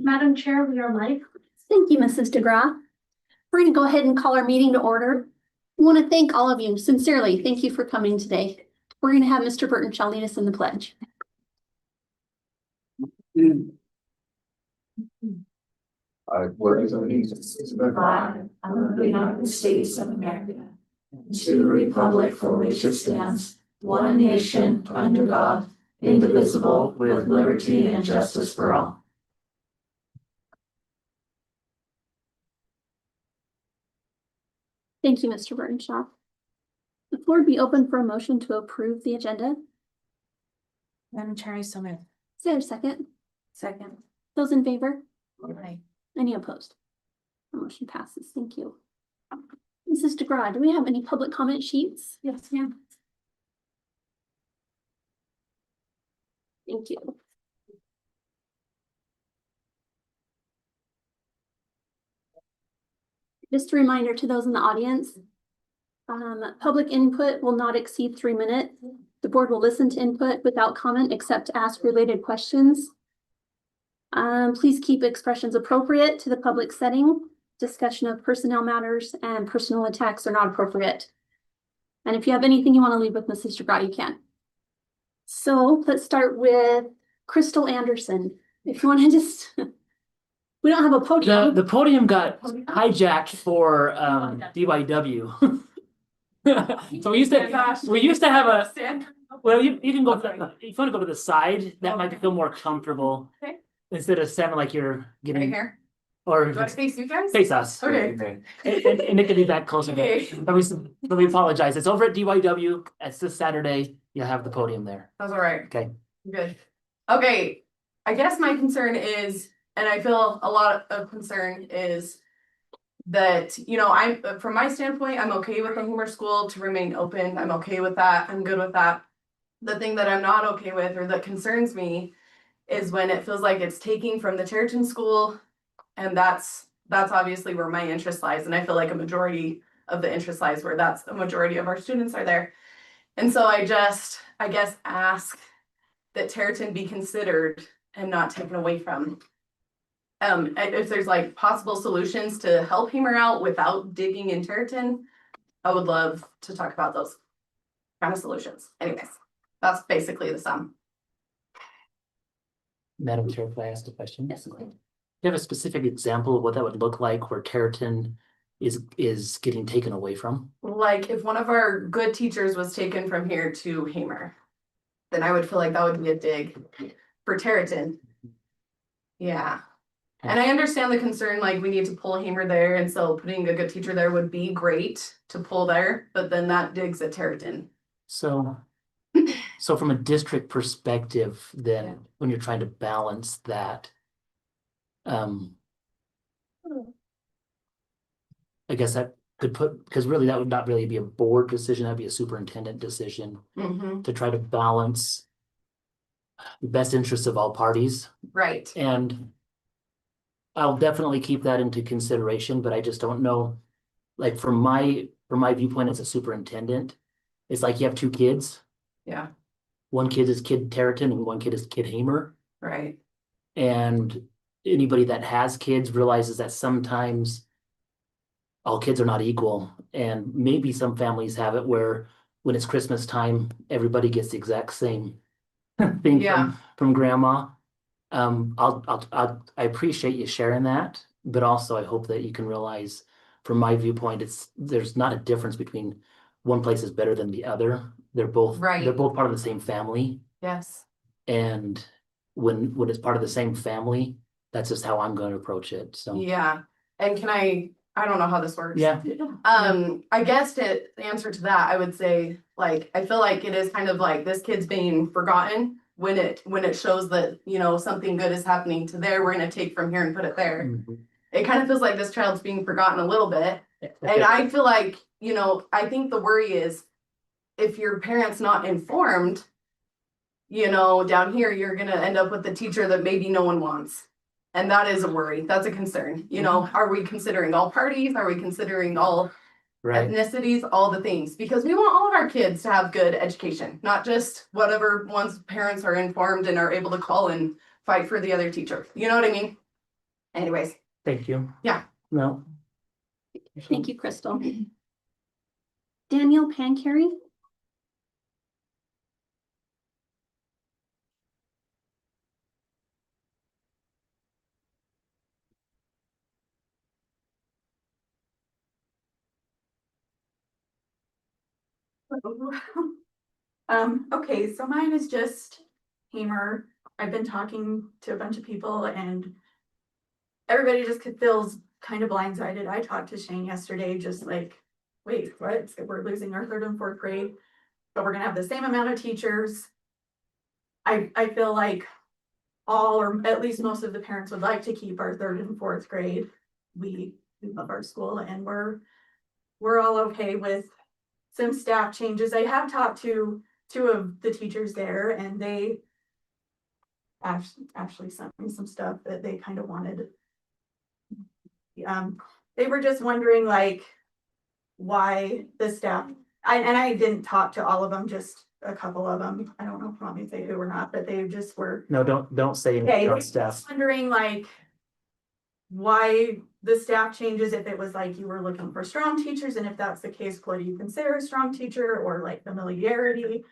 Madam Chair, we are live. Thank you, Mrs. DeGraw. We're going to go ahead and call our meeting to order. We want to thank all of you sincerely. Thank you for coming today. We're going to have Mr. Burton shall lead us in the pledge. I pledge allegiance to the flag of the United States of America, and to the republic for which it stands, one nation under God, indivisible, with liberty and justice for all. Thank you, Mr. Burtonshaw. The floor would be open for a motion to approve the agenda. Madam Chair, so moved. Is there a second? Second. Those in favor? Aye. Any opposed? The motion passes. Thank you. Mrs. DeGraw, do we have any public comment sheets? Yes, ma'am. Thank you. Just a reminder to those in the audience, public input will not exceed 3 minutes. The board will listen to input without comment except to ask related questions. Please keep expressions appropriate to the public setting. Discussion of personnel matters and personal attacks are not appropriate. And if you have anything you want to leave with Mrs. DeGraw, you can. So let's start with Crystal Anderson. If you want to just, we don't have a podium. The podium got hijacked for DYW. So we used to have a, well, you can go, if you want to go to the side, that might feel more comfortable. Okay. Instead of sounding like you're getting. Right here. Or Do I face you guys? face us. Okay. And it could be that closer. Okay. But we apologize. It's over at DYW. It's this Saturday. You'll have the podium there. That's all right. Okay. Good. Okay. I guess my concern is, and I feel a lot of concern is that, you know, from my standpoint, I'm okay with the Homer School to remain open. I'm okay with that. I'm good with that. The thing that I'm not okay with or that concerns me is when it feels like it's taking from the Territon School, and that's obviously where my interest lies, and I feel like a majority of the interest lies where that's the majority of our students are there. And so I guess ask that Territon be considered and not taken away from. If there's like possible solutions to help Hamer out without digging in Territon, I would love to talk about those kind of solutions. Anyways, that's basically the sum. Madam Chair, can I ask a question? Yes, go ahead. Do you have a specific example of what that would look like where Territon is getting taken away from? Like if one of our good teachers was taken from here to Hamer, then I would feel like that would be a dig for Territon. Yeah. And I understand the concern, like we need to pull Hamer there, and so putting a good teacher there would be great to pull there, but then that digs at Territon. So from a district perspective, then Yeah. when you're trying to balance that, I guess that could because really that would not really be a board decision, that'd be a superintendent decision to try to balance the best interests of all parties. Right. And I'll definitely keep that into consideration, but I just don't know, like from my viewpoint as a superintendent, it's like you have two kids. Yeah. One kid is Kid Territon and one kid is Kid Hamer. Right. And anybody that has kids realizes that sometimes all kids are not equal. And maybe some families have it where when it's Christmas time, everybody gets the exact same thing Yeah. from grandma. I appreciate you sharing that, but also I hope that you can realize from my viewpoint, there's not a difference between one place is better than the other. They're both Right. They're both part of the same family. Yes. And when it's part of the same family, that's just how I'm going to approach it. So Yeah. And I don't know how this works. yeah. I guess the answer to that, I would say, like, I feel like it is kind of like this kid's being forgotten when it shows that, you know, something good is happening to there, we're gonna take from here and put it there. Mhm. It kind of feels like this child's being forgotten a little bit. And I feel like, you know, I think the worry is if your parent's not informed, you know, down here, you're gonna end up with the teacher that maybe no one wants. And that is a worry. That's a concern. You know, are we considering all parties? Are we considering all Right. ethnicities, all the things? Because we want all of our kids to have good education, not just whatever one's parents are informed and are able to call and fight for the other teacher. You know what I mean? Anyways, Thank you. Yeah. No. Thank you, Crystal. Daniel Pancarry. Okay, so mine is just Hamer. I've been talking to a bunch of people and everybody just feels kind of blindsided. I talked to Shane yesterday, just like, wait, what? We're losing our third and fourth grade, but we're gonna have the same amount of teachers. I feel like all, or at least most of the parents would like to keep our third and fourth grade. We love our school and we're all okay with some staff changes. I have talked to two of the teachers there and they actually sent me some stuff that they kind of wanted. They were just wondering like why the staff, and I didn't talk to all of them, just a couple of them. I don't know if you want me to say who or not, but they just were No, don't say okay, anything they on were staff. just wondering like why the staff changes, if it was like you were looking for strong teachers, and if that's the case, what do you consider a strong teacher, or like familiarity,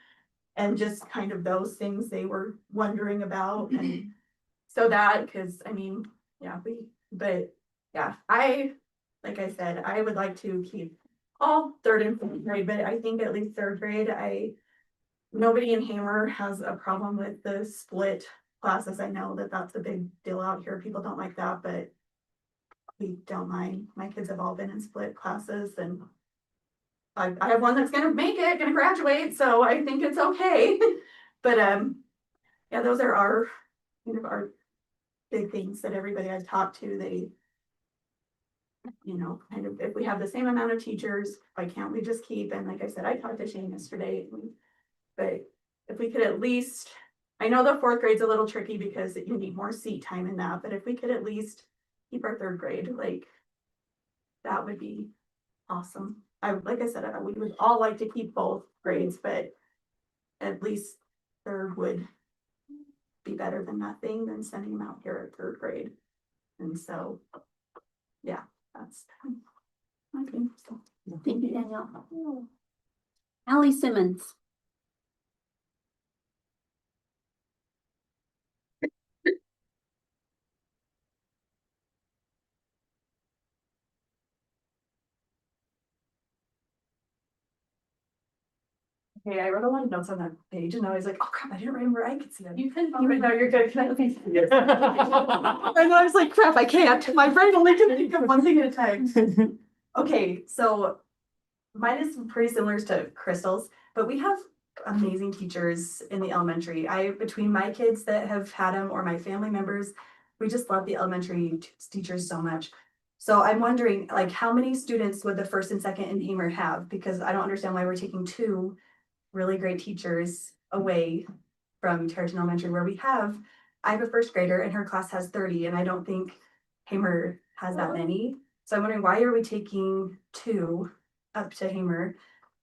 and just kind of those things they were wondering about. And so that, because I mean, yeah, but yeah, like I said, I would like to keep all third and fourth grade, but I think at least third grade, nobody in Hamer has a problem with the split classes. I know that that's a big deal out here. People don't like that, but we don't mind. My kids have all been in split classes and I have one that's gonna make it, gonna graduate, so I think it's okay. But yeah, those are our kind of our big things that everybody I've talked to, they, you know, kind of, if we have the same amount of teachers, why can't we just keep? And like I said, I talked to Shane yesterday, but if we could at least, I know the fourth grade's a little tricky because you need more seat time in that, but if we could at least keep our third grade, like that would be awesome. Like I said, we would all like to keep both grades, but at least third would be better than nothing than sending them out here at third grade. And so, yeah, that's my thing. So. Thank you, Danielle. Allie Simmons. Okay, I wrote a lot of notes on that page and I was like, oh crap, I didn't remember I could see them. You can. Okay, no, you're good. Okay. Yeah. And I was like, crap, I can't. My brain only can think of one thing at a time. Okay, so mine is pretty similar to Crystal's, but we have amazing teachers in the elementary. Between my kids that have had them or my family members, we just love the elementary teachers so much. So I'm wondering, like, how many students would the first and second in Hamer have? Because I don't understand why we're taking two really great teachers away from Tarleton Elementary, where I have a first grader and her class has 30, and I don't think Hamer has that many. So I'm wondering, why are we taking two up to Hamer?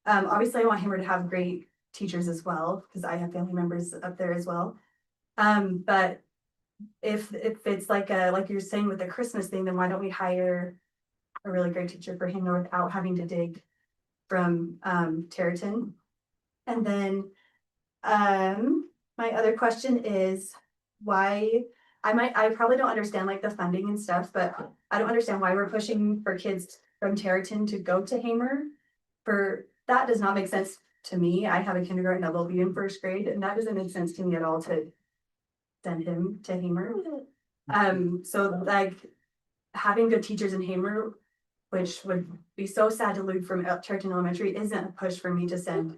Obviously I want Hamer to have great teachers as well, because I have family members up there as well. But if it's like you're saying with the Christmas thing, then why don't we hire a really great teacher for Hamer without having to dig from Tarleton? And then my other question is why I probably don't understand like the funding and stuff, but I don't understand why we're pushing for kids from Tarleton to go to Hamer. That does not make sense to me. I have a kindergarten that will be in first grade, and that doesn't make sense to me at all to send him to Hamer. So like having good teachers in Hamer, which would be so sad to lose from Tarleton Elementary, isn't a push for me to send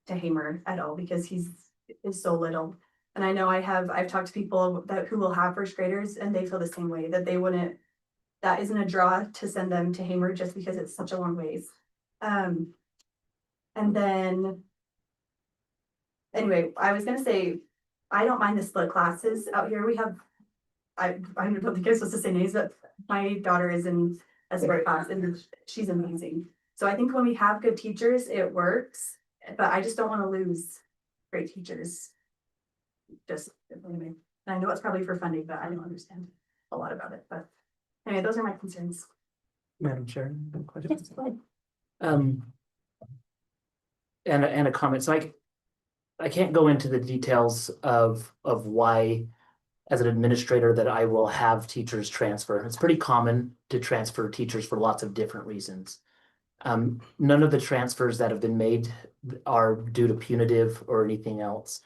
to Hamer at all, because is so little. And I know I've talked to people who will have first graders and they feel the same way, that isn't a draw to send them to Hamer just because it's such a long ways. And then anyway, I was gonna say, I don't mind the split classes out here. We have, I don't think I'm supposed to say names, but my daughter is in a split class and she's amazing. So I think when we have good teachers, it works, but I just don't want to lose great teachers. Just anyway, and I know it's probably for funding, but I don't understand a lot about it, but Anyway, those are my concerns. Madam Chair, any Yes, questions? go ahead. And a comment, so I can't go into the details of why, as an administrator, that I will have teachers transfer. It's pretty common to transfer teachers for lots of different reasons. None of the transfers that have been made are due to punitive or anything else.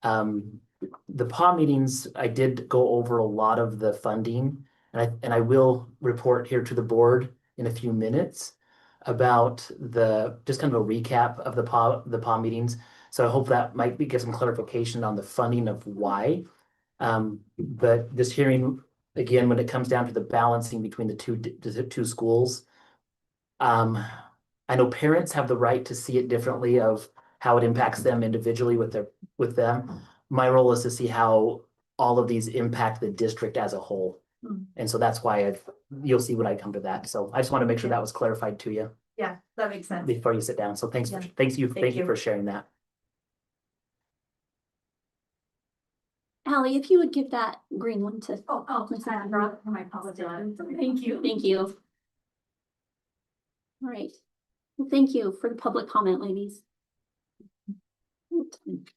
The PA meetings, I did go over a lot of the funding, and I will report here to the board in a few minutes about just kind of a recap of the PA meetings. So I hope that might get some clarification on the funding of why. But this hearing, again, when it comes down to the balancing between the two schools, I know parents have the right to see it differently of how it impacts them individually with them. My role is to see how all of these impact the district as a whole. And so that's why you'll see when I come to that. So I just want to make sure that was clarified to you Yeah, that makes sense. before you sit down. So thank Thank you you. for sharing that. Allie, if you would give that green one to. Ms. I Sandra. my apologies. Thank you. Thank you. All right. Well, thank you for the public comment, ladies.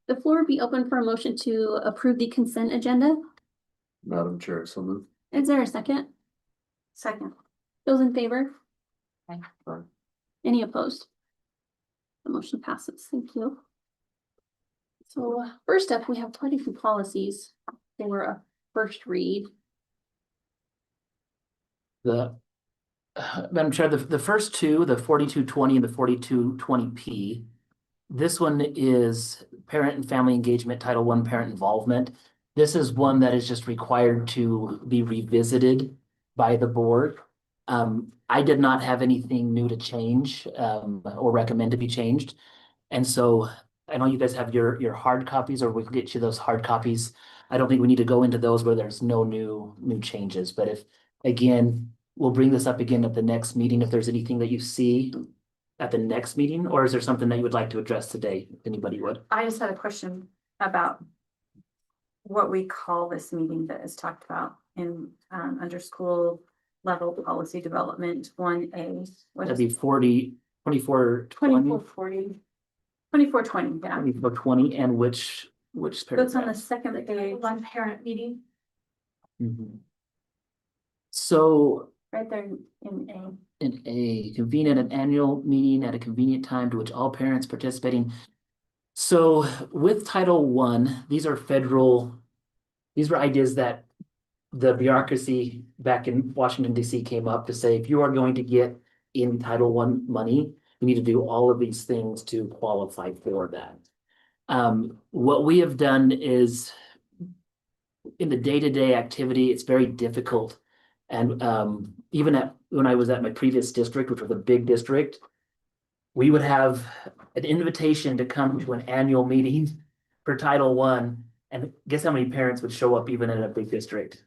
The floor will be open for a motion to approve the consent agenda. Madam Chair, so moved. Is there a second? Second. Those in favor? Aye. Aye. Any opposed? The motion passes. Thank you. So first up, we have quite a few policies for a first read. Madam Chair, the first two, the 4220 and the 4220P, this one is Parent and Family Engagement, Title I, Parent Involvement. This is one that is just required to be revisited by the board. I did not have anything new to change or recommend to be changed. And so I know you guys have your hard copies, or we can get you those hard copies. I don't think we need to go into those where there's no new changes. But if, again, we'll bring this up again at the next meeting if there's anything that you see at the next meeting, or is there something that you would like to address today, if anybody would? I just had a question about what we call this meeting that is talked about in under school level policy development 1A. What That'd is be 2420, 2420, yeah. 2420, and which That's on the paragraph? second page. One parent meeting. Mhm. So Right there in A. in a convene at an annual meeting at a convenient time to which all parents participating. So with Title I, these are ideas that the bureaucracy back in Washington DC came up to say, if you are going to get in Title I money, you need to do all of these things to qualify for that. What we have done is in the day-to-day activity, it's very difficult. And even when I was at my previous district, which was a big district, we would have an invitation to come to an annual meeting for Title I. And guess how many parents would show up even in a big district?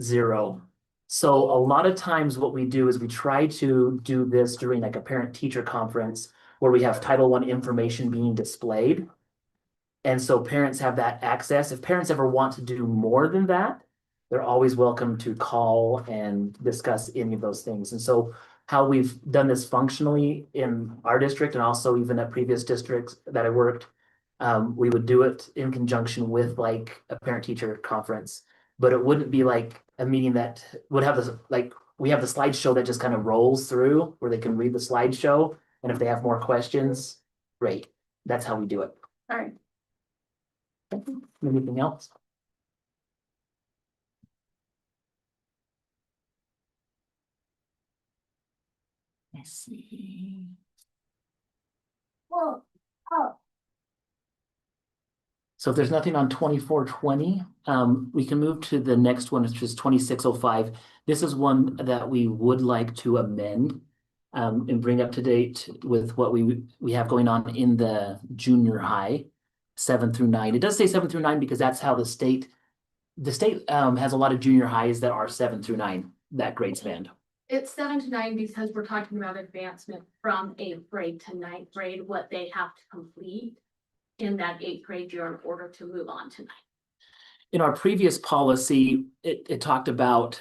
0. So a lot of times what we do is we try to do this during like a parent-teacher conference where we have Title I information being displayed. And so parents have that access. If parents ever want to do more than that, they're always welcome to call and discuss any of those things. And so how we've done this functionally in our district and also even at previous districts that I worked, we would do it in conjunction with like a parent-teacher conference. But it wouldn't be like a meeting that would have this, like, we have the slideshow that just kind of rolls through where they can read the slideshow. And if they have more questions, great. That's how we do it. All right. Anything else? Let's see. So if there's nothing on 2420, we can move to the next one, which is 2605. This is one that we would like to amend and bring up to date with what we have going on in the junior high, 7 through 9. It does say 7 through 9 because that's how the state has a lot of junior highs that are 7 through 9, that grade span. It's 7 to 9 because we're talking about advancement from 8th grade to 9th grade, what they have to complete in that 8th grade year in order to move on to 9th. In our previous policy, it talked about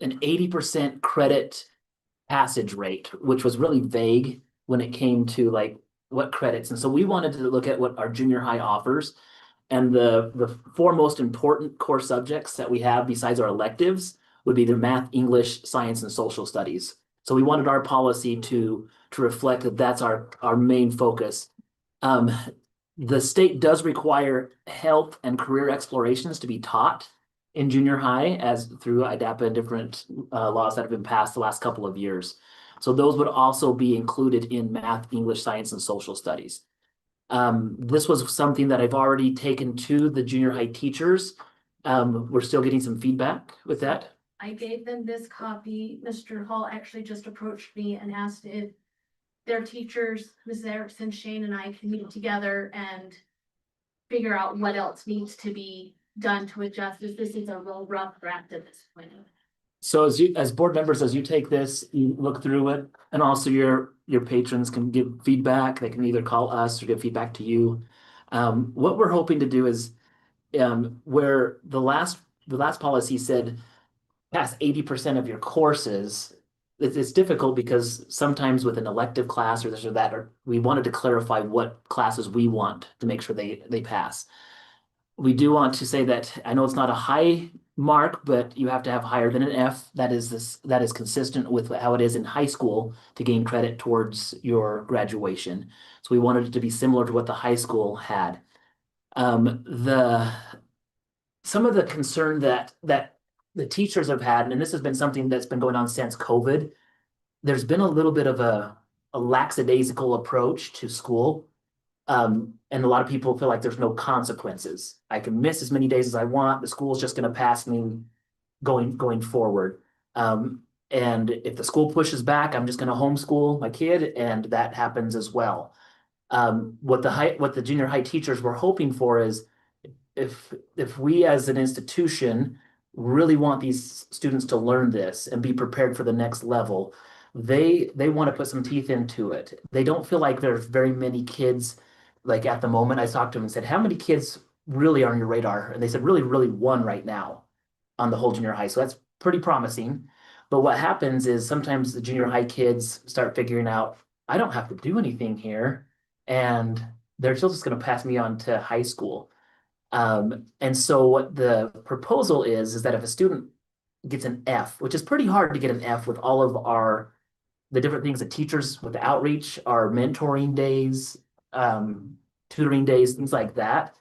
an 80% credit passage rate, which was really vague when it came to like what credits. And so we wanted to look at what our junior high offers. And the four most important core subjects that we have besides our electives would be the math, English, science, and social studies. So we wanted our policy to reflect that that's our main focus. The state does require health and career explorations to be taught in junior high as through IDAPA and different laws that have been passed the last couple of years. So those would also be included in math, English, science, and social studies. This was something that I've already taken to the junior high teachers. We're still getting some feedback with that. I gave them this copy. Mr. Hall actually just approached me and asked if their teachers, Mrs. Erickson, Shane, and I can meet together and figure out what else needs to be done to adjust this. This is a real rough draft at this point. So as board members, as you take this, you look through it, and also your patrons can give feedback. They can either call us or give feedback to you. What we're hoping to do is where the last policy said pass 80% of your courses. It's difficult because sometimes with an elective class or this or that, we wanted to clarify what classes we want to make sure they pass. We do want to say that I know it's not a high mark, but you have to have higher than an F. That is consistent with how it is in high school to gain credit towards your graduation. So we wanted it to be similar to what the high school had. Some of the concern that the teachers have had, and this has been something that's been going on since COVID, there's been a little bit of a lackadaisical approach to school. And a lot of people feel like there's no consequences. I can miss as many days as I want. The school's just going to pass me going forward. And if the school pushes back, I'm just going to homeschool my kid, and that happens as well. What the junior high teachers were hoping for is if we as an institution really want these students to learn this and be prepared for the next level, they want to put some teeth into it. They don't feel like there's very many kids. Like at the moment, I talked to them and said, how many kids really are on your radar? And they said, really, really one right now on the whole junior high. So that's pretty promising. But what happens is sometimes the junior high kids start figuring out, I don't have to do anything here. And they're still just going to pass me on to high school. And so what the proposal is that if a student gets an F, which is pretty hard to get an F with all of the different things that teachers with the outreach, our mentoring days, tutoring days, things like that.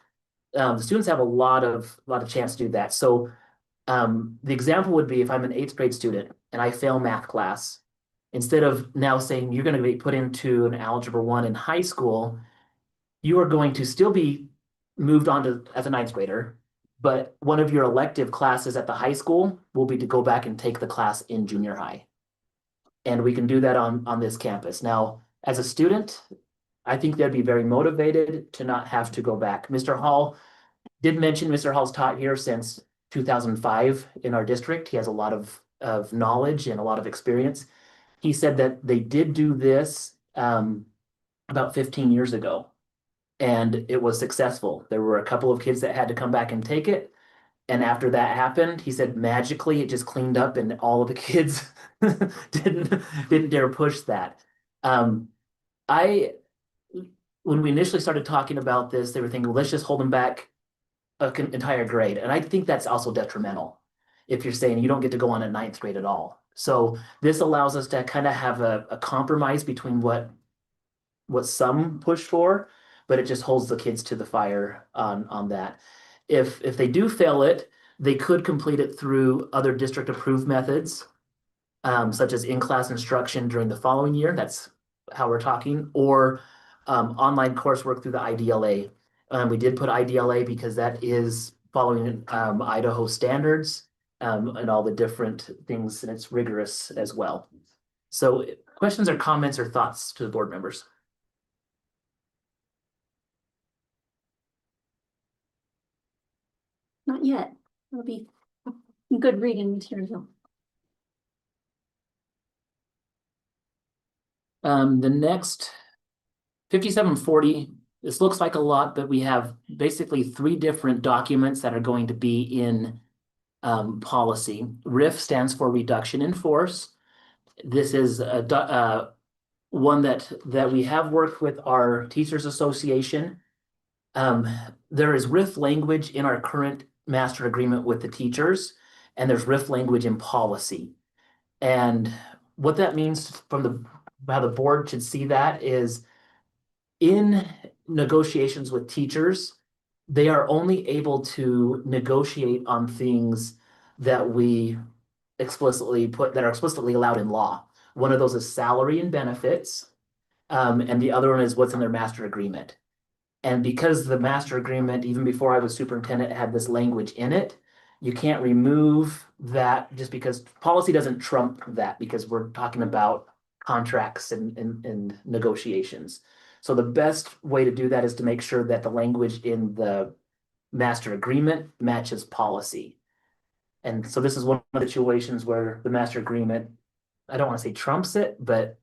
The students have a lot of chance to do that. So the example would be if I'm an 8th grade student and I fail math class, instead of now saying you're going to be put into an Algebra 1 in high school, you are going to still be moved on to as a 9th grader, but one of your elective classes at the high school will be to go back and take the class in junior high. And we can do that on this campus. Now, as a student, I think they'd be very motivated to not have to go back. Mr. Hall did mention Mr. Hall's taught here since 2005 in our district. He has a lot of knowledge and a lot of experience. He said that they did do this about 15 years ago, and it was successful. There were a couple of kids that had to come back and take it. And after that happened, he said magically it just cleaned up and all of the kids didn't dare push that. When we initially started talking about this, they were thinking, well, let's just hold them back an entire grade. And I think that's also detrimental if you're saying you don't get to go on at 9th grade at all. So this allows us to kind of have a compromise between what some push for, but it just holds the kids to the fire on that. If they do fail it, they could complete it through other district approved methods, such as in-class instruction during the following year. That's how we're talking, or online coursework through the IDLA. We did put IDLA because that is following Idaho standards and all the different things, and it's rigorous as well. So questions or comments or thoughts to the board members? Not yet. It'll be good reading material. The next 5740, this looks like a lot, but we have basically 3 different documents that are going to be in policy. RIF stands for reduction in force. This is one that we have worked with our Teachers Association. There is RIF language in our current master agreement with the teachers, and there's RIF language in policy. And what that means from how the board should see that is in negotiations with teachers, they are only able to negotiate on things that we explicitly that are explicitly allowed in law. One of those is salary and benefits. And the other one is what's in their master agreement. And because the master agreement, even before I was superintendent, had this language in it, you can't remove that just because policy doesn't trump that, because we're talking about contracts and negotiations. So the best way to do that is to make sure that the language in the master agreement matches policy. And so this is one of the situations where the master agreement, I don't want to say trumps it, but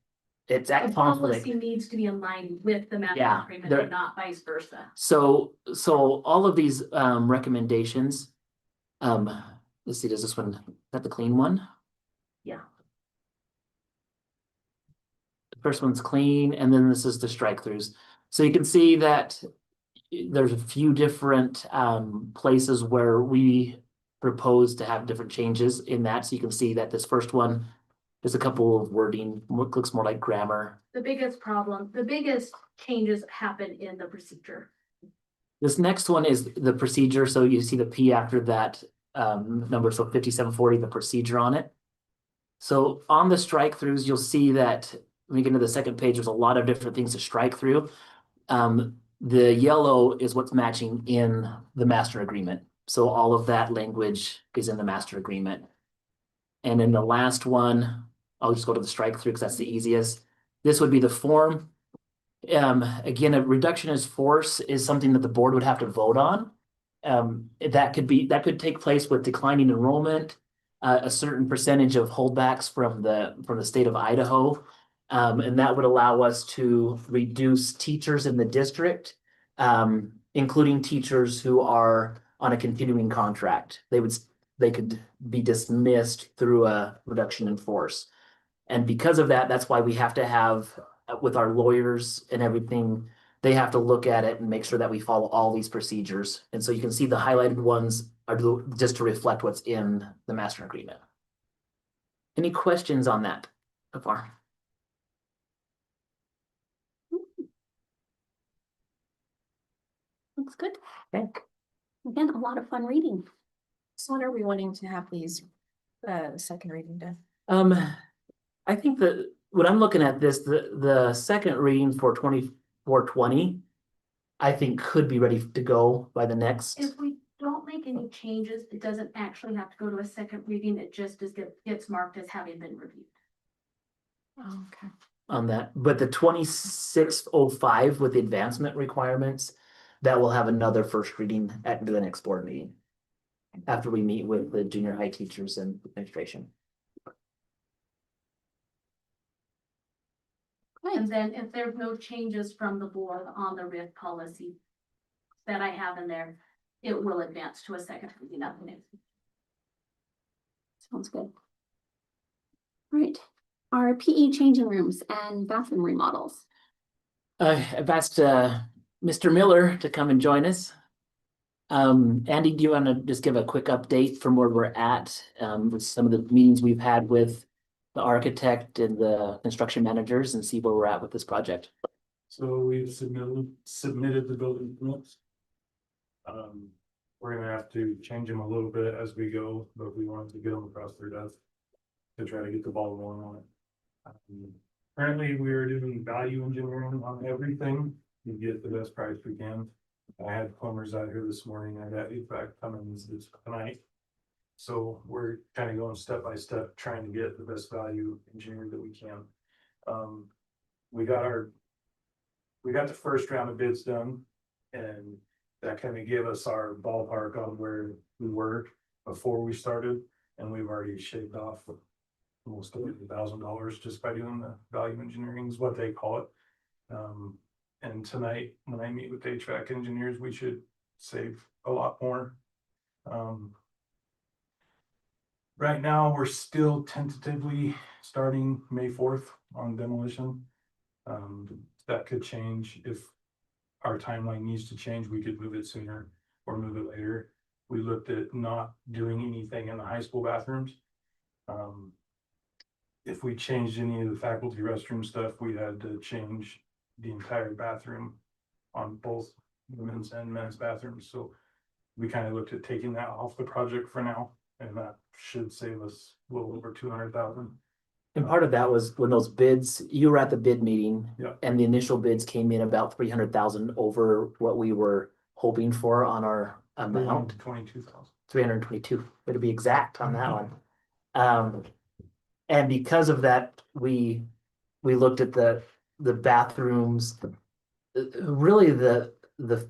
it's at The conflict. policy needs to be aligned with the master Yeah, agreement there- and not vice versa. So all of these recommendations, let's see, does this one, is that the clean one? Yeah. The first one's clean, and then this is the strike throughs. So you can see that there's a few different places where we propose to have different changes in that. So you can see that this first one, there's a couple of wording, looks more like grammar. The biggest changes happen in the procedure. This next one is the procedure. So you see the P after that number, so 5740, the procedure on it. So on the strike throughs, you'll see that when we get into the second page, there's a lot of different things to strike through. The yellow is what's matching in the master agreement. So all of that language is in the master agreement. And in the last one, I'll just go to the strike through because that's the easiest. This would be the form. Again, a reduction in force is something that the board would have to vote on. That could take place with declining enrollment, a certain percentage of holdbacks from the state of Idaho. And that would allow us to reduce teachers in the district, including teachers who are on a continuing contract. They could be dismissed through a reduction in force. And because of that, that's why we have to have, with our lawyers and everything, they have to look at it and make sure that we follow all these procedures. And so you can see the highlighted ones are just to reflect what's in the master agreement. Any questions on that so far? Looks good. Okay. Again, a lot of fun reading. So when are we wanting to have these, second reading done? I think that when I'm looking at this, the second reading for 2420, I think could be ready to go by the next. If we don't make any changes, it doesn't actually have to go to a second reading. It just gets marked as having been reviewed. Oh, okay. On that, but the 2605 with the advancement requirements, that will have another first reading at the next board meeting. After we meet with the junior high teachers and administration. And then if there's no changes from the board on the RIF policy that I have in there, it will advance to a second reading at the next. Sounds good. All right, our PE changing rooms and bathroom remodels. I've asked Mr. Miller to come and join us. Andy, do you want to just give a quick update from where we're at with some of the meetings we've had with the architect and the construction managers and see where we're at with this project? So we've submitted the building permits. We're gonna have to change them a little bit as we go, but we wanted to get them across their desk to try to get the ball rolling on it. Currently, we are doing value engineering on everything to get the best price we can. I had plumbers out here this morning. I got HVAC coming this tonight. So we're kind of going step by step, trying to get the best value engineering that we can. We got the first round of bids done, and that kind of gave us our ballpark on where we were before we started, and we've already shaved off almost $1,000 just by doing the value engineering is what they call it. And tonight, when I meet with HVAC engineers, we should save a lot more. Right now, we're still tentatively starting May 4th on demolition. That could change if our timeline needs to change, we could move it sooner or move it later. We looked at not doing anything in the high school bathrooms. If we changed any of the faculty restroom stuff, we had to change the entire bathroom on both women's and men's bathrooms, so we kind of looked at taking that off the project for now, and that should save us a little over 200,000. And part of that was when those bids, you were at the bid meeting. Yeah. And the initial bids came in about 300,000 over what we were hoping for on our amount, 22,000. 322, but to be exact on that one. And because of that, we looked at the bathrooms. Really the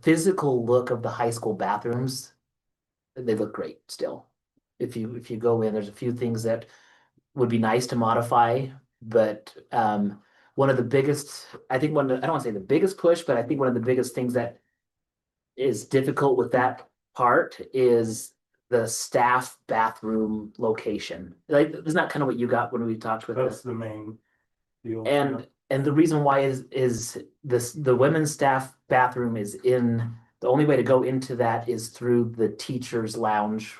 physical look of the high school bathrooms, they look great still. If you go in, there's a few things that would be nice to modify, but one of the biggest, I think I don't want to say the biggest push, but I think one of the biggest things that is difficult with that part is the staff bathroom location. Like, isn't that kind of what you got when we talked with That's this? the main deal. And the reason why is the women's staff bathroom is the only way to go into that is through the teachers' lounge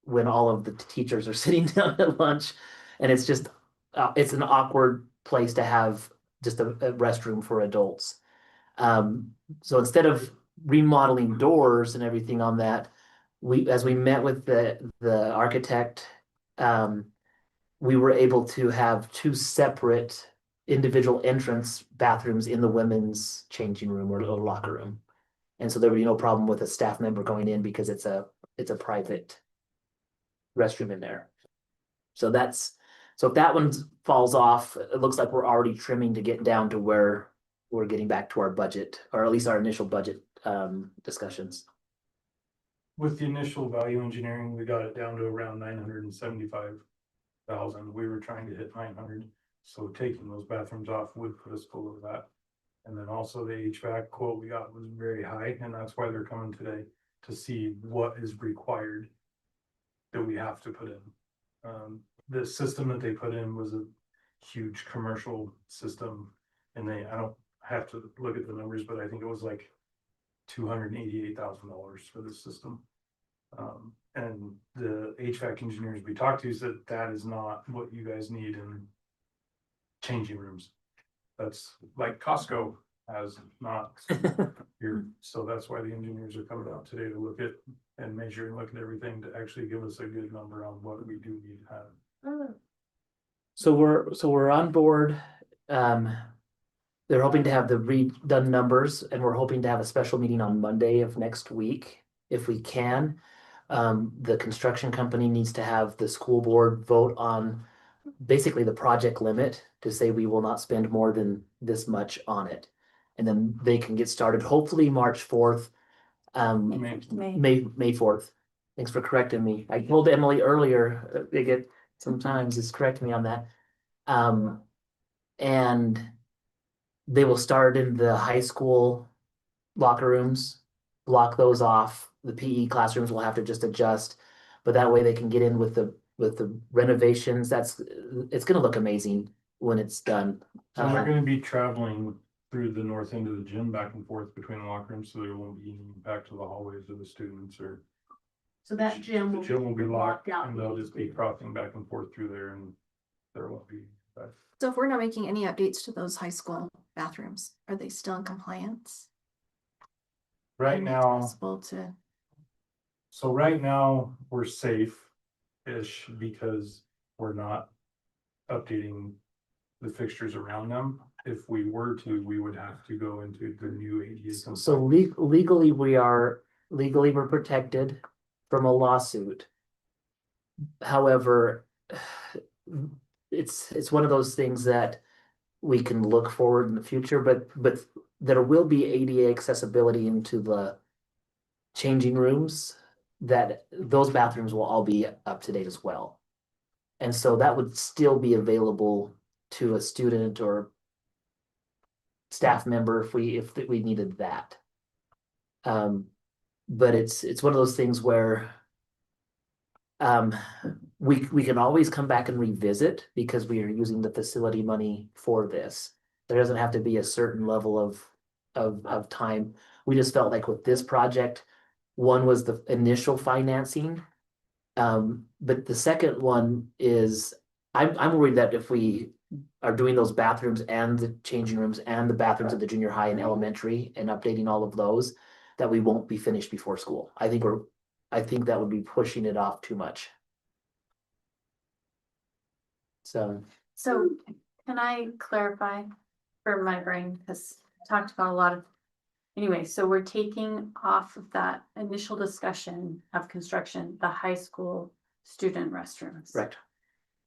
when all of the teachers are sitting down at lunch. And it's just, it's an awkward place to have just a restroom for adults. So instead of remodeling doors and everything on that, as we met with the architect, we were able to have two separate individual entrance bathrooms in the women's changing room or locker room. And so there would be no problem with a staff member going in because it's a private restroom in there. So if that one falls off, it looks like we're already trimming to get down to where we're getting back to our budget, or at least our initial budget discussions. With the initial value engineering, we got it down to around 975,000. We were trying to hit 900. So taking those bathrooms off would put us below that. And then also the HVAC quote we got was very high, and that's why they're coming today to see what is required that we have to put in. The system that they put in was a huge commercial system, and I don't have to look at the numbers, but I think it was like $288,000 for the system. And the HVAC engineers we talked to said that is not what you guys need in changing rooms. That's like Costco has not here. So that's why the engineers are coming out today to look at and measure and look at everything to actually give us a good number on what we do need to have. So we're on board. They're hoping to have the redone numbers, and we're hoping to have a special meeting on Monday of next week if we can. The construction company needs to have the school board vote on basically the project limit to say we will not spend more than this much on it. And then they can get started, hopefully March 4th. May. May 4th. Thanks for correcting me. I told Emily earlier, they get sometimes is correcting me on that. And they will start in the high school locker rooms, block those off. The PE classrooms will have to just adjust, but that way they can get in with the renovations. It's gonna look amazing when it's done. So they're gonna be traveling through the north end of the gym back and forth between the locker rooms, so there won't be any impact to the hallways of the students or. So that gym The gym will be locked out. and they'll just be crossing back and forth through there, and there won't be. So if we're not making any updates to those high school bathrooms, are they still in compliance? Right And now, Possible to, so right now, we're safe-ish because we're not updating the fixtures around them. If we were to, we would have to go into the new ADA. So legally, we're protected from a lawsuit. However, it's one of those things that we can look forward in the future, but there will be ADA accessibility into the changing rooms, that those bathrooms will all be up to date as well. And so that would still be available to a student or staff member if we needed that. But it's one of those things where we can always come back and revisit because we are using the facility money for this. There doesn't have to be a certain level of time. We just felt like with this project, one was the initial financing. But the second one is, I'm worried that if we are doing those bathrooms and the changing rooms and the bathrooms at the junior high and elementary and updating all of those, that we won't be finished before school. I think that would be pushing it off too much. So, So can I clarify for my brain, because I talked about a lot of. Anyway, so we're taking off of that initial discussion of construction, the high school student restrooms. correct,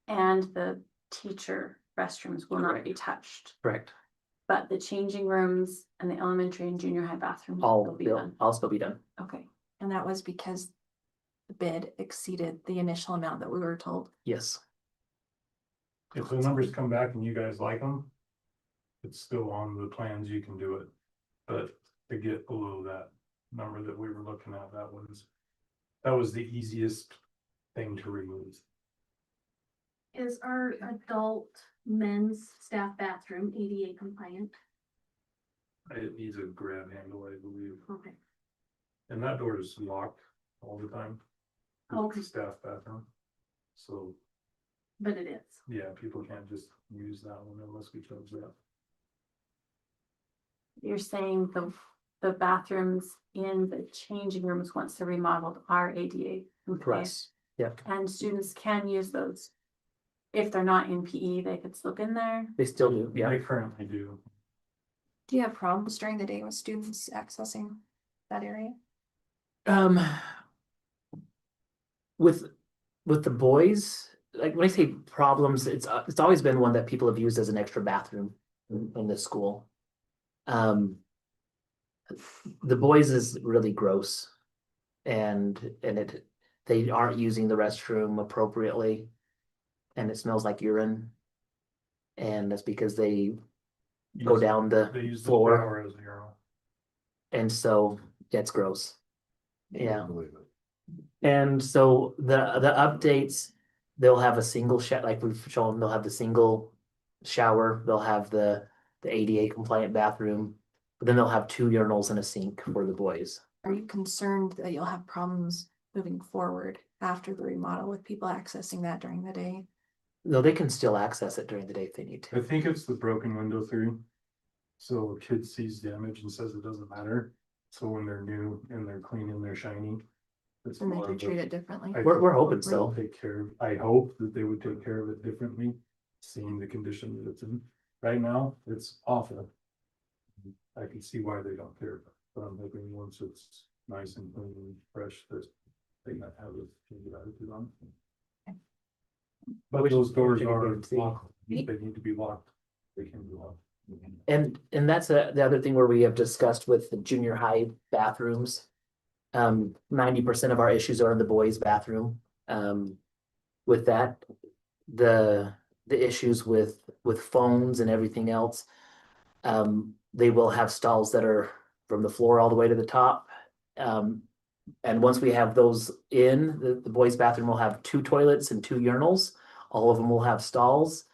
And the teacher restrooms will not be touched, correct. but the changing rooms and the elementary and junior high bathrooms All will be will done. all still be done. Okay, And that was because the bid exceeded the initial amount that we were told. Yes. If the numbers come back and you guys like them, it's still on the plans, you can do it. But to get below that number that we were looking at, that was the easiest thing to remove. Is our adult men's staff bathroom ADA compliant? It needs a grab handle, I believe, Okay. and that door is locked all the time. Okay. Staff bathroom. So, But it is. yeah, people can't just use that one unless we chose that. you're saying the bathrooms in the changing rooms, once they're remodeled, are ADA compliant, Correct. Yeah, and students can use those. If they're not in PE, they could slip in there. they still do. Yeah. They currently do. Do you have problems during the day with students accessing that area? Um, with the boys, like when I say problems, it's always been one that people have used as an extra bathroom in the school. The boys is really gross, and they aren't using the restroom appropriately, and it smells like urine, and that's because they go Use- down They the use the floor, shower as a urinal. and so it's gross. Yeah. Believe it. And so the updates, they'll have a single shower, like we've shown, they'll have the single shower, they'll have the ADA compliant bathroom, but then they'll have 2 urinals and a sink for the boys. Are you concerned that you'll have problems moving forward after the remodel with people accessing that during the day? No, they can still access it during the day if they need I to. think it's the broken window theory. So a kid sees damage and says it doesn't matter. So when they're new and they're clean and they're shiny. It's And they more could of a- treat it differently? I We're think hoping they'll so. Take care of, I hope that they would take care of it differently, seeing the condition that it's in. Right now, it's awful. I can see why they don't care, but I'm hoping once it's nice and clean and fresh, that they might have a change of attitude on it. But Which- those doors which I are can see. locked, they need to be locked, they can be locked. And that's the other thing where we have discussed with the junior high bathrooms. 90% of our issues are in the boys' bathroom. With that, the issues with phones and everything else. They will have stalls that are from the floor all the way to the top. And once we have those in, the boys' bathroom will have 2 toilets and 2 urinals. All of them will have stalls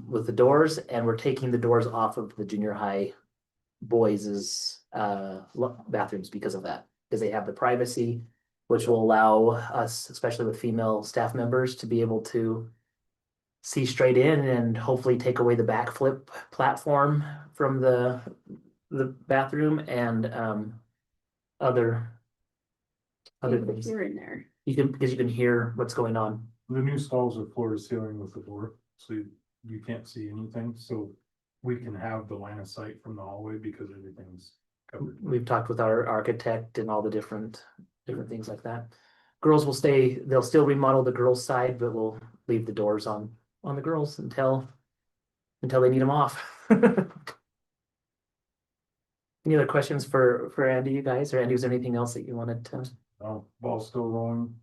with the doors, and we're taking the doors off of the junior high boys' bathrooms because of that, because they have the privacy, which will allow us, especially with female staff members, to be able to see straight in and hopefully take away the backflip platform from the bathroom and other things. You're in there. Because you can hear what's going on. The new stalls are floor to ceiling with the door, so you can't see anything, so we can have the line of sight from the hallway because everything's covered. We've talked with our architect and all the different things like that. Girls will stay, they'll still remodel the girls' side, but we'll leave the doors on the girls until they need them off. Any other questions for Andy, you guys? Or Andy, was there anything else that you wanted to? Ball's still rolling.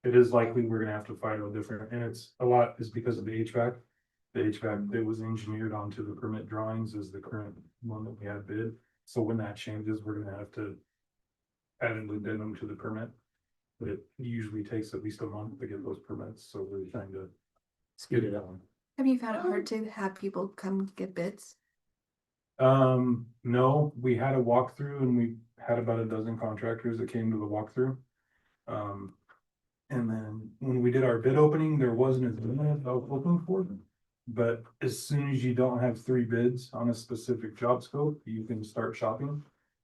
It is likely we're gonna have to find a different, and it's a lot is because of the HVAC. The HVAC that was engineered onto the permit drawings is the current one that we had bid. So when that changes, we're gonna have to add an addendum to the permit. But it usually takes at least a month to get those permits, so we're trying to Speed it up. Have you found it hard to have people come get bids? No, we had a walkthrough and we had about a dozen contractors that came to the walkthrough. And then when we did our bid opening, there wasn't as many as I was looking for. But as soon as you don't have 3 bids on a specific job scope, you can start shopping.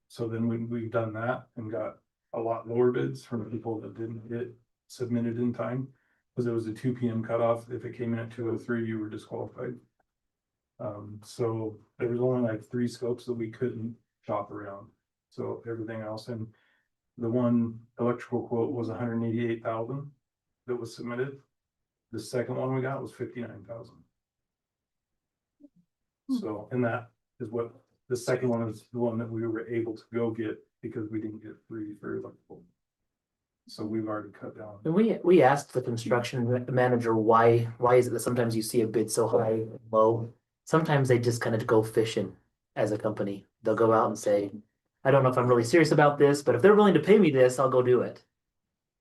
So then we've done that and got a lot lower bids from people that didn't get submitted in time. Cause it was a 2 PM cutoff. If it came in at 2:03, you were disqualified. So there was only like 3 scopes that we couldn't shop around. So everything else, and the one electrical quote was 188,000 that was submitted. The second one we got was 59,000. So, and that is what, the second one is the one that we were able to go get because we didn't get 3 for electrical. So we've already cut down. And we asked the construction manager why is it that sometimes you see a bid so high and low? Sometimes they just kind of go fishing as a company. They'll go out and say, I don't know if I'm really serious about this, but if they're willing to pay me this, I'll go do it.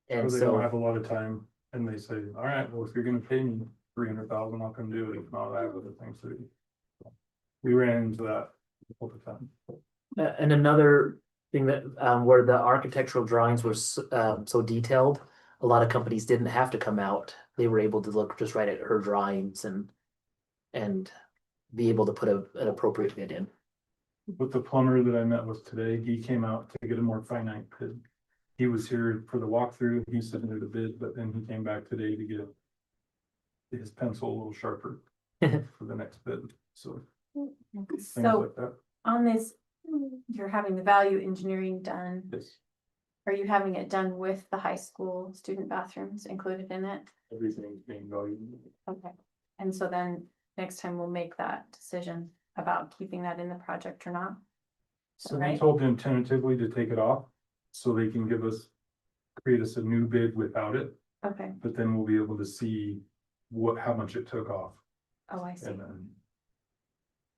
And Because they don't so, have a lot of time and they say, all right, well, if you're gonna pay me 300,000, I'll come do it. If not, I have other things to do. We ran into that all the time. and another thing that, where the architectural drawings were so detailed, a lot of companies didn't have to come out. They were able to look just right at her drawings and be able to put an appropriate bid in. With the plumber that I met with today, he came out to get a more finite bid. He was here for the walkthrough, he submitted a bid, but then he came back today to get his pencil a little sharper for the next bid, so things So like that. on this, you're having the value engineering done. Yes, Are you having it done with the high school student bathrooms included in it? everything's being valued. Okay. And so then next time we'll make that decision about keeping that in the project or not. So we Right. told them tentatively to take it off, so they can create us a new bid without it, Okay. but then we'll be able to see how much it took off. Oh, I see. And then.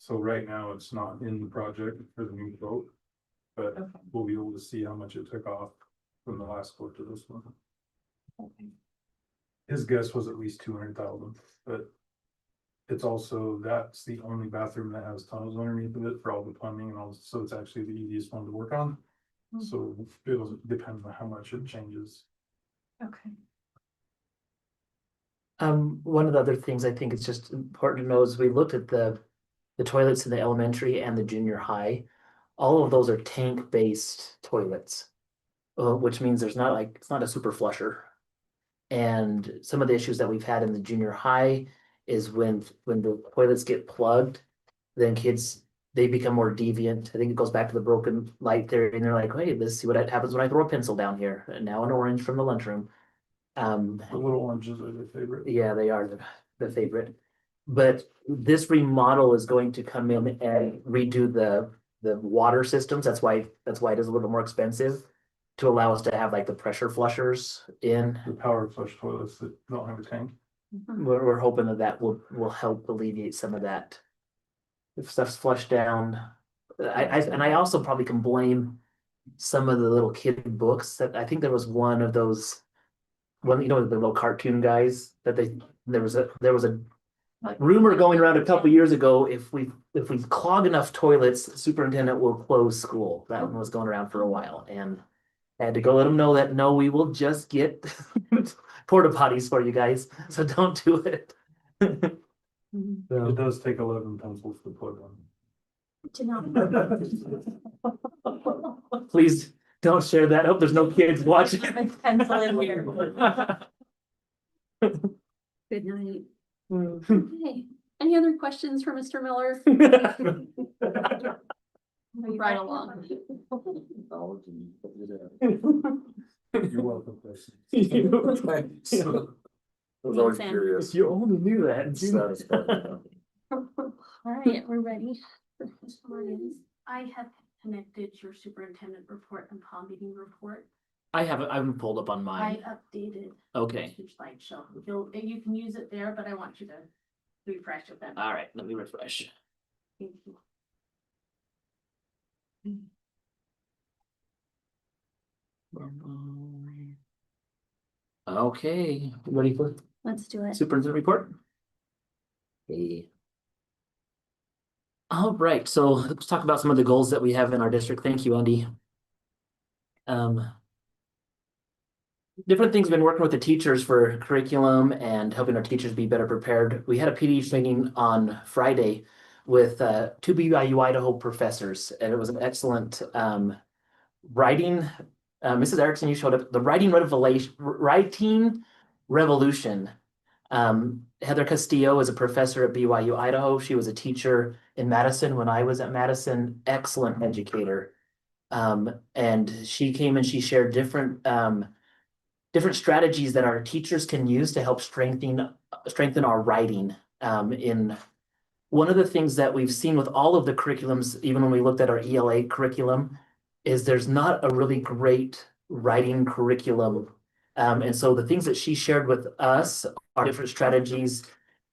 So right now, it's not in the project for the new quote. But Okay. we'll be able to see how much it took off from the last quote to this one. Okay. His guess was at least 200,000, but. It's also, that's the only bathroom that has tunnels underneath of it for all the plumbing and all, so it's actually the easiest one to work on. So it'll depend on how much it changes. Okay. One of the other things I think it's just important to know is we looked at the toilets in the elementary and the junior high. All of those are tank-based toilets, which means it's not a super flusher. And some of the issues that we've had in the junior high is when the toilets get plugged, then kids, they become more deviant. I think it goes back to the broken light theory, and they're like, hey, let's see what happens when I throw a pencil down here, and now an orange from the lunchroom. The little oranges are their favorite. Yeah, they are the favorite. But this remodel is going to come in and redo the water systems. That's why it is a little bit more expensive to allow us to have like the pressure flushers in. The power flush toilets that don't have a tank. We're hoping that will help alleviate some of that. If stuff's flushed down. I also probably can blame some of the little kid books that I think there was one of those. One, the little cartoon guys that there was a rumor going around a couple years ago, if we clog enough toilets, the superintendent will close school. That one was going around for a while, and I had to go let them know that no, we will just get porta potties for you guys, so don't do it. It does take 11 pencils to plug on. Please don't share that. I hope there's no kids watching. Pencil in here. Good night. Okay, any other questions for Mr. Miller? Right along. You're welcome. Chris. I was always Thanks, Ann. curious. If you only knew that. Satisfying. All right, we're ready. I have connected your superintendent report and call meeting report. I haven't pulled up on I mine. updated Okay, your slideshow. You can use it there, but I want you to refresh it then. all right, let me refresh. Thank you. Okay, ready for Let's do it. superintendent report? Okay. All right, so let's talk about some of the goals that we have in our district. Thank you, Andy. Different things, we've been working with the teachers for curriculum and helping our teachers be better prepared. We had a PD training on Friday with two BYU Idaho professors, and it was an excellent writing. Mrs. Erickson, you showed up. The writing revolution. Heather Castillo is a professor at BYU Idaho. She was a teacher in Madison when I was at Madison. Excellent educator. And she came and she shared different strategies that our teachers can use to help strengthen our writing. In one of the things that we've seen with all of the curriculums, even when we looked at our ELA curriculum, is there's not a really great writing curriculum. And so the things that she shared with us are different strategies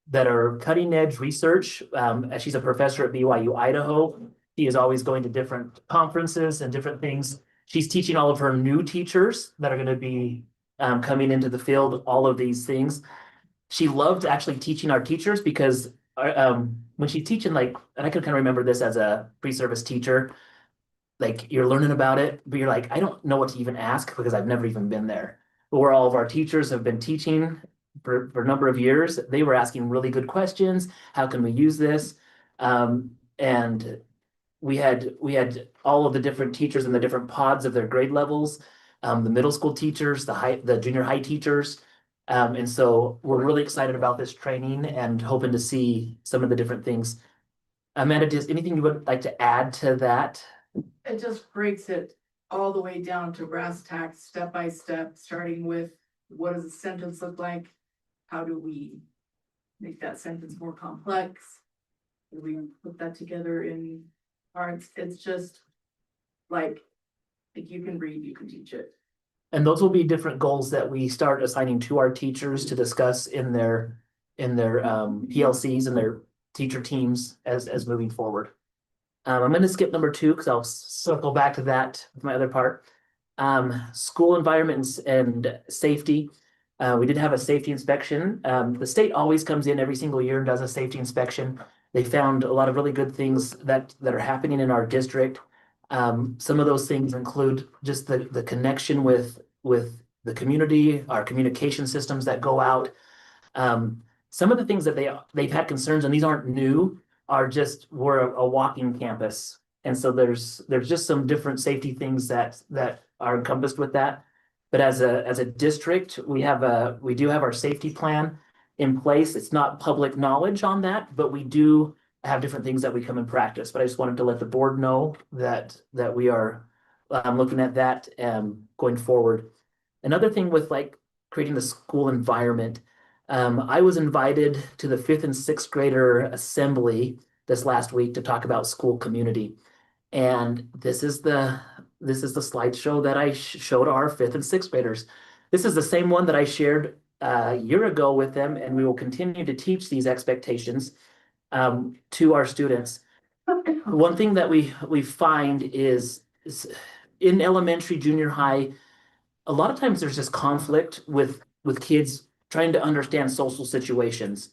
that are cutting edge research. As she's a professor at BYU Idaho, she is always going to different conferences and different things. She's teaching all of her new teachers that are going to be coming into the field, all of these things. She loved actually teaching our teachers because when she's teaching, like, and I can kind of remember this as a pre-service teacher, like you're learning about it, but you're like, I don't know what to even ask because I've never even been there. But where all of our teachers have been teaching for a number of years, they were asking really good questions. How can we use this? And we had all of the different teachers in the different pods of their grade levels, the middle school teachers, the junior high teachers. And so we're really excited about this training and hoping to see some of the different things. Amanda, does anything you would like to add to that? It just breaks it all the way down to brass tacks, step by step, starting with what does a sentence look like? How do we make that sentence more complex? Do we put that together in parts? It's just like you can read, you can teach it. And those will be different goals that we start assigning to our teachers to discuss in their PLCs and their teacher teams as moving forward. I'm going to skip number 2 because I'll circle back to that with my other part. School environments and safety. We did have a safety inspection. The state always comes in every single year and does a safety inspection. They found a lot of really good things that are happening in our district. Some of those things include just the connection with the community, our communication systems that go out. Some of the things that they've had concerns, and these aren't new, are just we're a walking campus. And so there's just some different safety things that are encompassed with that. But as a district, we do have our safety plan in place. It's not public knowledge on that, but we do have different things that we come in practice. But I just wanted to let the board know that we are looking at that going forward. Another thing with like creating the school environment, I was invited to the 5th and 6th grader assembly this last week to talk about school community. And this is the slideshow that I showed our 5th and 6th graders. This is the same one that I shared a year ago with them, and we will continue to teach these expectations to our students. One thing that we find is in elementary, junior high, a lot of times there's just conflict with kids trying to understand social situations.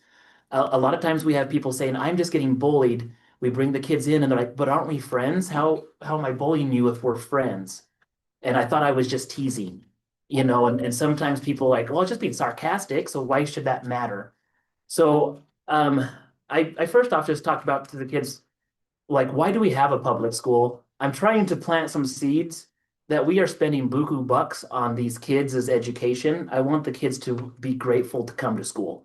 A lot of times we have people saying, I'm just getting bullied. We bring the kids in and they're like, but aren't we friends? How am I bullying you if we're friends? And I thought I was just teasing, and sometimes people are like, well, it's just being sarcastic. So why should that matter? So I first off just talked about to the kids, like, why do we have a public school? I'm trying to plant some seeds that we are spending buku bucks on these kids' education. I want the kids to be grateful to come to school.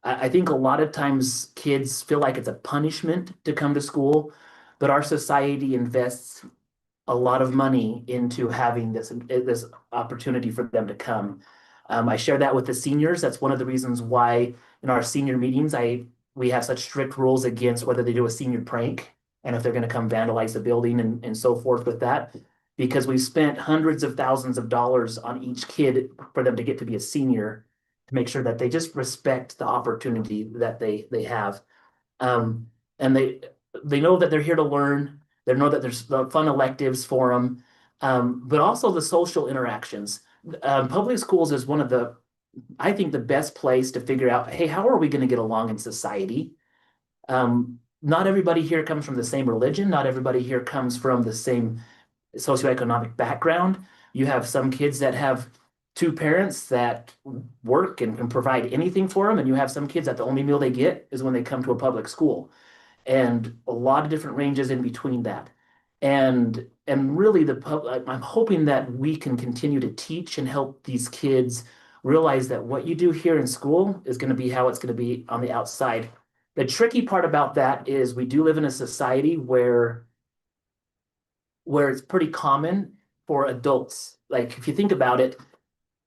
I think a lot of times kids feel like it's a punishment to come to school, but our society invests a lot of money into having this opportunity for them to come. I share that with the seniors. That's one of the reasons why in our senior meetings, we have such strict rules against whether they do a senior prank and if they're going to come vandalize the building and so forth with that, because we've spent hundreds of thousands of dollars on each kid for them to get to be a senior, to make sure that they just respect the opportunity that they have. And they know that they're here to learn. They know that there's fun electives for them, but also the social interactions. Public schools is one of the I think, the best place to figure out, hey, how are we going to get along in society? Not everybody here comes from the same religion. Not everybody here comes from the same socioeconomic background. You have some kids that have two parents that work and can provide anything for them, and you have some kids that the only meal they get is when they come to a public school, and a lot of different ranges in between that. And really I'm hoping that we can continue to teach and help these kids realize that what you do here in school is going to be how it's going to be on the outside. The tricky part about that is we do live in a society where it's pretty common for adults. Like, if you think about it,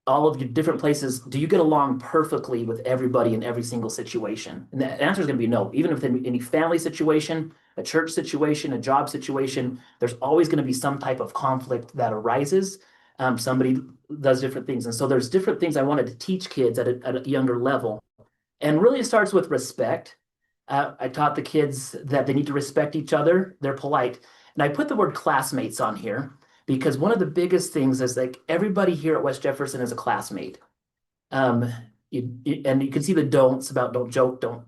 all of your different places, do you get along perfectly with everybody in every single situation? And the answer is going to be no. Even within any family situation, a church situation, a job situation, there's always going to be some type of conflict that arises. Somebody does different things. And so there's different things I wanted to teach kids at a younger level. And really it starts with respect. I taught the kids that they need to respect each other. They're polite. And I put the word classmates on here because one of the biggest things is, like, everybody here at West Jefferson is a classmate. And you can see the don'ts about don't joke, don't,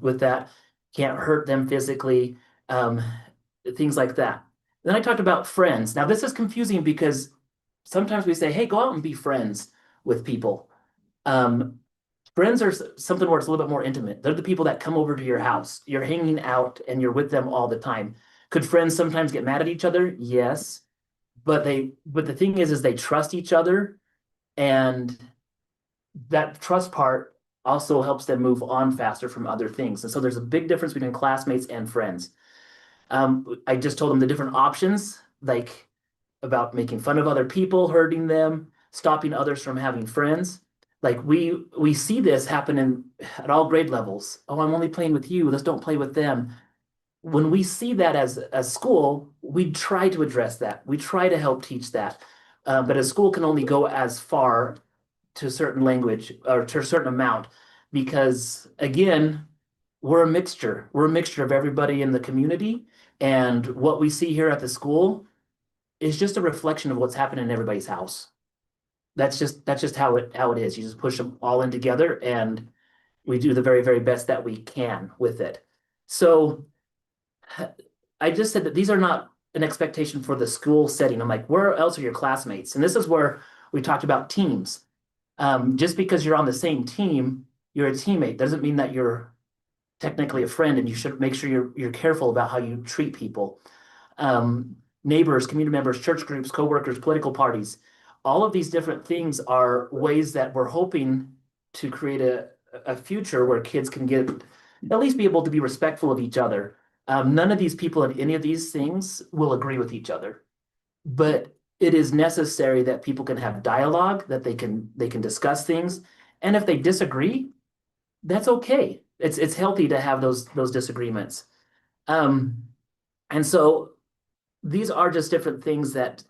with that, can't hurt them physically, things like that. Then I talked about friends. Now this is confusing because sometimes we say, hey, go out and be friends with people. Friends are something where it's a little bit more intimate. They're the people that come over to your house. You're hanging out and you're with them all the time. Could friends sometimes get mad at each other? Yes. But the thing is they trust each other, and that trust part also helps them move on faster from other things. And so there's a big difference between classmates and friends. I just told them the different options, like about making fun of other people, hurting them, stopping others from having friends. Like, we see this happen at all grade levels. Oh, I'm only playing with you. Let's don't play with them. When we see that as school, we try to address that. We try to help teach that. But a school can only go as far to a certain language or to a certain amount, because again, we're a mixture. We're a mixture of everybody in the community. And what we see here at the school is just a reflection of what's happening in everybody's house. That's just how it is. You just push them all in together, and we do the very, very best that we can with it. So I just said that these are not an expectation for the school setting. I'm like, where else are your classmates? And this is where we talked about teams. Just because you're on the same team, you're a teammate, doesn't mean that you're technically a friend, and you should make sure you're careful about how you treat people. Neighbors, community members, church groups, coworkers, political parties. All of these different things are ways that we're hoping to create a future where kids can at least be able to be respectful of each other. None of these people in any of these things will agree with each other, but it is necessary that people can have dialogue, that they can discuss things. And if they disagree, that's okay. It's healthy to have those disagreements. And so these are just different things that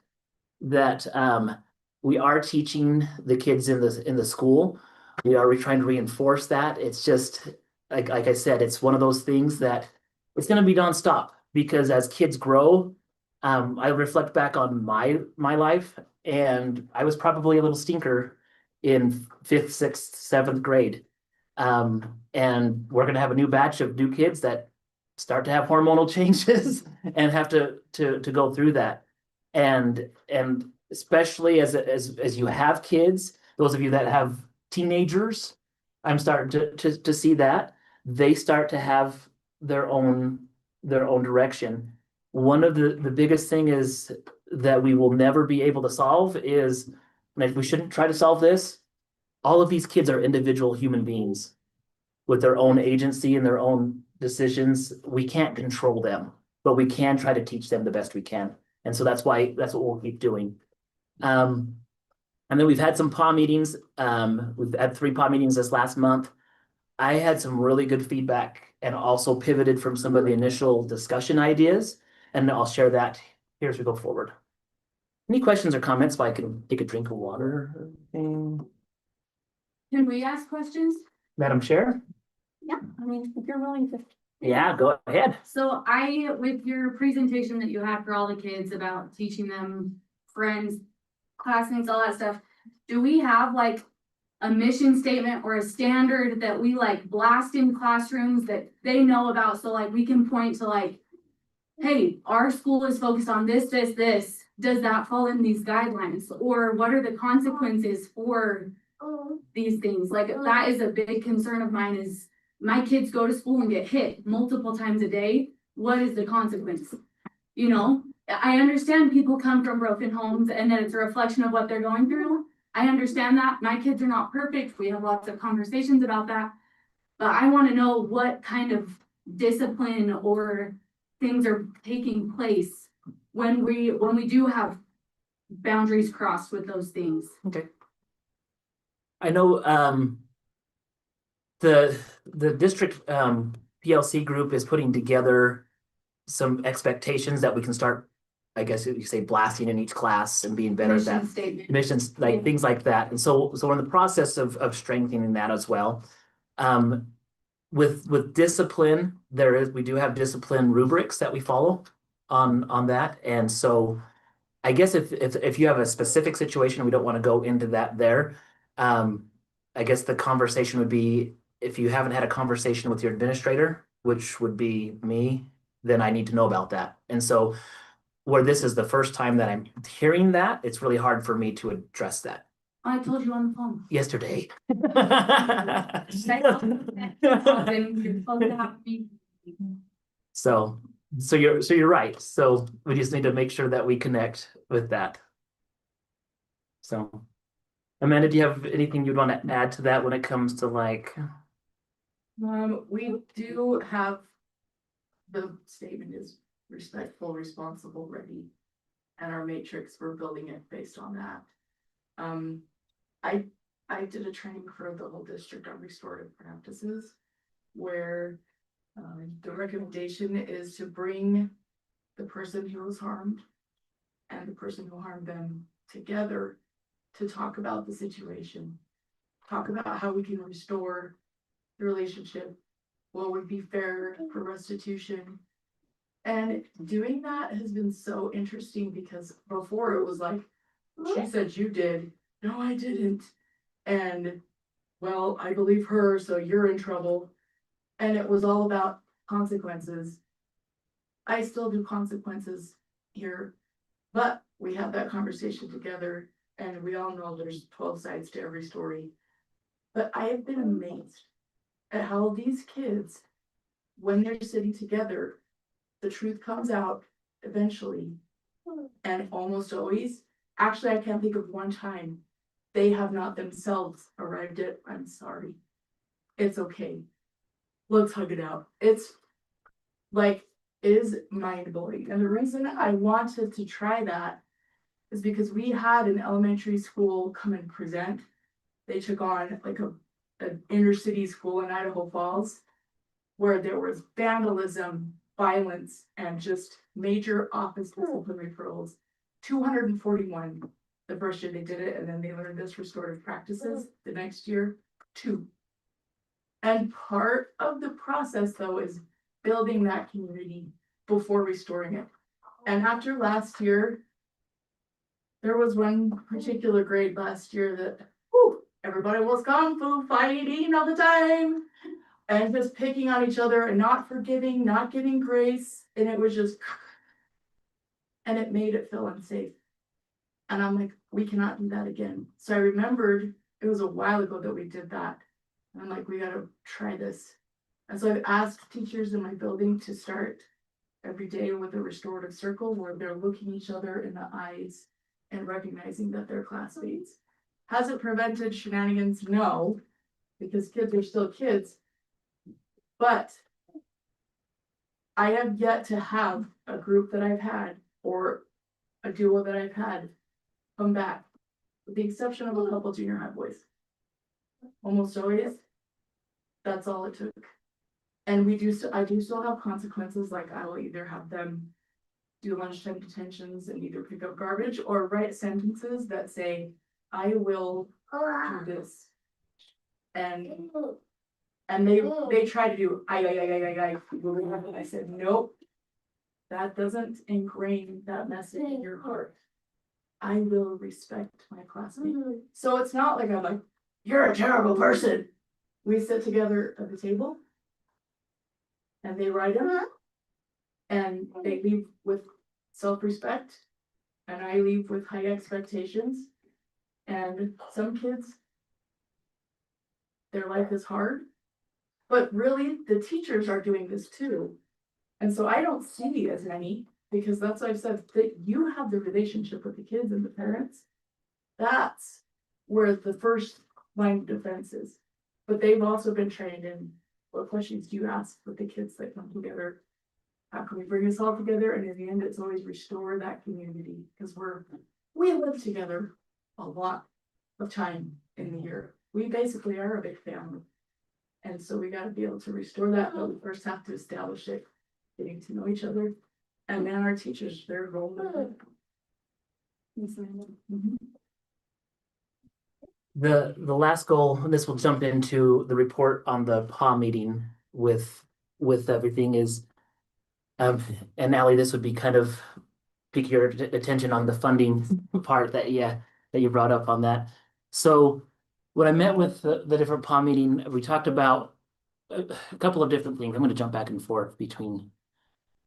we are teaching the kids in the school. We are trying to reinforce that. It's just like I said, it's one of those things that it's going to be nonstop, because as kids grow, I reflect back on my life, and I was probably a little stinker in 5th, 6th, 7th grade. And we're going to have a new batch of new kids that start to have hormonal changes and have to go through that. And especially as you have kids, those of you that have teenagers, I'm starting to see that they start to have their own direction. One of the biggest thing is that we will never be able to solve is, and we shouldn't try to solve this, all of these kids are individual human beings with their own agency and their own decisions. We can't control them, but we can try to teach them the best we can. And so that's what we'll keep doing. And then we've had some PAW meetings. We've had 3 PAW meetings this last month. I had some really good feedback and also pivoted from some of the initial discussion ideas, and I'll share that here as we go forward. Any questions or comments? If I can take a drink of water or anything. Can we ask questions? Madam Chair? Yeah, I mean, if you're willing to. Yeah, go ahead. So with your presentation that you had for all the kids about teaching them friends, classmates, all that stuff, do we have like a mission statement or a standard that we like blast in classrooms that they know about, so like we can point to like, hey, our school is focused on this, this, this. Does that fall in these guidelines? Or what are the consequences for these things? Like that is a big concern of mine is my kids go to school and get hit multiple times a day. What is the consequence? You know, I understand people come from broken homes and that it's a reflection of what they're going through. I understand that. My kids are not perfect. We have lots of conversations about that. But I want to know what kind of discipline or things are taking place when we do have boundaries crossed with those things. Okay. I know, the district, PLC group is putting together some expectations that we can start, I guess you say blasting in each class and being better at that. Mission statement. Missions, like things like that. And so we're in the process of strengthening that as well. With discipline, we do have discipline rubrics that we follow on that. And so I guess if you have a specific situation, we don't want to go into that there. I guess the conversation would be, if you haven't had a conversation with your administrator, which would be me, then I need to know about that. And so where this is the first time that I'm hearing that, it's really hard for me to address that. I told you on the phone. Yesterday. So you're right. So we just need to make sure that we connect with that. So Amanda, do you have anything you'd want to add to that when it comes to like? We do have, the statement is respectful, responsible, ready. And our matrix, we're building it based on that. I did a training for the whole district on restorative practices where the recommendation is to bring the person who was harmed and the person who harmed them together to talk about the situation, talk about how we can restore the relationship, what would be fair for restitution. And doing that has been so interesting because before it was like, she said you did. No, I didn't. And well, I believe her, so you're in trouble. And it was all about consequences. I still do consequences here, but we have that conversation together and we all know there's 12 sides to every story. But I have been amazed at how these kids, when they're sitting together, the truth comes out eventually. And almost always, actually, I can't think of one time they have not themselves arrived at, I'm sorry. It's okay. Let's hug it out. It's like, it is mind blowing. And the reason I wanted to try that is because we had an elementary school come and present. They took on like an inner city school in Idaho Falls where there was vandalism, violence, and just major office discipline referrals. 241 the first year they did it, and then they learned this restorative practices the next year, 2. And part of the process though is building that community before restoring it. And after last year, there was one particular grade last year that everybody was kung fu fighting all the time and just picking on each other and not forgiving, not giving grace. And it was just, and it made it feel unsafe. And I'm like, we cannot do that again. So I remembered it was a while ago that we did that. And I'm like, we gotta try this. And so I've asked teachers in my building to start every day with a restorative circle where they're looking each other in the eyes and recognizing that they're classmates. Has it prevented shenanigans? No, because kids are still kids. But I have yet to have a group that I've had or a duo that I've had come back, with the exception of a couple junior high boys. Almost always, that's all it took. And I do still have consequences, like I will either have them do lunchtime detentions and either pick up garbage or write sentences that say, I will do this. And they try to do I said, nope, that doesn't ingrain that message in your heart. I will respect my classmate. So it's not like I'm like, you're a terrible person. We sit together at the table. And they write them. And they leave with self-respect. And I leave with high expectations. And some kids, their life is hard. But really, the teachers are doing this too. And so I don't see as many, because that's what I've said, that you have the relationship with the kids and the parents. That's where the first line of defense is. But they've also been trained in what questions do you ask with the kids that come together? How can we bring us all together? And in the end, it's always restore that community, because we live together a lot of time in the year. We basically are a big family. And so we gotta be able to restore that, but we first have to establish it, getting to know each other. And then our teachers, their role. Mhm. The last goal, and this will jump into the report on the PA meeting with everything is, and Ally, this would be kind of pique your attention on the funding part that you brought up on that. So when I met with the different PA meeting, we talked about a couple of different things. I'm going to jump back and forth between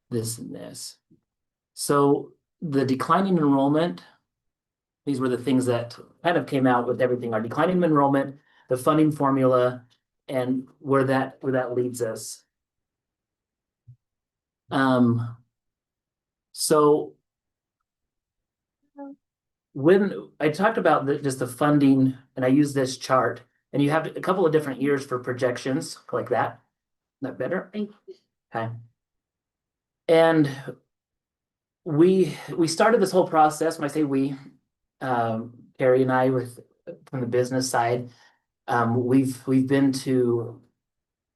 this and this. So the declining enrollment, these were the things that kind of came out with everything, our declining enrollment, the funding formula, and where that leads us. So when I talked about just the funding, and I use this chart, and you have a couple of different years for projections like that. Is that better? Thank you. Okay. And we started this whole process. When I say we, Carrie and I, from the business side, we've been to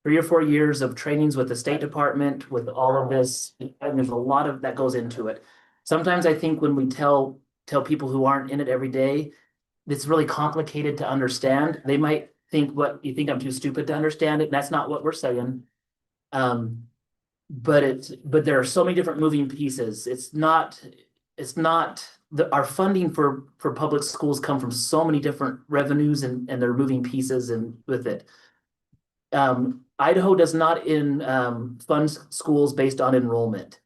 3 or 4 years of trainings with the State Department, with all of this, and there's a lot of that goes into it. Sometimes I think when we tell people who aren't in it every day, it's really complicated to understand. They might think, what you think I'm too stupid to understand it, and that's not what we're saying. But there are so many different moving pieces. It's not our funding for public schools come from so many different revenues and there are moving pieces and with it. Idaho does not fund schools based on enrollment.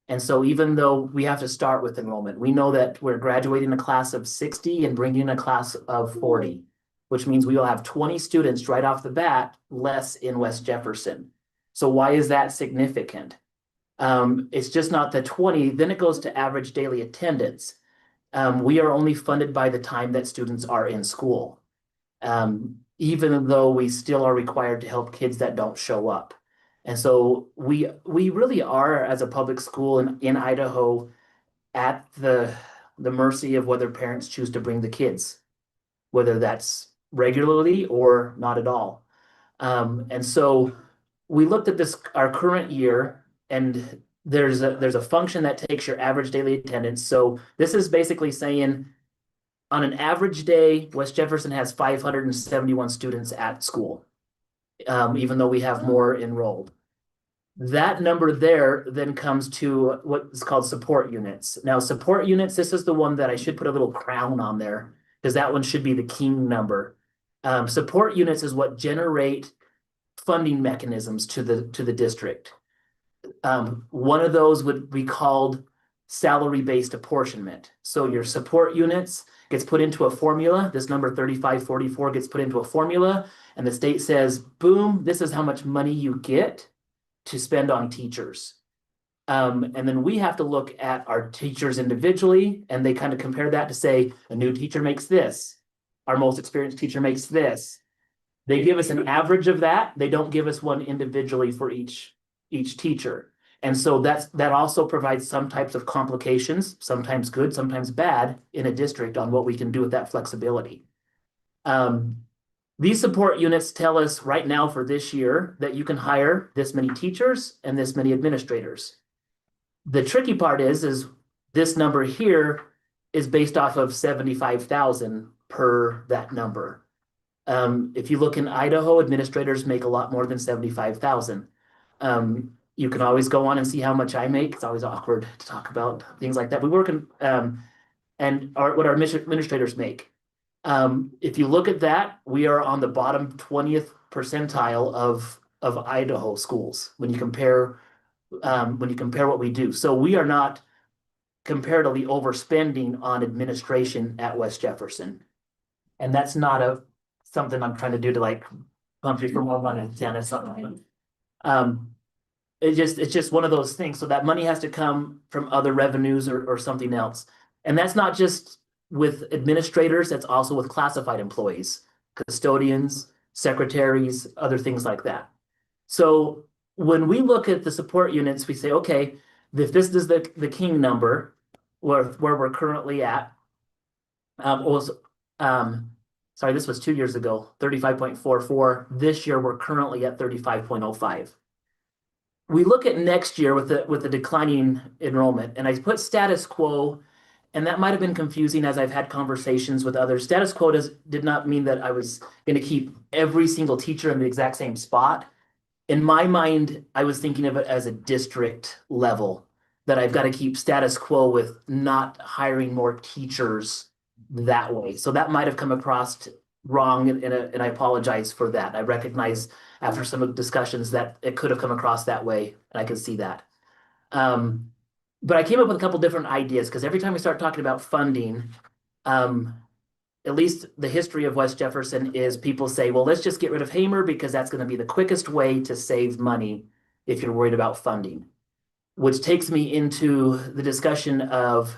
And so even though we have to start with enrollment, we know that we're graduating a class of 60 and bringing in a class of 40, which means we will have 20 students right off the bat less in West Jefferson. So why is that significant? It's just not the 20, then it goes to average daily attendance. We are only funded by the time that students are in school, even though we still are required to help kids that don't show up. And so we really are, as a public school in Idaho, at the mercy of whether parents choose to bring the kids, whether that's regularly or not at all. And so we looked at our current year, and there's a function that takes your average daily attendance. So this is basically saying on an average day, West Jefferson has 571 students at school, even though we have more enrolled. That number there then comes to what is called support units. Now, support units, this is the one that I should put a little crown on there, because that one should be the king number. Support units is what generate funding mechanisms to the district. One of those would be called salary-based apportionment. So your support units gets put into a formula. This number 3544 gets put into a formula, and the state says, boom, this is how much money you get to spend on teachers. And then we have to look at our teachers individually, and they kind of compare that to say, a new teacher makes this. Our most experienced teacher makes this. They give us an average of that. They don't give us one individually for each teacher. And so that also provides some types of complications, sometimes good, sometimes bad, in a district on what we can do with that flexibility. These support units tell us right now for this year that you can hire this many teachers and this many administrators. The tricky part is this number here is based off of 75,000 per that number. If you look in Idaho, administrators make a lot more than 75,000. You can always go on and see how much I make. It's always awkward to talk about things like that. We work in, what our administrators make. If you look at that, we are on the bottom 20th percentile of Idaho schools when you compare what we do. So we are not comparatively overspending on administration at West Jefferson. And that's not something I'm trying to do to like pump you for more money, Dennis. It's just one of those things. So that money has to come from other revenues or something else. And that's not just with administrators, that's also with classified employees, custodians, secretaries, other things like that. So when we look at the support units, we say, okay, if this is the king number, where we're currently at, sorry, this was 2 years ago, 35.44. This year, we're currently at 35.05. We look at next year with the declining enrollment, and I put status quo, and that might have been confusing as I've had conversations with others. Status quo did not mean that I was going to keep every single teacher in the exact same spot. In my mind, I was thinking of it as a district level, that I've got to keep status quo with not hiring more teachers that way. So that might have come across wrong, and I apologize for that. I recognize after some discussions that it could have come across that way, and I can see that. But I came up with a couple different ideas, because every time we start talking about funding, at least the history of West Jefferson is people say, well, let's just get rid of Hamer because that's going to be the quickest way to save money if you're worried about funding. Which takes me into the discussion of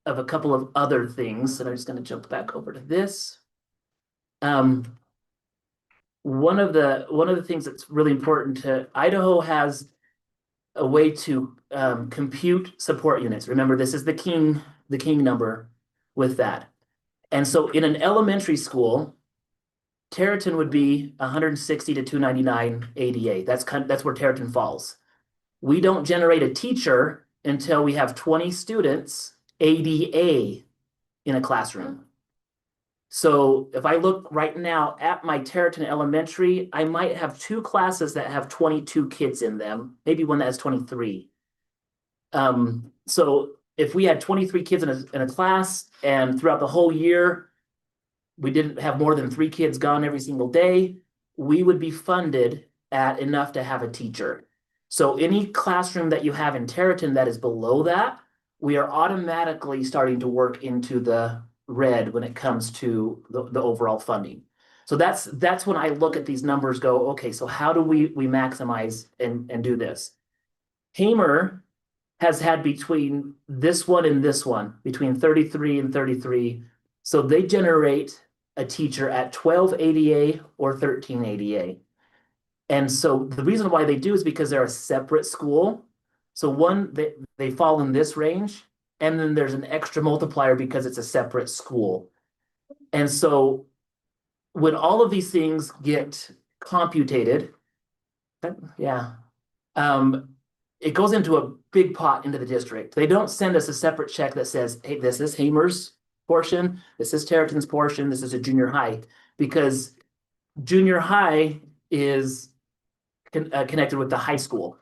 a couple of other things, and I'm just going to jump back over to this. One of the things that's really important to Idaho has a way to compute support units. Remember, this is the king number with that. And so in an elementary school, Tarleton would be 160 to 299 ADA. That's where Tarleton falls. We don't generate a teacher until we have 20 students ADA in a classroom. So if I look right now at my Tarleton Elementary, I might have 2 classes that have 22 kids in them, maybe one that has 23. So if we had 23 kids in a class, and throughout the whole year, we didn't have more than 3 kids gone every single day, we would be funded at enough to have a teacher. So any classroom that you have in Tarleton that is below that, we are automatically starting to work into the red when it comes to the overall funding. So that's when I look at these numbers, go, okay, so how do we maximize and do this? Hamer has had between this one and this one, between 33 and 33. So they generate a teacher at 12 ADA or 13 ADA. And so the reason why they do is because they're a separate school. So one, they fall in this range, and then there's an extra multiplier because it's a separate school. And so when all of these things get computed, it goes into a big pot into the district. They don't send us a separate check that says, hey, this is Hamer's portion, this is Tarleton's portion, this is a junior high, because junior high is connected with the high school.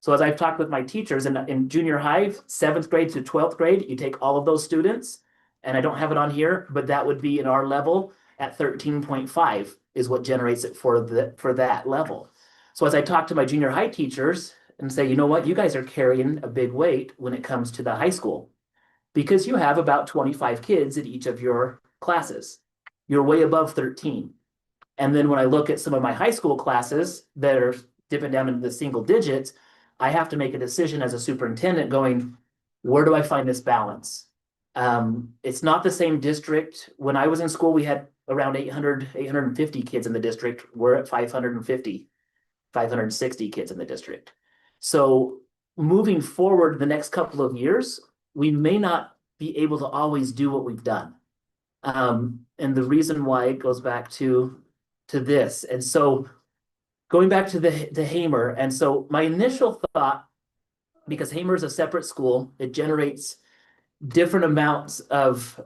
So as I've talked with my teachers in junior high, 7th grade to 12th grade, you take all of those students, and I don't have it on here, but that would be in our level at 13.5 is what generates it for that level. So as I talk to my junior high teachers and say, you know what, you guys are carrying a big weight when it comes to the high school, because you have about 25 kids in each of your classes. You're way above 13. And then when I look at some of my high school classes that are dipping down into the single digits, I have to make a decision as a superintendent going, where do I find this balance? It's not the same district. When I was in school, we had around 850 kids in the district. We're at 550, 560 kids in the district. So moving forward the next couple of years, we may not be able to always do what we've done. And the reason why it goes back to this. And so going back to the Hamer, and so my initial thought, because Hamer is a separate school, it generates different amounts of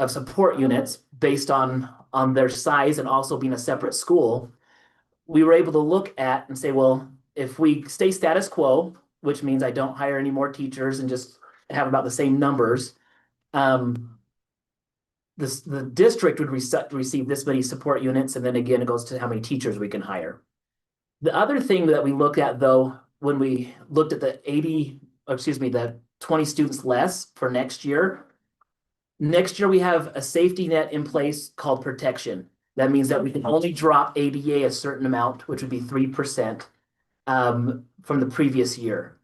support units based on their size and also being a separate school. We were able to look at and say, well, if we stay status quo, which means I don't hire any more teachers and just have about the same numbers, the district would receive this many support units, and then again, it goes to how many teachers we can hire. The other thing that we looked at, though, when we looked at the 20 students less for next year we have a safety net in place called protection. That means that we can only drop ADA a certain amount, which would be 3%, from the previous year.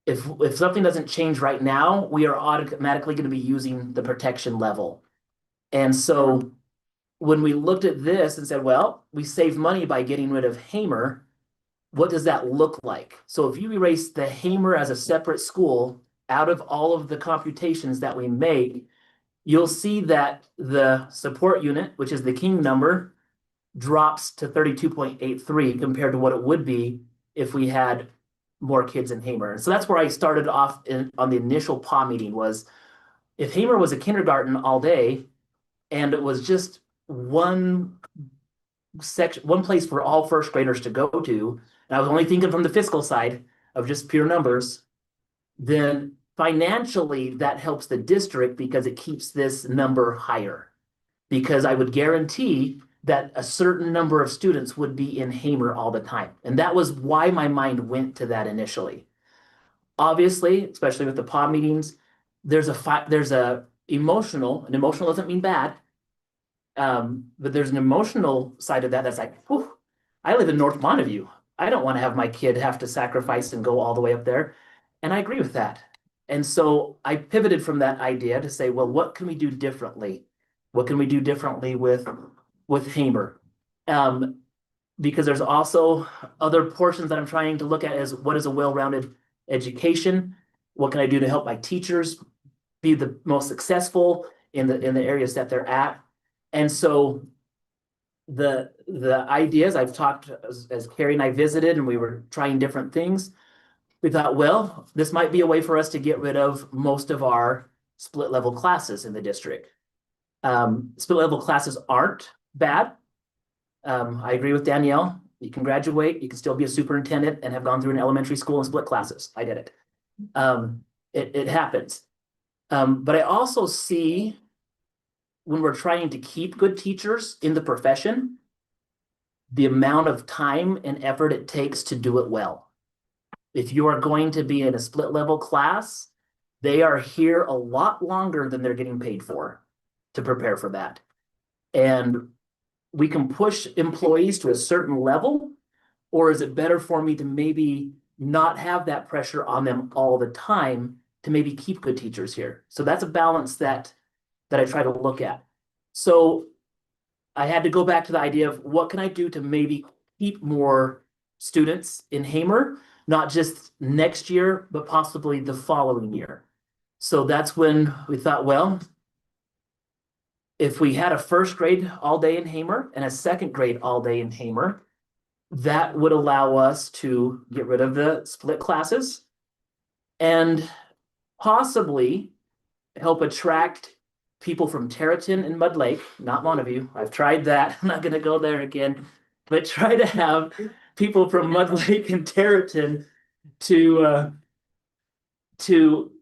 If something doesn't change right now, we are automatically going to be using the protection level. And so when we looked at this and said, well, we save money by getting rid of Hamer, what does that look like? So if you erase the Hamer as a separate school out of all of the computations that we make, you'll see that the support unit, which is the king number, drops to 32.83 compared to what it would be if we had more kids in Hamer. So that's where I started off on the initial PAW meeting was, if Hamer was a kindergarten all day and it was just one place for all first graders to go to, and I was only thinking from the fiscal side of just pure numbers, then financially that helps the district because it keeps this number higher. Because I would guarantee that a certain number of students would be in Hamer all the time. And that was why my mind went to that initially. Obviously, especially with the PAW meetings, there's a emotional, and emotional doesn't mean bad, but there's an emotional side of that that's like, whew, I live in North Montague. I don't want to have my kid have to sacrifice and go all the way up there. And I agree with that. And so I pivoted from that idea to say, well, what can we do differently? What can we do differently with Hamer? Because there's also other portions that I'm trying to look at as what is a well-rounded education? What can I do to help my teachers be the most successful in the areas that they're at? And so the ideas I've talked as Carrie and I visited and we were trying different things, we thought, well, this might be a way for us to get rid of most of our split level classes in the district. Split level classes aren't bad. I agree with Danielle. You can graduate, you can still be a superintendent and have gone through an elementary school and split classes. I did it. It happens. But I also see when we're trying to keep good teachers in the profession, the amount of time and effort it takes to do it well. If you are going to be in a split level class, they are here a lot longer than they're getting paid for to prepare for that. And we can push employees to a certain level, or is it better for me to maybe not have that pressure on them all the time to maybe keep good teachers here? So that's a balance that I try to look at. So I had to go back to the idea of what can I do to maybe keep more students in Hamer, not just next year, but possibly the following year. So that's when we thought, well, if we had a first grade all day in Hamer and a second grade all day in Hamer, that would allow us to get rid of the split classes and possibly help attract people from Terraton and Mud Lake, not Montague. I've tried that. I'm not going to go there again, but try to have people from Mud Lake and Terraton to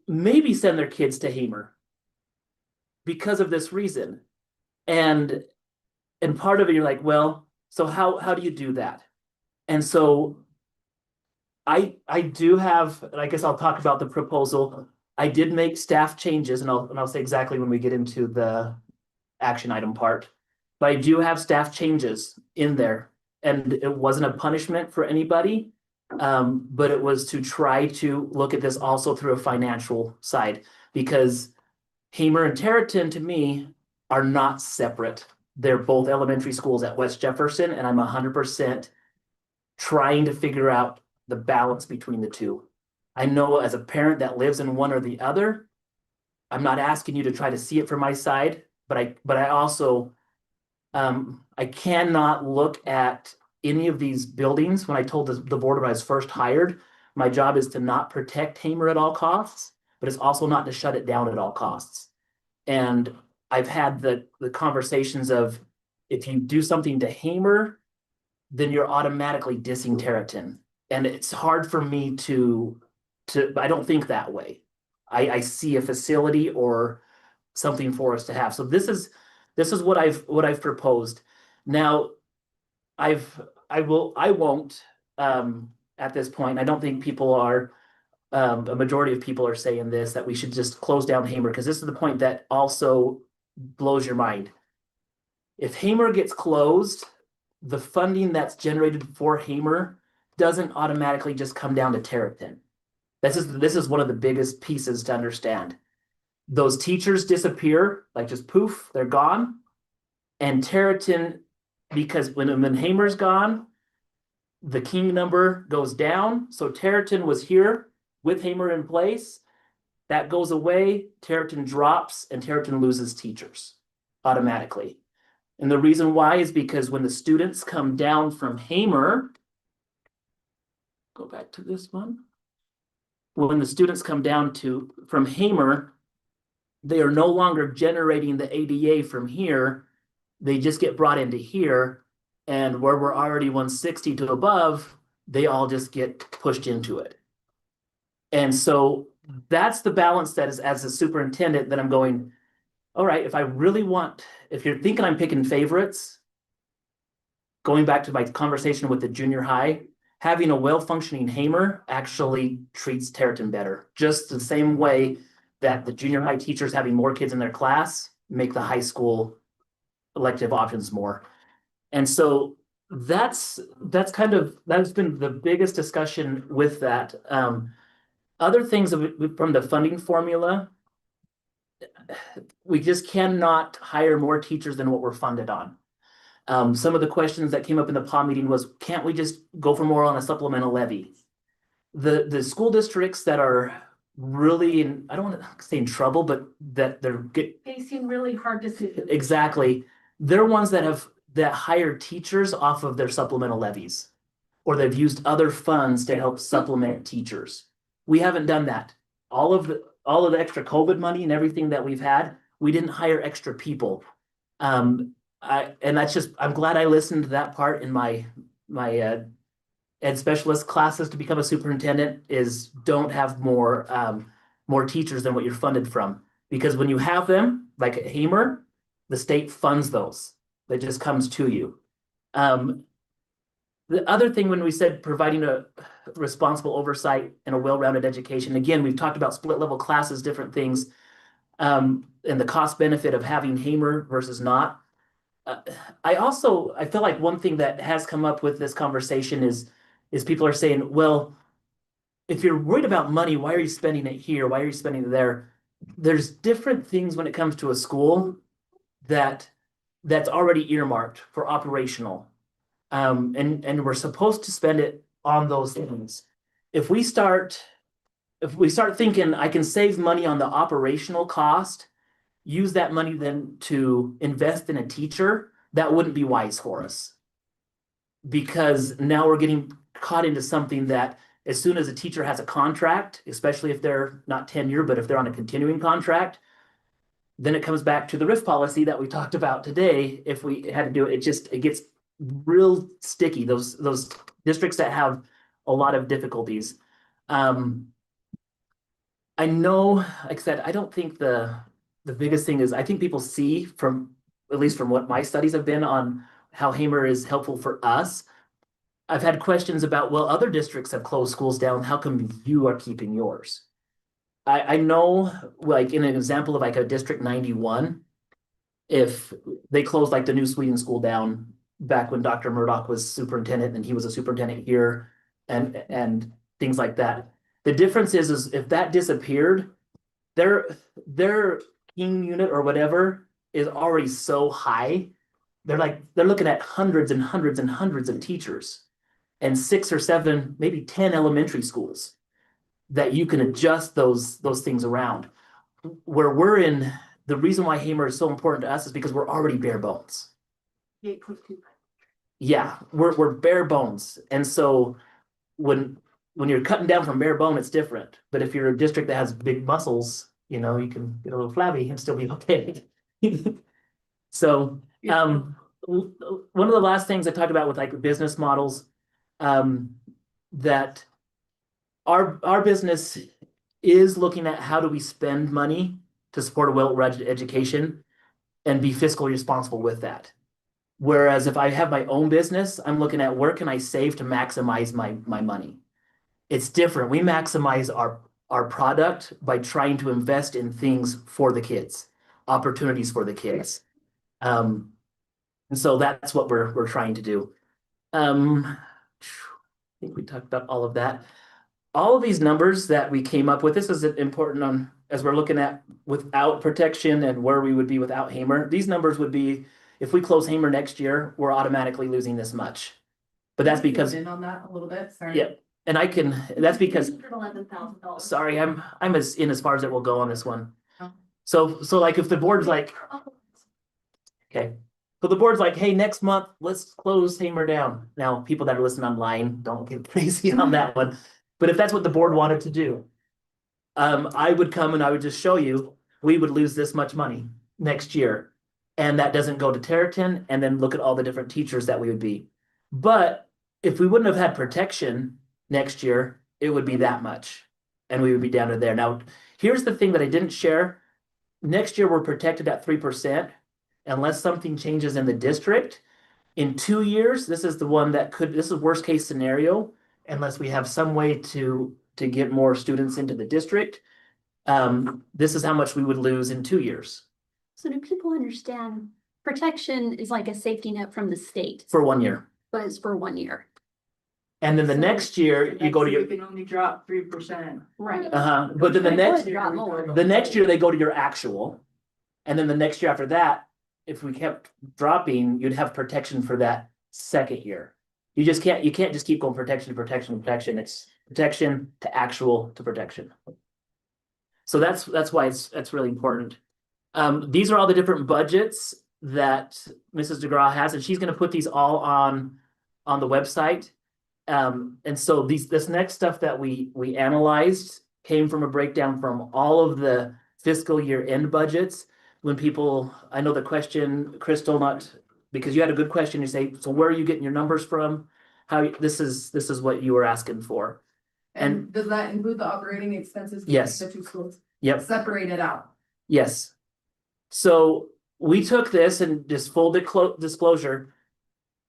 maybe send their kids to Hamer because of this reason. And part of it, you're like, well, so how do you do that? And so I do have, and I guess I'll talk about the proposal. I did make staff changes, and I'll say exactly when we get into the action item part. But I do have staff changes in there, and it wasn't a punishment for anybody, but it was to try to look at this also through a financial side, because Hamer and Terraton to me are not separate. They're both elementary schools at West Jefferson, and I'm 100% trying to figure out the balance between the two. I know as a parent that lives in one or the other, I'm not asking you to try to see it from my side, but I also, I cannot look at any of these buildings. When I told the board when I was first hired, my job is to not protect Hamer at all costs, but it's also not to shut it down at all costs. And I've had the conversations of, if you do something to Hamer, then you're automatically dissing Terraton. And it's hard for me to I don't think that way. I see a facility or something for us to have. So this is what I've proposed. Now, I won't, at this point, I don't think people are, a majority of people are saying this, that we should just close down Hamer, because this is the point that also blows your mind. If Hamer gets closed, the funding that's generated for Hamer doesn't automatically just come down to Terrapin. This is one of the biggest pieces to understand. Those teachers disappear, like just poof, they're gone. And Terrapin, because when Hamer's gone, the king number goes down. So Terrapin was here with Hamer in place. That goes away, Terrapin drops, and Terrapin loses teachers automatically. And the reason why is because when the students come down from Hamer, go back to this one. When the students come down from Hamer, they are no longer generating the ADA from here. They just get brought into here, and where we're already 160 to above, they all just get pushed into it. And so that's the balance that is, as a superintendent, that I'm going, all right, if you're thinking I'm picking favorites, going back to my conversation with the junior high, having a well-functioning Hamer actually treats Terrapin better. Just the same way that the junior high teachers having more kids in their class make the high school elective options more. And so that's been the biggest discussion with that. Other things from the funding formula, we just cannot hire more teachers than what we're funded on. Some of the questions that came up in the PA meeting was, can't we just go for more on a supplemental levy? The school districts that are really I don't want to say in trouble, but that They seem really hard decisions. exactly. They're ones that hire teachers off of their supplemental levies, or they've used other funds to help supplement teachers. We haven't done that. All of the extra COVID money and everything that we've had, we didn't hire extra people. I'm glad I listened to that part in my ed specialist classes to become a superintendent, is don't have more teachers than what you're funded from. Because when you have them, like at Hamer, the state funds those. That just comes to you. The other thing, when we said providing a responsible oversight and a well-rounded education, again, we've talked about split level classes, different things, and the cost benefit of having Hamer versus not. I feel like one thing that has come up with this conversation is people are saying, well, if you're worried about money, why are you spending it here? Why are you spending it there? There's different things when it comes to a school that's already earmarked for operational. And we're supposed to spend it on those things. If we start thinking I can save money on the operational cost, use that money then to invest in a teacher, that wouldn't be wise for us. Because now we're getting caught into something that as soon as a teacher has a contract, especially if they're not tenure, but if they're on a continuing contract, then it comes back to the RIF policy that we talked about today. If we had to do it, it gets real sticky. Those districts that have a lot of difficulties. I know, like I said, I don't think the biggest thing is, I think people see at least from what my studies have been on how Hamer is helpful for us. I've had questions about, well, other districts have closed schools down. How come you are keeping yours? I know, like in an example of like a District 91, if they closed like the New Sweden school down back when Dr. Murdoch was superintendent and he was a superintendent here and things like that. The difference is if that disappeared, their king unit or whatever is already so high. They're looking at hundreds and hundreds and hundreds of teachers and 6 or 7, maybe 10 elementary schools that you can adjust those things around. Where we're in, the reason why Hamer is so important to us is because we're already bare bones. Yeah, we're bare bones. And so when you're cutting down from bare bone, it's different. But if you're a district that has big muscles, you can get a little flabby and still be okay. So one of the last things I talked about with like business models, that our business is looking at how do we spend money to support a well-rounded education and be fiscally responsible with that. Whereas if I have my own business, I'm looking at where can I save to maximize my money. It's different. We maximize our product by trying to invest in things for the kids, opportunities for the kids. And so that's what we're trying to do. I think we talked about all of that. All of these numbers that we came up with, this is important on as we're looking at without protection and where we would be without Hamer. These numbers would be, if we close Hamer next year, we're automatically losing this much. But that's because, In on that a little bit, sorry. yeah, and I can, that's because, $11,000. sorry, I'm as far as it will go on this one. Oh. So like if the board's like, okay, so the board's like, hey, next month, let's close Hamer down. Now, people that are listening online, don't get crazy on that one. But if that's what the board wanted to do, I would come and I would just show you, we would lose this much money next year. And that doesn't go to Territon, and then look at all the different teachers that we would be. But if we wouldn't have had protection next year, it would be that much. And we would be down to there. Now, here's the thing that I didn't share. Next year, we're protected at 3%. Unless something changes in the district. In 2 years, this is the one that could, this is worst case scenario, unless we have some way to get more students into the district. This is how much we would lose in 2 years. So do people understand protection is like a safety net from the state, For 1 year. but it's for 1 year? And then the next year, you go to your, We can only drop 3%. Right. but then the next, Drop more. the next year they go to your actual. And then the next year after that, if we kept dropping, you'd have protection for that second year. You can't just keep going protection to protection to protection. It's protection to actual to protection. So that's why it's really important. These are all the different budgets that Mrs. DeGraw has, and she's gonna put these all on the website. And so this next stuff that we analyzed came from a breakdown from all of the fiscal year end budgets. When people, I know the question, Crystal, not because you had a good question, you say, so where are you getting your numbers from? This is what you were asking for. And does that include the operating expenses? Yes. The two schools Yep. separated out. Yes. So we took this and just full disclosure.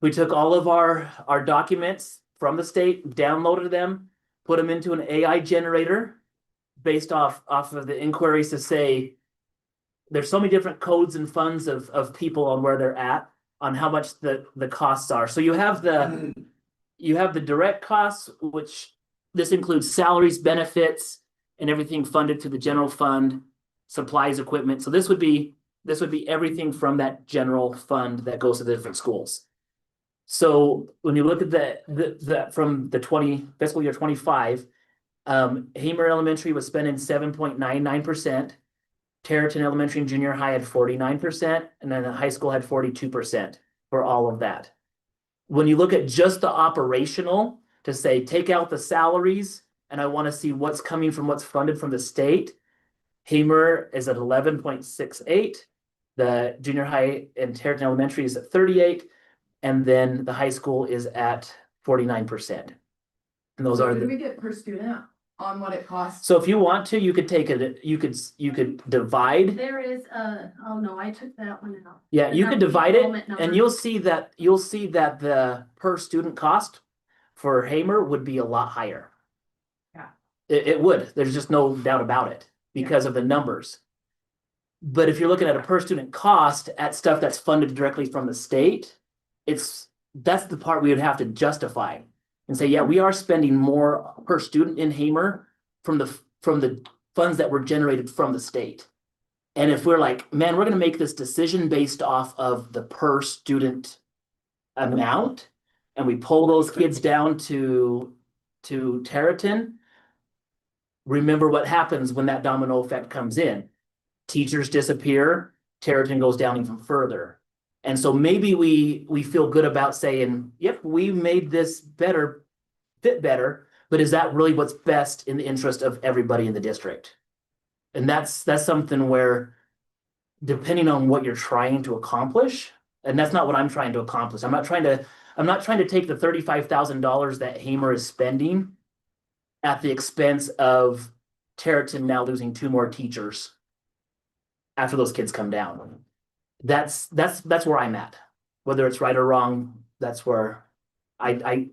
We took all of our documents from the state, downloaded them, put them into an AI generator based off of the inquiries to say, there's so many different codes and funds of people on where they're at, on how much the costs are. So you have the direct costs, which this includes salaries, benefits, and everything funded to the general fund, supplies, equipment. So this would be everything from that general fund that goes to the different schools. So when you look at the from the fiscal year 25, Hamer Elementary was spending 7.99%. Territon Elementary and Junior High had 49%, and then the high school had 42% for all of that. When you look at just the operational, to say, take out the salaries, and I want to see what's coming from what's funded from the state, Hamer is at 11.68, the junior high and Territon Elementary is at 38, and then the high school is at 49%. And those are What do the. we get per student on what it costs? So if you want to, you could take it, you could divide. There is oh no, I took that one out. Yeah, you could That's the divide it, enrollment and number. you'll see that the per student cost for Hamer would be a lot higher. Yeah. It would, there's just no doubt about it, because of the numbers. But if you're looking at a per student cost at stuff that's funded directly from the state, that's the part we would have to justify and say, yeah, we are spending more per student in Hamer from the funds that were generated from the state. And if we're like, man, we're gonna make this decision based off of the per student amount, and we pull those kids down to Territon, remember what happens when that domino effect comes in. Teachers disappear, Territon goes down even further. And so maybe we feel good about saying, yep, we made this fit better, but is that really what's best in the interest of everybody in the district? And that's something where, depending on what you're trying to accomplish, and that's not what I'm trying to accomplish. I'm not trying to take the $35,000 that Hamer is spending at the expense of Territon now losing 2 more teachers. after those kids come down. That's where I'm at. Whether it's right or wrong, that's where I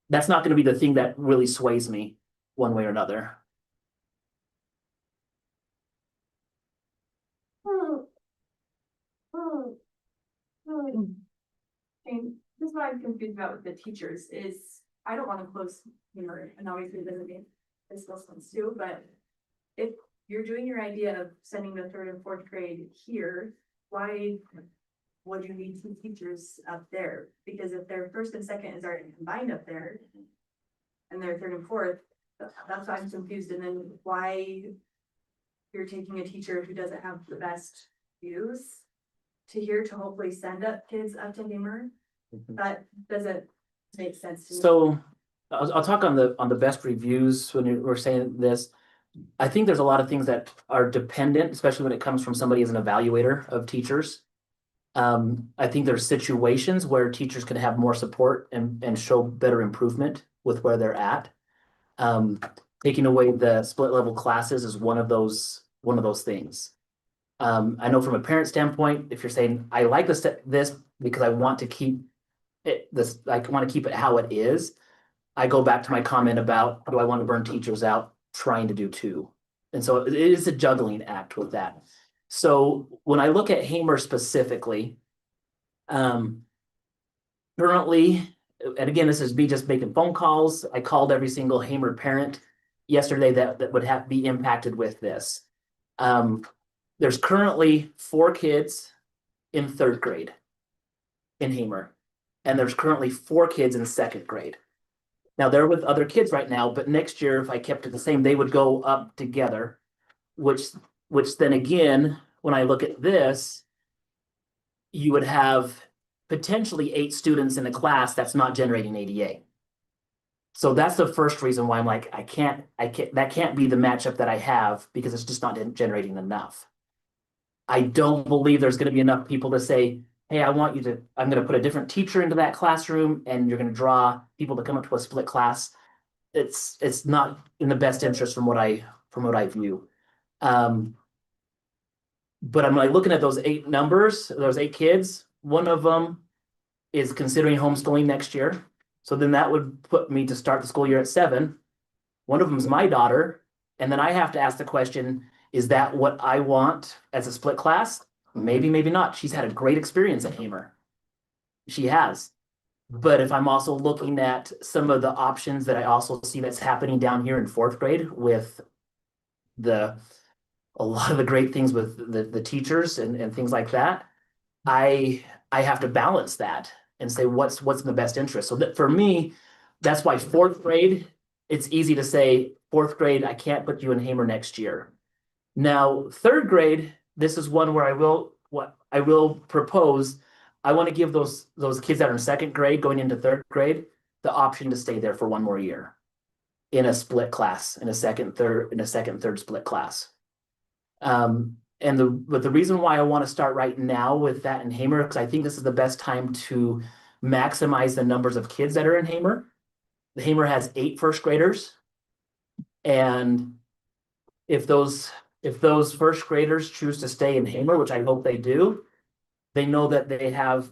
that's not gonna be the thing that really sways me one way or another. And this is what I'm confused about with the teachers is, I don't wanna close humor, and obviously it doesn't mean this ones too, but if you're doing your idea of sending the third and fourth grade here, why would you need two teachers up there? Because if their first and second is already combined up there, and their third and fourth, that's why I'm confused, and then why you're taking a teacher who doesn't have the best views to here to hopefully send up kids up to Hamer. That doesn't make sense to me. So I'll talk on the best reviews when we're saying this. I think there's a lot of things that are dependent, especially when it comes from somebody as an evaluator of teachers. I think there's situations where teachers can have more support and show better improvement with where they're at. Taking away the split level classes is one of those things. I know from a parent standpoint, if you're saying, I like this because I want to keep I want to keep it how it is. I go back to my comment about, do I want to burn teachers out trying to do two? And so it is a juggling act with that. So when I look at Hamer specifically, currently, and again, this is me just making phone calls. I called every single Hamer parent yesterday that would be impacted with this. There's currently 4 kids in 3rd grade in Hamer, and there's currently 4 kids in 2nd grade. Now they're with other kids right now, but next year, if I kept it the same, they would go up together, which then again, when I look at this, you would have potentially 8 students in a class that's not generating ADA. So that's the first reason why I'm like, that can't be the matchup that I have because it's just not generating enough. I don't believe there's going to be enough people to say, hey, I'm going to put a different teacher into that classroom and you're going to draw people to come up to a split class. It's not in the best interest from what I view. But I'm like looking at those 8 numbers, those 8 kids, one of them is considering homeschooling next year. So then that would put me to start the school year at 7. One of them is my daughter. And then I have to ask the question, is that what I want as a split class? Maybe, maybe not. She's had a great experience at Hamer. She has. But if I'm also looking at some of the options that I also see that's happening down here in 4th grade with a lot of the great things with the teachers and things like that, I have to balance that and say what's in the best interest. So that for me, that's why 4th grade, it's easy to say 4th grade, I can't put you in Hamer next year. Now, 3rd grade, this is one where I will propose. I want to give those kids that are in 2nd grade going into 3rd grade the option to stay there for one more year in a split class, in a second, third split class. But the reason why I want to start right now with that in Hamer, because I think this is the best time to maximize the numbers of kids that are in Hamer. The Hamer has 8 first graders. And if those first graders choose to stay in Hamer, which I hope they do, they know that they have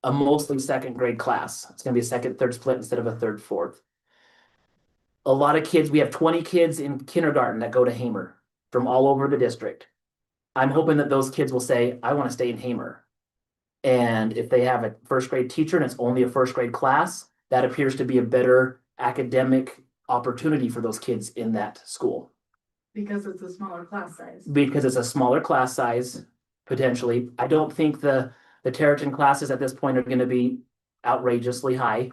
a mostly 2nd grade class. It's going to be a 2nd, 3rd split instead of a 3rd, 4th. A lot of kids, we have 20 kids in kindergarten that go to Hamer from all over the district. I'm hoping that those kids will say, I want to stay in Hamer. And if they have a 1st grade teacher and it's only a 1st grade class, that appears to be a better academic opportunity for those kids in that school. Because it's a smaller class size. Because it's a smaller class size, potentially. I don't think the Territon classes at this point are going to be outrageously high.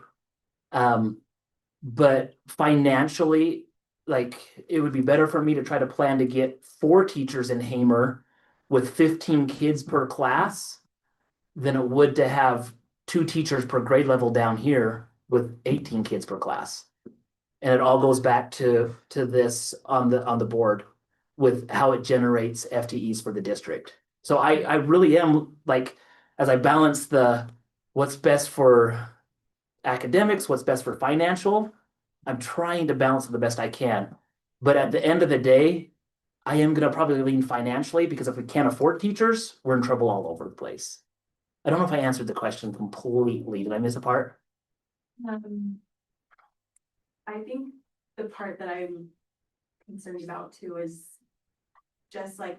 But financially, like it would be better for me to try to plan to get 4 teachers in Hamer with 15 kids per class than it would to have 2 teachers per grade level down here with 18 kids per class. And it all goes back to this on the board with how it generates FTEs for the district. So I really am like, as I balance what's best for academics, what's best for financial, I'm trying to balance it the best I can. But at the end of the day, I am gonna probably lean financially, because if we can't afford teachers, we're in trouble all over the place. I don't know if I answered the question completely. Did I miss a part? I think the part that I'm concerned about too is just like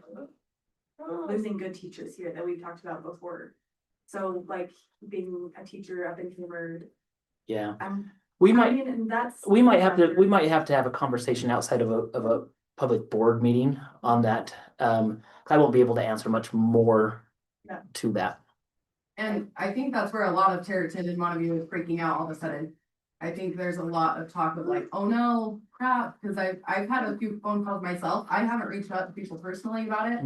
losing good teachers here that we've talked about before. So like being a teacher up in Humor, Yeah, I'm, we I might, mean, and that's. we might have to have a conversation outside of a public board meeting on that. I won't be able to answer much more Yeah. to that. And I think that's where a lot of Territon and Montague is freaking out all of a sudden. I think there's a lot of talk of like, oh no, crap, because I've had a few phone calls myself. I haven't reached out to people personally about it,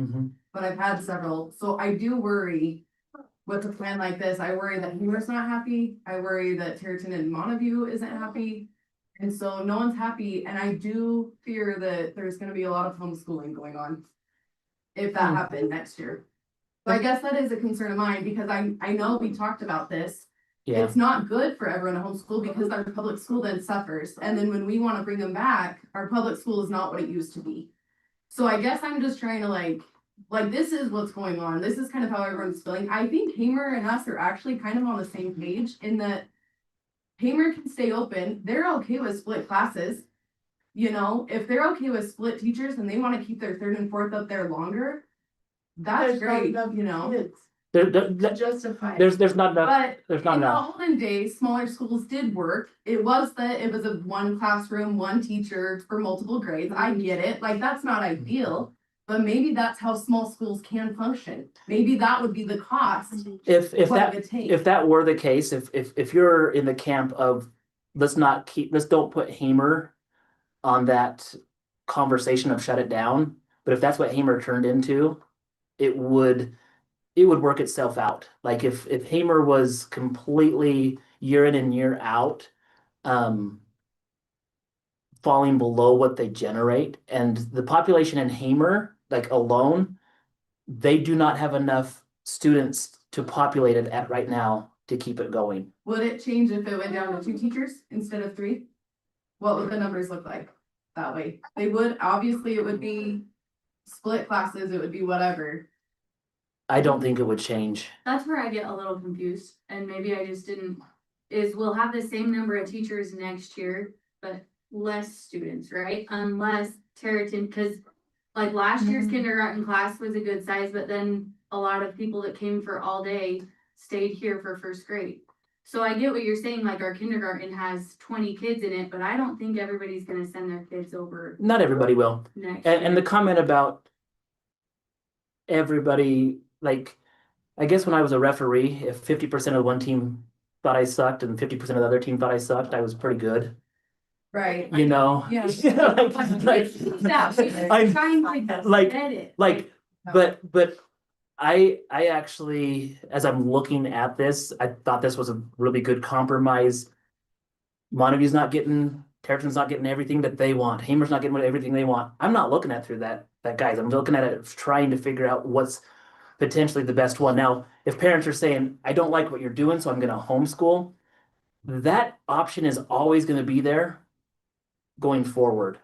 but I've had several. So I do worry with a plan like this. I worry that Humor's not happy. I worry that Territon and Montague isn't happy. And so no one's happy. And I do fear that there's gonna be a lot of homeschooling going on if that happened next year. So I guess that is a concern of mine because I know we talked about this. Yeah, It's not good for everyone to homeschool because our public school then suffers. And then when we want to bring them back, our public school is not what it used to be. So I guess I'm just trying to like this is what's going on. This is kind of how everyone's feeling. I think Hamer and us are actually kind of on the same page in that Hamer can stay open. They're okay with split classes. You know, if they're okay with split teachers and they want to keep their third and fourth up there longer, that's great, you know. Justify. there's not enough, But there's not in the enough. olden days, smaller schools did work. It was a one classroom, one teacher for multiple grades. I get it. Like, that's not ideal. But maybe that's how small schools can function. Maybe that would be the cost. If what that, it would take. if that were the case, if you're in the camp of let's don't put Hamer on that conversation of shut it down, but if that's what Hamer turned into, it would work itself out. Like if Hamer was completely year in and year out, falling below what they generate, and the population in Hamer, like alone, they do not have enough students to populate it at right now to keep it going. Would it change if it went down to 2 teachers instead of 3? What would the numbers look like that way? They would, obviously, it would be split classes, it would be whatever. I don't think it would change. That's where I get a little confused, and maybe I just didn't, is we'll have the same number of teachers next year, but less students, right? Unless Territon, cause like last year's kindergarten class was a good size, but then a lot of people that came for all day stayed here for first grade. So I get what you're saying, like our kindergarten has 20 kids in it, but I don't think everybody's gonna send their kids over Not everybody will. next And year. the comment about everybody, like, I guess when I was a referee, if 50% of one team thought I sucked and 50% of the other team thought I sucked, I was pretty good. Right. You know? Yeah. But I actually, as I'm looking at this, I thought this was a really good compromise. Montague's not getting, Territon's not getting everything that they want. Hamer's not getting everything they want. I'm not looking at through that guys. I'm looking at it trying to figure out what's potentially the best one. Now, if parents are saying, I don't like what you're doing, so I'm gonna homeschool, that option is always gonna be there going forward.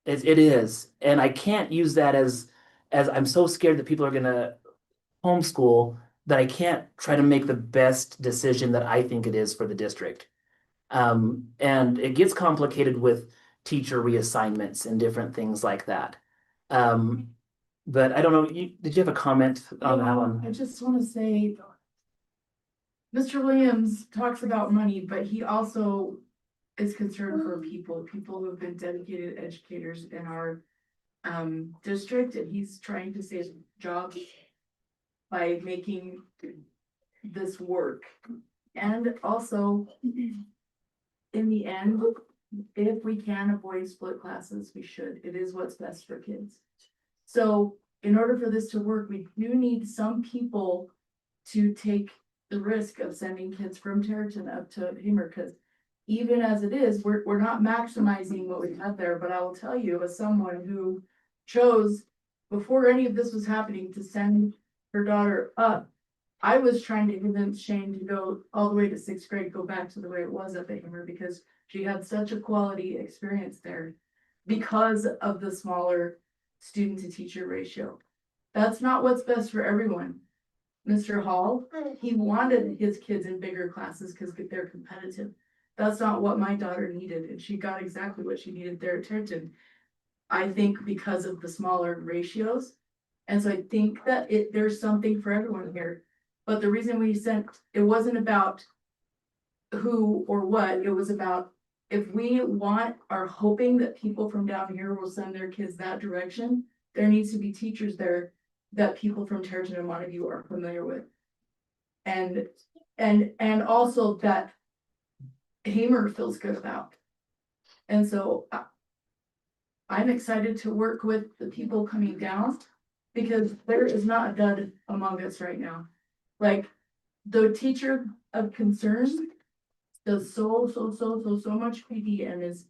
It is. And I can't use that as I'm so scared that people are gonna homeschool that I can't try to make the best decision that I think it is for the district. And it gets complicated with teacher reassignments and different things like that. But I don't know, did you have a comment on that one? I just wanna say. Mr. Williams talks about money, but he also is concerned for people who have been dedicated educators in our district, and he's trying to save jobs by making this work. And also, in the end, if we can avoid split classes, we should. It is what's best for kids. So in order for this to work, we do need some people to take the risk of sending kids from Territon up to Hamer, because even as it is, we're not maximizing what we have there. But I will tell you, as someone who chose before any of this was happening to send her daughter up, I was trying to convince Shane to go all the way to 6th grade, go back to the way it was at the Hamer, because she had such a quality experience there because of the smaller student to teacher ratio. That's not what's best for everyone. Mr. Hall, he wanted his kids in bigger classes because they're competitive. That's not what my daughter needed, and she got exactly what she needed there at Tarleton. I think because of the smaller ratios. And so I think that there's something for everyone here. But the reason we sent, it wasn't about who or what, it was about if we are hoping that people from down here will send their kids that direction, there needs to be teachers there that people from Tarleton and Montague are familiar with. And also that Hamer feels good about. And so I'm excited to work with the people coming down because there is not a dud among us right now. Like the teacher of concern does so much PD and is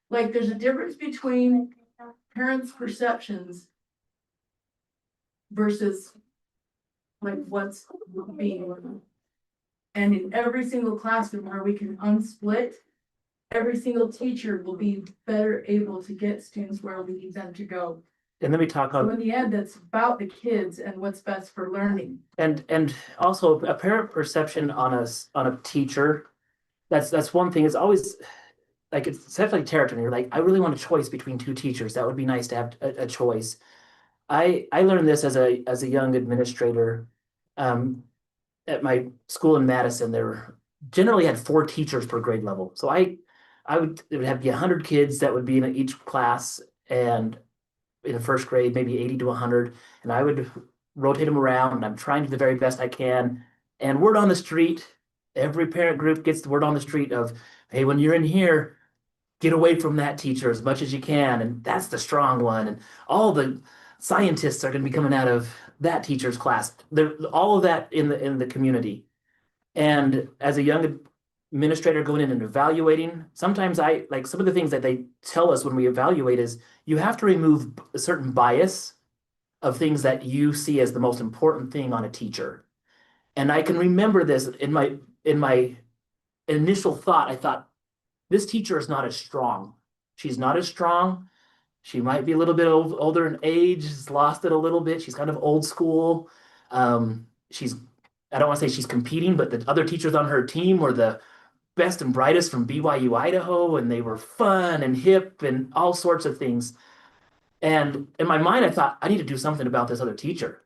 like, there's a difference between parents' perceptions versus like what's being learned. And in every single classroom where we can unsplit, every single teacher will be better able to get students where we need them to go. And let me talk So on, in the end, that's about the kids and what's best for learning. and also a parent perception on a teacher. That's one thing. It's always like, it's definitely territory. You're like, I really want a choice between two teachers. That would be nice to have a choice. I learned this as a young administrator. At my school in Madison, there generally had 4 teachers per grade level. So it would have 100 kids that would be in each class, and in the first grade, maybe 80 to 100. And I would rotate them around, and I'm trying to do the very best I can. And word on the street, every parent group gets the word on the street of, hey, when you're in here, get away from that teacher as much as you can. And that's the strong one. And all the scientists are going to be coming out of that teacher's class. All of that in the community. And as a young administrator going in and evaluating, sometimes I like some of the things that they tell us when we evaluate is you have to remove a certain bias of things that you see as the most important thing on a teacher. And I can remember this in my initial thought. I thought, this teacher is not as strong. She's not as strong. She might be a little bit older in age, has lost it a little bit. She's kind of old school. I don't want to say she's competing, but the other teachers on her team were the best and brightest from BYU, Idaho, and they were fun and hip and all sorts of things. And in my mind, I thought, I need to do something about this other teacher.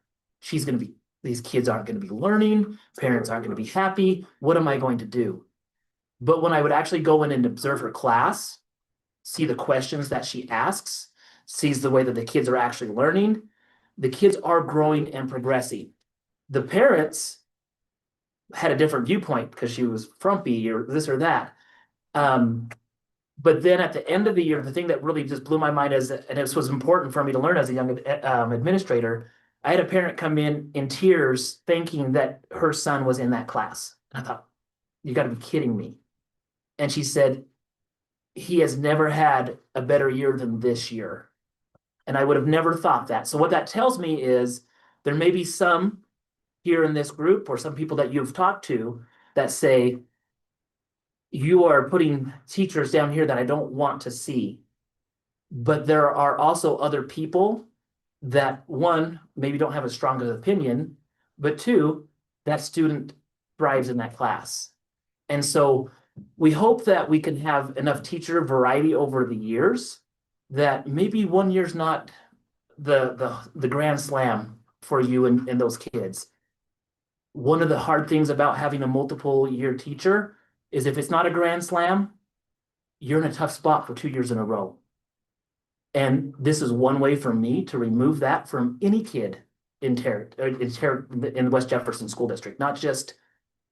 These kids aren't going to be learning. Parents aren't going to be happy. What am I going to do? But when I would actually go in and observe her class, see the questions that she asks, sees the way that the kids are actually learning, the kids are growing and progressing. The parents had a different viewpoint because she was frumpy or this or that. But then at the end of the year, the thing that really just blew my mind is, and this was important for me to learn as a young administrator, I had a parent come in tears thinking that her son was in that class. And I thought, you got to be kidding me. And she said, he has never had a better year than this year. And I would have never thought that. So what that tells me is there may be some here in this group or some people that you've talked to that say, you are putting teachers down here that I don't want to see. But there are also other people that, one, maybe don't have as strong an opinion, but two, that student thrives in that class. And so we hope that we can have enough teacher variety over the years that maybe one year's not the grand slam for you and those kids. One of the hard things about having a multiple year teacher is if it's not a grand slam, you're in a tough spot for 2 years in a row. And this is one way for me to remove that from any kid in the West Jefferson School District, not just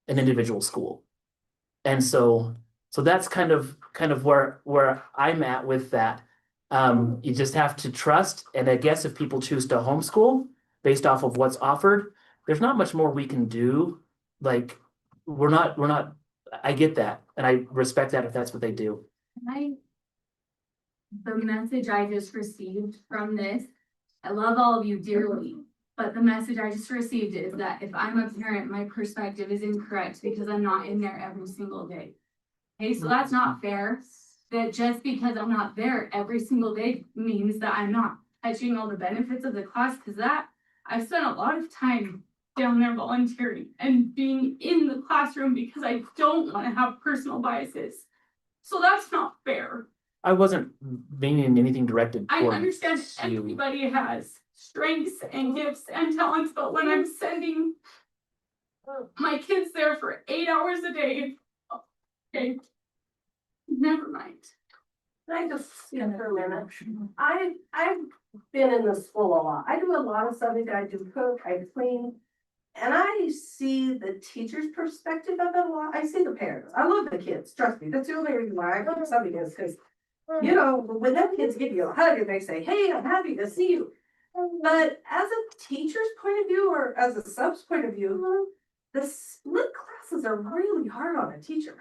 an individual school. And so that's kind of where I'm at with that. You just have to trust. And I guess if people choose to homeschool based off of what's offered, there's not much more we can do. Like we're not, I get that. And I respect that if that's what they do. The message I just received from this, I love all of you dearly, but the message I just received is that if I'm a parent, my perspective is incorrect because I'm not in there every single day. Okay, so that's not fair. That just because I'm not there every single day means that I'm not catching all the benefits of the class, because that, I've spent a lot of time down there volunteering and being in the classroom because I don't want to have personal biases. So that's not fair. I wasn't meaning anything directed I towards understand you. everybody has strengths and gifts and talents, but when I'm sending my kids there for 8 hours a day, okay, never mind. Can I just speak for a minute? I've been in the school a lot. I do a lot of subject. I do cook, I clean. And I see the teacher's perspective of it a lot. I see the parents. I love the kids, trust me. That's the only reason why I love subject is because, you know, when them kids give you a hug and they say, hey, I'm happy to see you. But as a teacher's point of view or as a sub's point of view, the split classes are really hard on a teacher.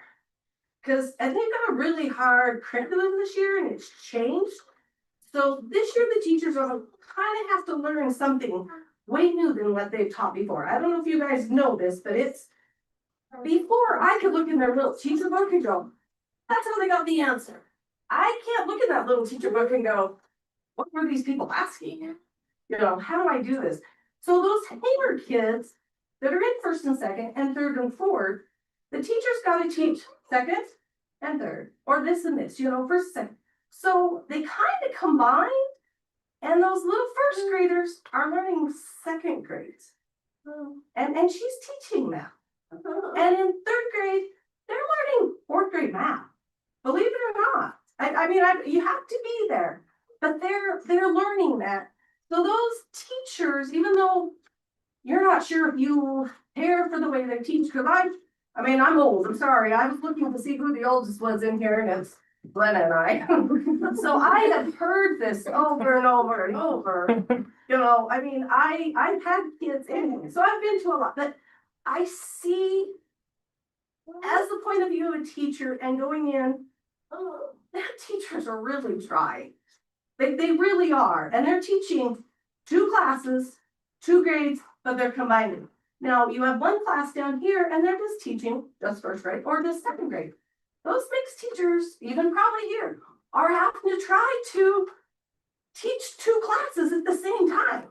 And they've got a really hard curriculum this year and it's changed. So this year the teachers are kind of have to learn something way new than what they've taught before. I don't know if you guys know this, but it's before I could look in their little teacher book and go, that's how they got the answer. I can't look in that little teacher book and go, what were these people asking? You know, how do I do this? So those Hamer kids that are in first and second and third and fourth, the teacher's got to teach second and third, or this and this, you know, first and second. So they kind of combine, and those little first graders are learning second grades. And she's teaching math. And in third grade, they're learning fourth grade math. Believe it or not. I mean, you have to be there, but they're learning that. So those teachers, even though you're not sure if you care for the way they teach, because I'm old, I'm sorry. I was looking to see who the oldest was in here, and it's Glenna and I. So I have heard this over and over and over. You know, I mean, I've had kids anyway, so I've been to a lot, but I see as the point of view of a teacher and going in, that teachers are really dry. They really are, and they're teaching 2 classes, 2 grades, but they're combining. Now you have 1 class down here and they're just teaching just first grade or just second grade. Those mixed teachers, even probably here, are having to try to teach 2 classes at the same time.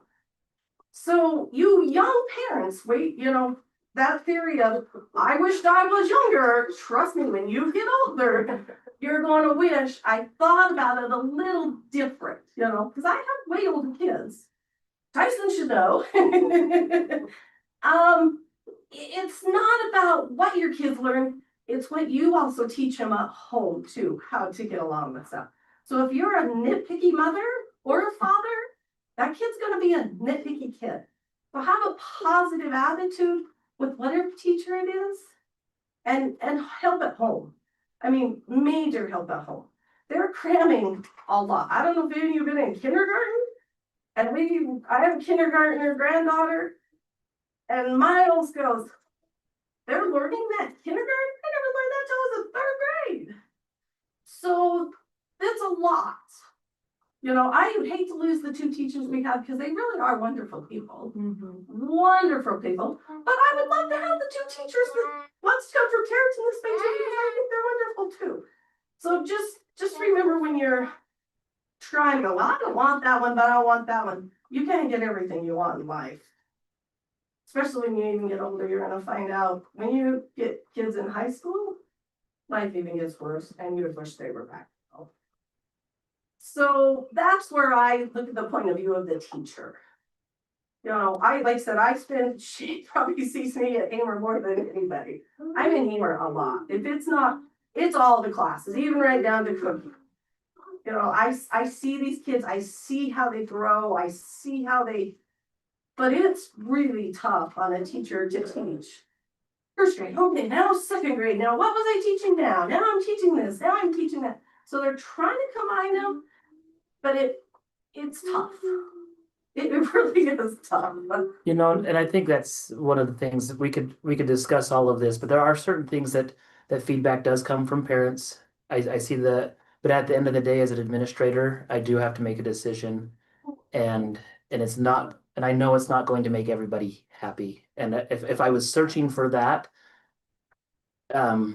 So you young parents, you know, that theory of, I wished I was younger, trust me, when you get older, you're going to wish I thought about it a little different, you know, because I have way older kids. Tyson should know. It's not about what your kids learn. It's what you also teach them at home too, how to get along with stuff. So if you're a nitpicky mother or a father, that kid's going to be a nitpicky kid. So have a positive attitude with whatever teacher it is and help at home. I mean, major help at home. They're cramming a lot. I don't know if any of you have been in kindergarten. And I have a kindergartner granddaughter. And Miles goes, they're learning that kindergarten? I never learned that till I was in 3rd grade. So that's a lot. You know, I would hate to lose the 2 teachers we have because they really are wonderful people. Wonderful people. But I would love to have the 2 teachers that wants to come from Tarleton this space because I think they're wonderful too. So just remember when you're trying to go, well, I don't want that one, but I want that one. You can't get everything you want in life. Especially when you even get older, you're going to find out when you get kids in high school, life even gets worse and you would wish they were back. So that's where I look at the point of view of the teacher. You know, like I said, she probably sees me at Hamer more than anybody. I'm in Hamer a lot. If it's not, it's all the classes, even right down to cooking. You know, I see these kids, I see how they grow, I see how but it's really tough on a teacher to teach. First grade, okay, now second grade, now what was I teaching now? Now I'm teaching this, now I'm teaching that. So they're trying to combine them, but it's tough. It really is tough. You know, and I think that's one of the things that we could discuss all of this, but there are certain things that feedback does come from parents. I see that, but at the end of the day, as an administrator, I do have to make a decision, and it's not. And I know it's not going to make everybody happy. And if I was searching for that, I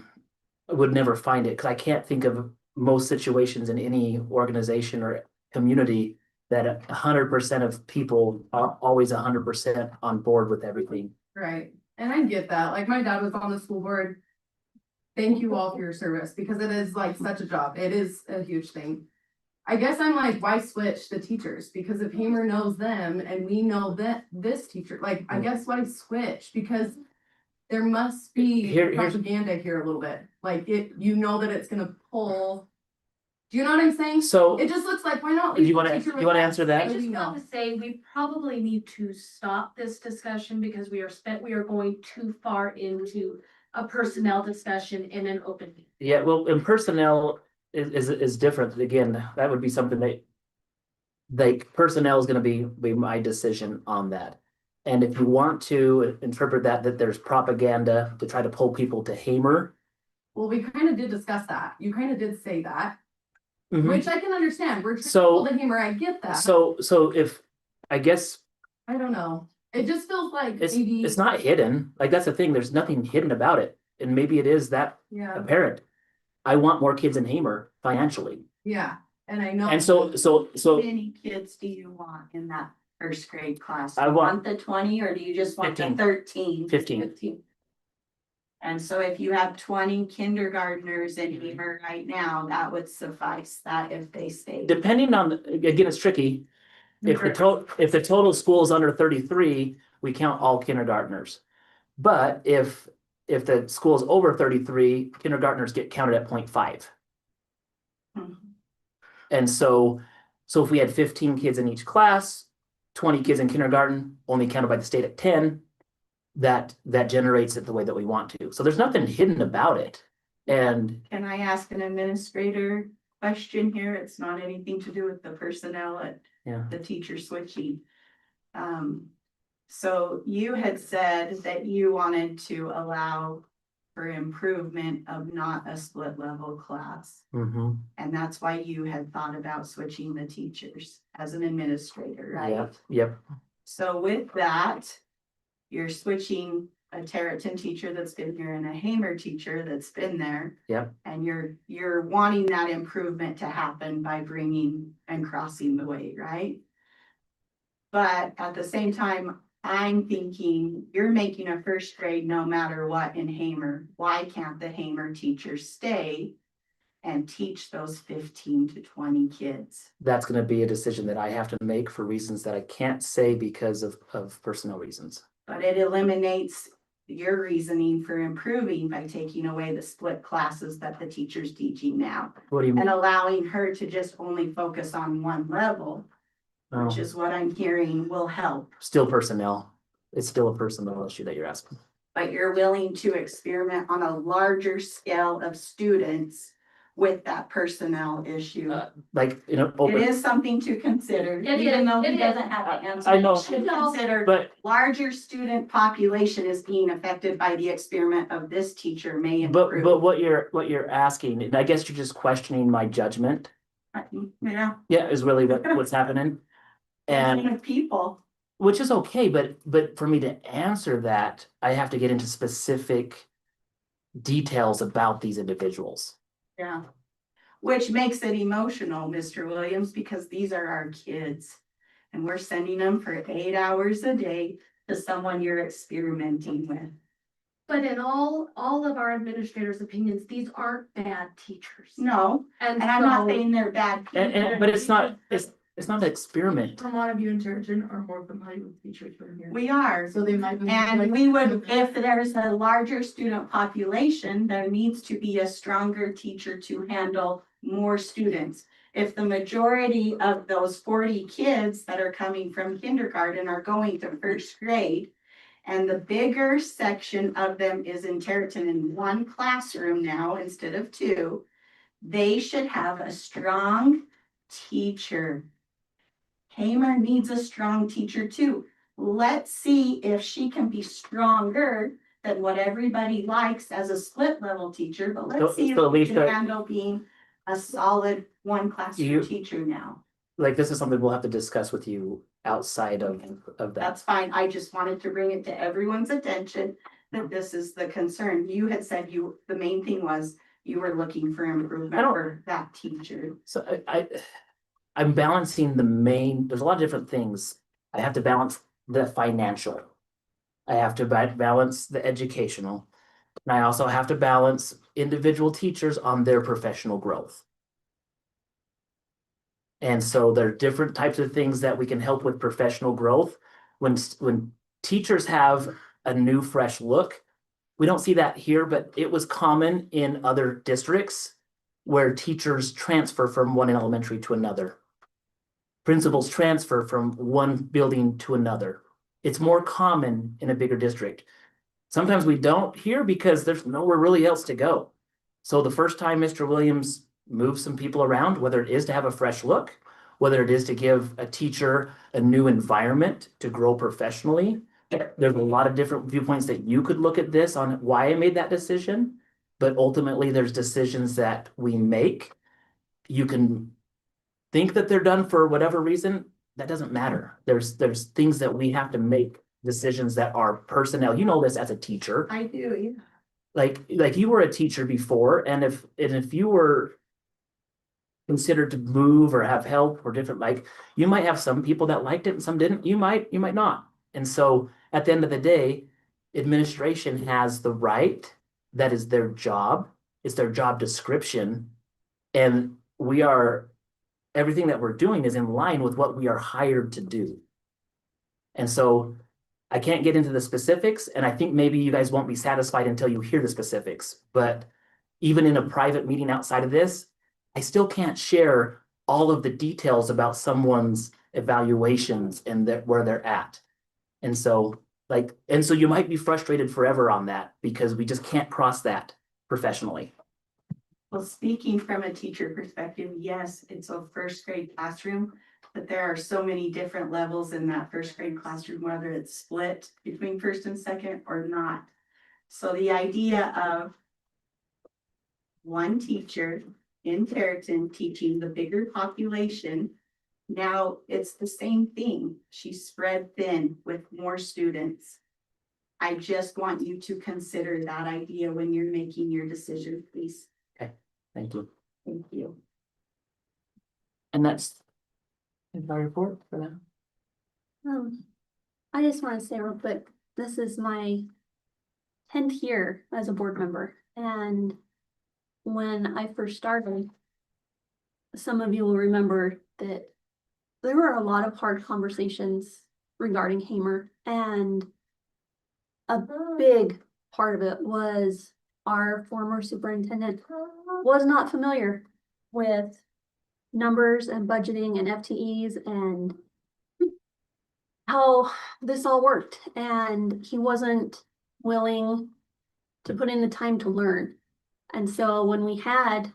would never find it because I can't think of most situations in any organization or community that 100% of people are always 100% on board with everything. Right, and I get that, like my dad was on the school board. Thank you all for your service, because it is like such a job, it is a huge thing. I guess I'm like, why switch the teachers? Because if Hamer knows them and we know that this teacher, like, I guess why switch? Because there must be Here's- propaganda here a little bit, like it, you know that it's gonna pull. Do you know what I'm saying? So It just looks like, why not? you leave the wanna teacher with you wanna that? answer I that? just No. want to say, we probably need to stop this discussion because we are going too far into a personnel discussion in an open meeting. Yeah, well, and personnel is different. Again, that would be something that like personnel is gonna be my decision on that. And if you want to interpret that there's propaganda to try to pull people to Hamer. Well, we kind of did discuss that, you kind of did say that, Mhm. which I can understand, we're trying to So- pull the Hamer, I get that. So if, I guess I don't know, it just feels like it's maybe. not hidden, like that's the thing, there's nothing hidden about it. And maybe it is that Yeah, apparent. I want more kids in Hamer financially. yeah, and I know. And so How many kids do you want in that first grade class? I Do you want- the 20 or do you just want the 15. 13? 15. And so if you have 20 kindergartners in Hamer right now, that would suffice that if they stay. Depending on, again, it's tricky. If the total school is under 33, we count all kindergartners. But if the school is over 33, kindergartners get counted at 0.5. Mhm. And so if we had 15 kids in each class, 20 kids in kindergarten, only counted by the state at 10, that generates it the way that we want to. So there's nothing hidden about it. And Can I ask an administrator question here? It's not anything to do with the personnel at Yeah. the teacher switching. So you had said that you wanted to allow for improvement of not a split level class. mhm, And that's why you had thought about switching the teachers as an administrator, right? yep. So with that, you're switching a Territon teacher that's been here and a Hamer teacher that's been there. Yep. And you're wanting that improvement to happen by bringing and crossing the way, right? But at the same time, I'm thinking you're making a first grade no matter what in Hamer. Why can't the Hamer teacher stay and teach those 15 to 20 kids? That's gonna be a decision that I have to make for reasons that I can't say because of personnel reasons. But it eliminates your reasoning for improving by taking away the split classes that the teacher's teaching now What do you mean? and allowing her to just only focus on one level, which Oh, is what I'm hearing will help. still personnel. It's still a personnel issue that you're asking. But you're willing to experiment on a larger scale of students with that personnel issue. Like, you know, It open, is something to consider, It even is, though it he is. doesn't have the answer. I know. You should consider but larger student population is being affected by the experiment of this teacher may improve. but what you're asking, and I guess you're just questioning my judgment. Yeah. Yeah, is really what's happening. And People. which is okay, but for me to answer that, I have to get into specific details about these individuals. Yeah. Which makes it emotional, Mr. Williams, because these are our kids. And we're sending them for 8 hours a day to someone you're experimenting with. But in all of our administrators' opinions, these aren't bad teachers. No, And and I'm not so- saying they're bad people. But it's not an experiment. From one of you in Territon are more familiar with teachers from here. We are. So they might be. And we would, if there's a larger student population, there needs to be a stronger teacher to handle more students. If the majority of those 40 kids that are coming from kindergarten are going to first grade, and the bigger section of them is in Territon in one classroom now instead of two, they should have a strong teacher. Hamer needs a strong teacher too. Let's see if she can be stronger than what everybody likes as a split level teacher, but So- let's see if so we can Lisa- handle being a solid one classroom You- teacher now. Like, this is something we'll have to discuss with you outside of that. That's fine. I just wanted to bring it to everyone's attention that this is the concern. You had said the main thing was you were looking for improvement I don't- for that teacher. So I'm balancing there's a lot of different things. I have to balance the financial. I have to balance the educational. And I also have to balance individual teachers on their professional growth. And so there are different types of things that we can help with professional growth. When teachers have a new, fresh look, we don't see that here, but it was common in other districts where teachers transfer from one elementary to another. Principals transfer from one building to another. It's more common in a bigger district. Sometimes we don't here because there's nowhere really else to go. So the first time Mr. Williams moved some people around, whether it is to have a fresh look, whether it is to give a teacher a new environment to grow professionally, there's a lot of different viewpoints that you could look at this on why I made that decision. But ultimately, there's decisions that we make. You can think that they're done for whatever reason. That doesn't matter. There's things that we have to make decisions that are personnel. You know this as a teacher. I do, yeah. Like you were a teacher before, and if you were considered to move or have help or different, like you might have some people that liked it and some didn't. You might not. And so at the end of the day, administration has the right. That is their job. It's their job description. And everything that we're doing is in line with what we are hired to do. And so I can't get into the specifics, and I think maybe you guys won't be satisfied until you hear the specifics. But even in a private meeting outside of this, I still can't share all of the details about someone's evaluations and where they're at. And so you might be frustrated forever on that because we just can't cross that professionally. Well, speaking from a teacher perspective, yes, it's a first grade classroom, but there are so many different levels in that first grade classroom, whether it's split between first and second or not. So the idea of one teacher in Tarleton teaching the bigger population, now it's the same thing. She's spread thin with more students. I just want you to consider that idea when you're making your decision, please. Thank you. Thank you. And that's my report for now. I just want to say real quick, this is my 10th year as a board member. And when I first started, some of you will remember that there were a lot of hard conversations regarding Hamer. And a big part of it was our former superintendent was not familiar with numbers and budgeting and FTEs and how this all worked. And he wasn't willing to put in the time to learn. And so when we had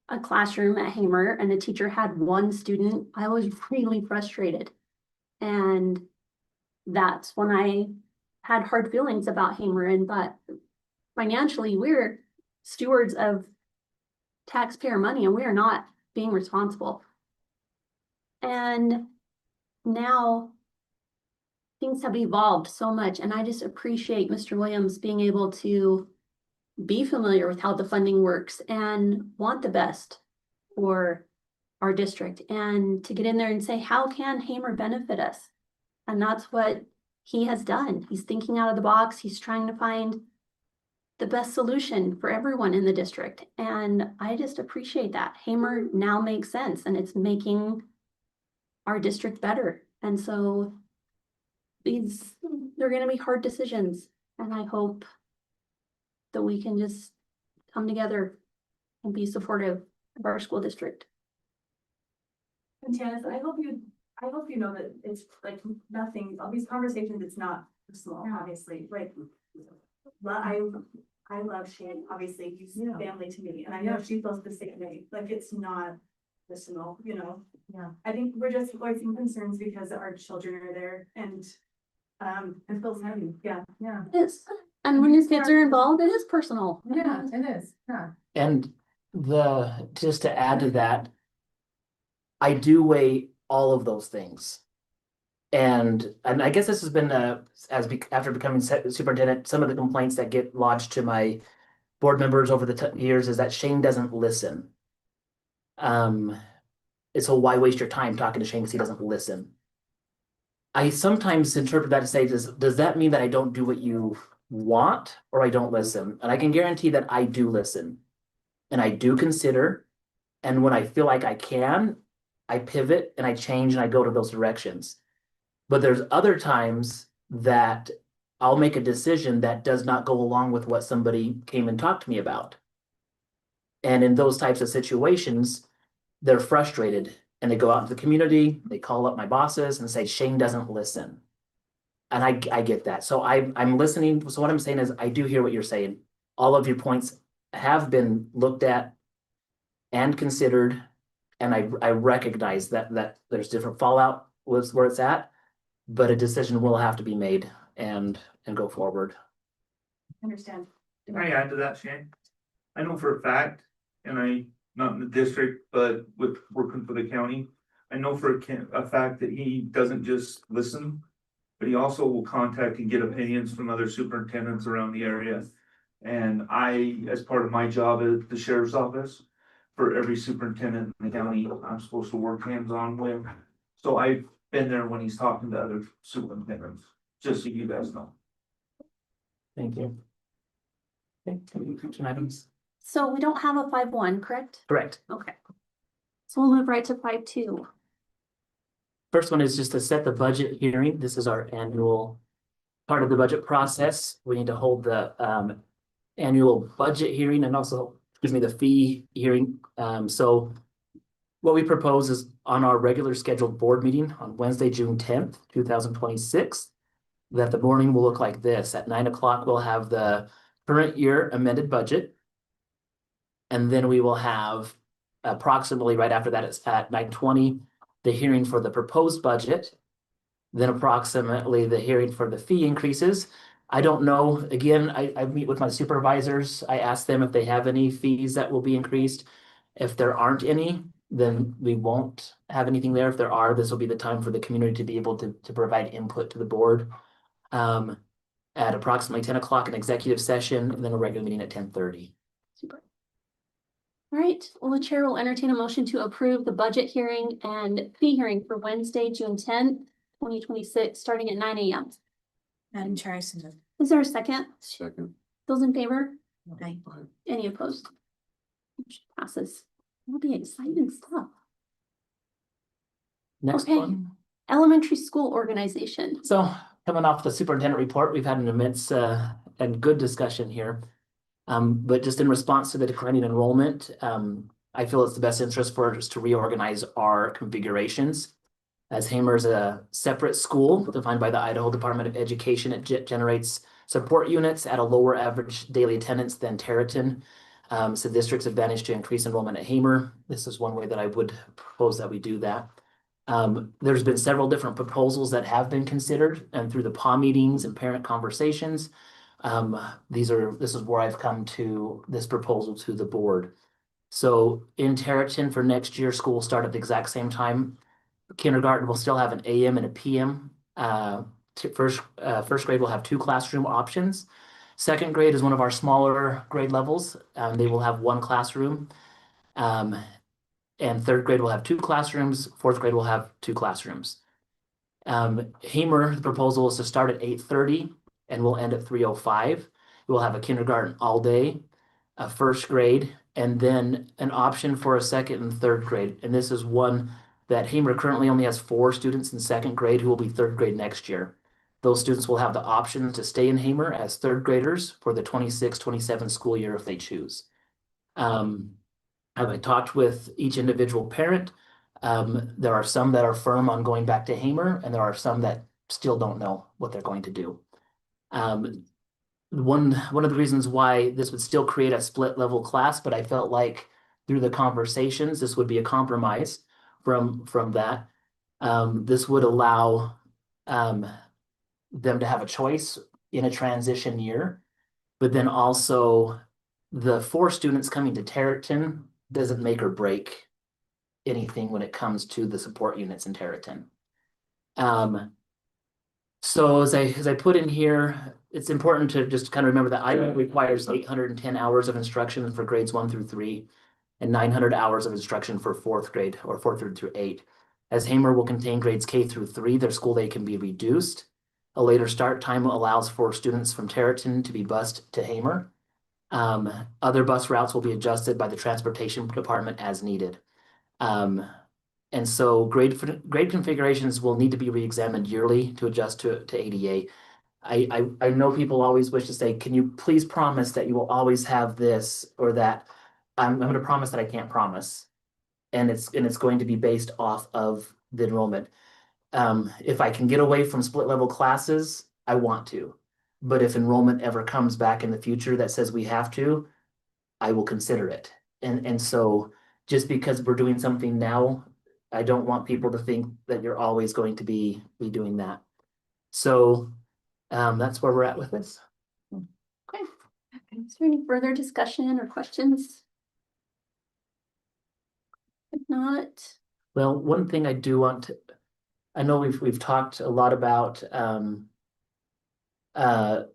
a classroom at Hamer and a teacher had one student, I was really frustrated. And that's when I had hard feelings about Hamer and thought, financially, we're stewards of taxpayer money and we are not being responsible. And now things have evolved so much, and I just appreciate Mr. Williams being able to be familiar with how the funding works and want the best for our district and to get in there and say, how can Hamer benefit us? And that's what he has done. He's thinking out of the box. He's trying to find the best solution for everyone in the district. And I just appreciate that. Hamer now makes sense and it's making our district better. And so they're going to be hard decisions. And I hope that we can just come together and be supportive of our school district. And Janice, I hope you know that it's like nothing, all these conversations, it's not personal, obviously, like, I love Shane, obviously, he's family to me, and I know she feels the same way, like, it's not personal, you know? Yeah. I think we're just voicing concerns because our children are there, and it feels heavy, yeah. Yes. And when your kids are involved, it is personal. Yeah, it is, yeah. And just to add to that, I do weigh all of those things. And I guess this has been after becoming superintendent, some of the complaints that get lodged to my board members over the years is that Shane doesn't listen. And so why waste your time talking to Shane because he doesn't listen? I sometimes interpret that to say, does that mean that I don't do what you want or I don't listen? And I can guarantee that I do listen. And I do consider, and when I feel like I can, I pivot and I change and I go to those directions. But there's other times that I'll make a decision that does not go along with what somebody came and talked to me about. And in those types of situations, they're frustrated and they go out into the community, they call up my bosses and say, Shane doesn't listen. And I get that. So I'm listening. So what I'm saying is I do hear what you're saying. All of your points have been looked at and considered. And I recognize that there's different fallout with where it's at, but a decision will have to be made and go forward. Understand. Can I add to that, Shane? I know for a fact, and I, not in the district, but with working for the county, I know for a fact that he doesn't just listen, but he also will contact and get opinions from other superintendents around the area. And I, as part of my job at the sheriff's office, for every superintendent in the county, I'm supposed to work hands-on with. So I've been there when he's talking to other superintendents, just so you guys know. Thank you. Okay, action items. So we don't have a 5-1, correct? Correct. Okay. So we'll move right to 5-2. First one is just to set the budget hearing. This is our annual part of the budget process. We need to hold the annual budget hearing and also, excuse me, the fee hearing. So what we propose is on our regular scheduled board meeting on Wednesday, June 10th, 2026, that the morning will look like this. At 9 o'clock, we'll have the current year amended budget. And then we will have approximately right after that, it's at 9:20, the hearing for the proposed budget. Then approximately the hearing for the fee increases. I don't know, again, I meet with my supervisors. I ask them if they have any fees that will be increased. If there aren't any, then we won't have anything there. If there are, this will be the time for the community to be able to provide input to the board. At approximately 10 o'clock, an executive session, and then a regular meeting at 10:30. Super. All right, well, the chair will entertain a motion to approve the budget hearing and fee hearing for Wednesday, June 10th, 2026, starting at 9 a.m. Madam Chair, I submit. Is there a second? Second. Those in favor? Aye. Any opposed? Motion passes. That'll be exciting stuff. Next Okay. one. Elementary school organization. So coming off the superintendent report, we've had an immense and good discussion here. But just in response to the declining enrollment, I feel it's the best interest for us to reorganize our configurations. As Hamer is a separate school defined by the Idaho Department of Education, it generates support units at a lower average daily attendance than Tarleton. So the district's advantage to increase enrollment at Hamer. This is one way that I would propose that we do that. There's been several different proposals that have been considered, and through the PA meetings and parent conversations, this is where I've come to this proposal to the board. So in Tarleton for next year, school will start at the exact same time. Kindergarten will still have an AM and a PM. First grade will have 2 classroom options. Second grade is one of our smaller grade levels. They will have 1 classroom. And third grade will have 2 classrooms. Fourth grade will have 2 classrooms. Hamer, the proposal is to start at 8:30 and we'll end at 3:05. We'll have a kindergarten all day, a first grade, and then an option for a second and third grade. And this is one that Hamer currently only has 4 students in second grade who will be third grade next year. Those students will have the option to stay in Hamer as third graders for the 26-27 school year if they choose. I talked with each individual parent. There are some that are firm on going back to Hamer, and there are some that still don't know what they're going to do. One of the reasons why this would still create a split level class, but I felt like through the conversations, this would be a compromise from that. This would allow them to have a choice in a transition year, but then also the 4 students coming to Tarleton doesn't make or break anything when it comes to the support units in Tarleton. So as I put in here, it's important to just kind of remember that Idaho requires 810 hours of instruction for grades 1 through 3. and 900 hours of instruction for fourth grade or fourth through 8. As Hamer will contain grades K through 3, their school day can be reduced. A later start time allows for students from Tarleton to be bused to Hamer. Other bus routes will be adjusted by the transportation department as needed. And so grade configurations will need to be re-examined yearly to adjust to ADA. I know people always wish to say, can you please promise that you will always have this or that? I'm going to promise that I can't promise. And it's going to be based off of the enrollment. If I can get away from split level classes, I want to. But if enrollment ever comes back in the future that says we have to, I will consider it. And so just because we're doing something now, I don't want people to think that you're always going to be doing that. So that's where we're at with this. Okay. Is there any further discussion or questions? If not, Well, one thing I do want to, I know we've talked a lot about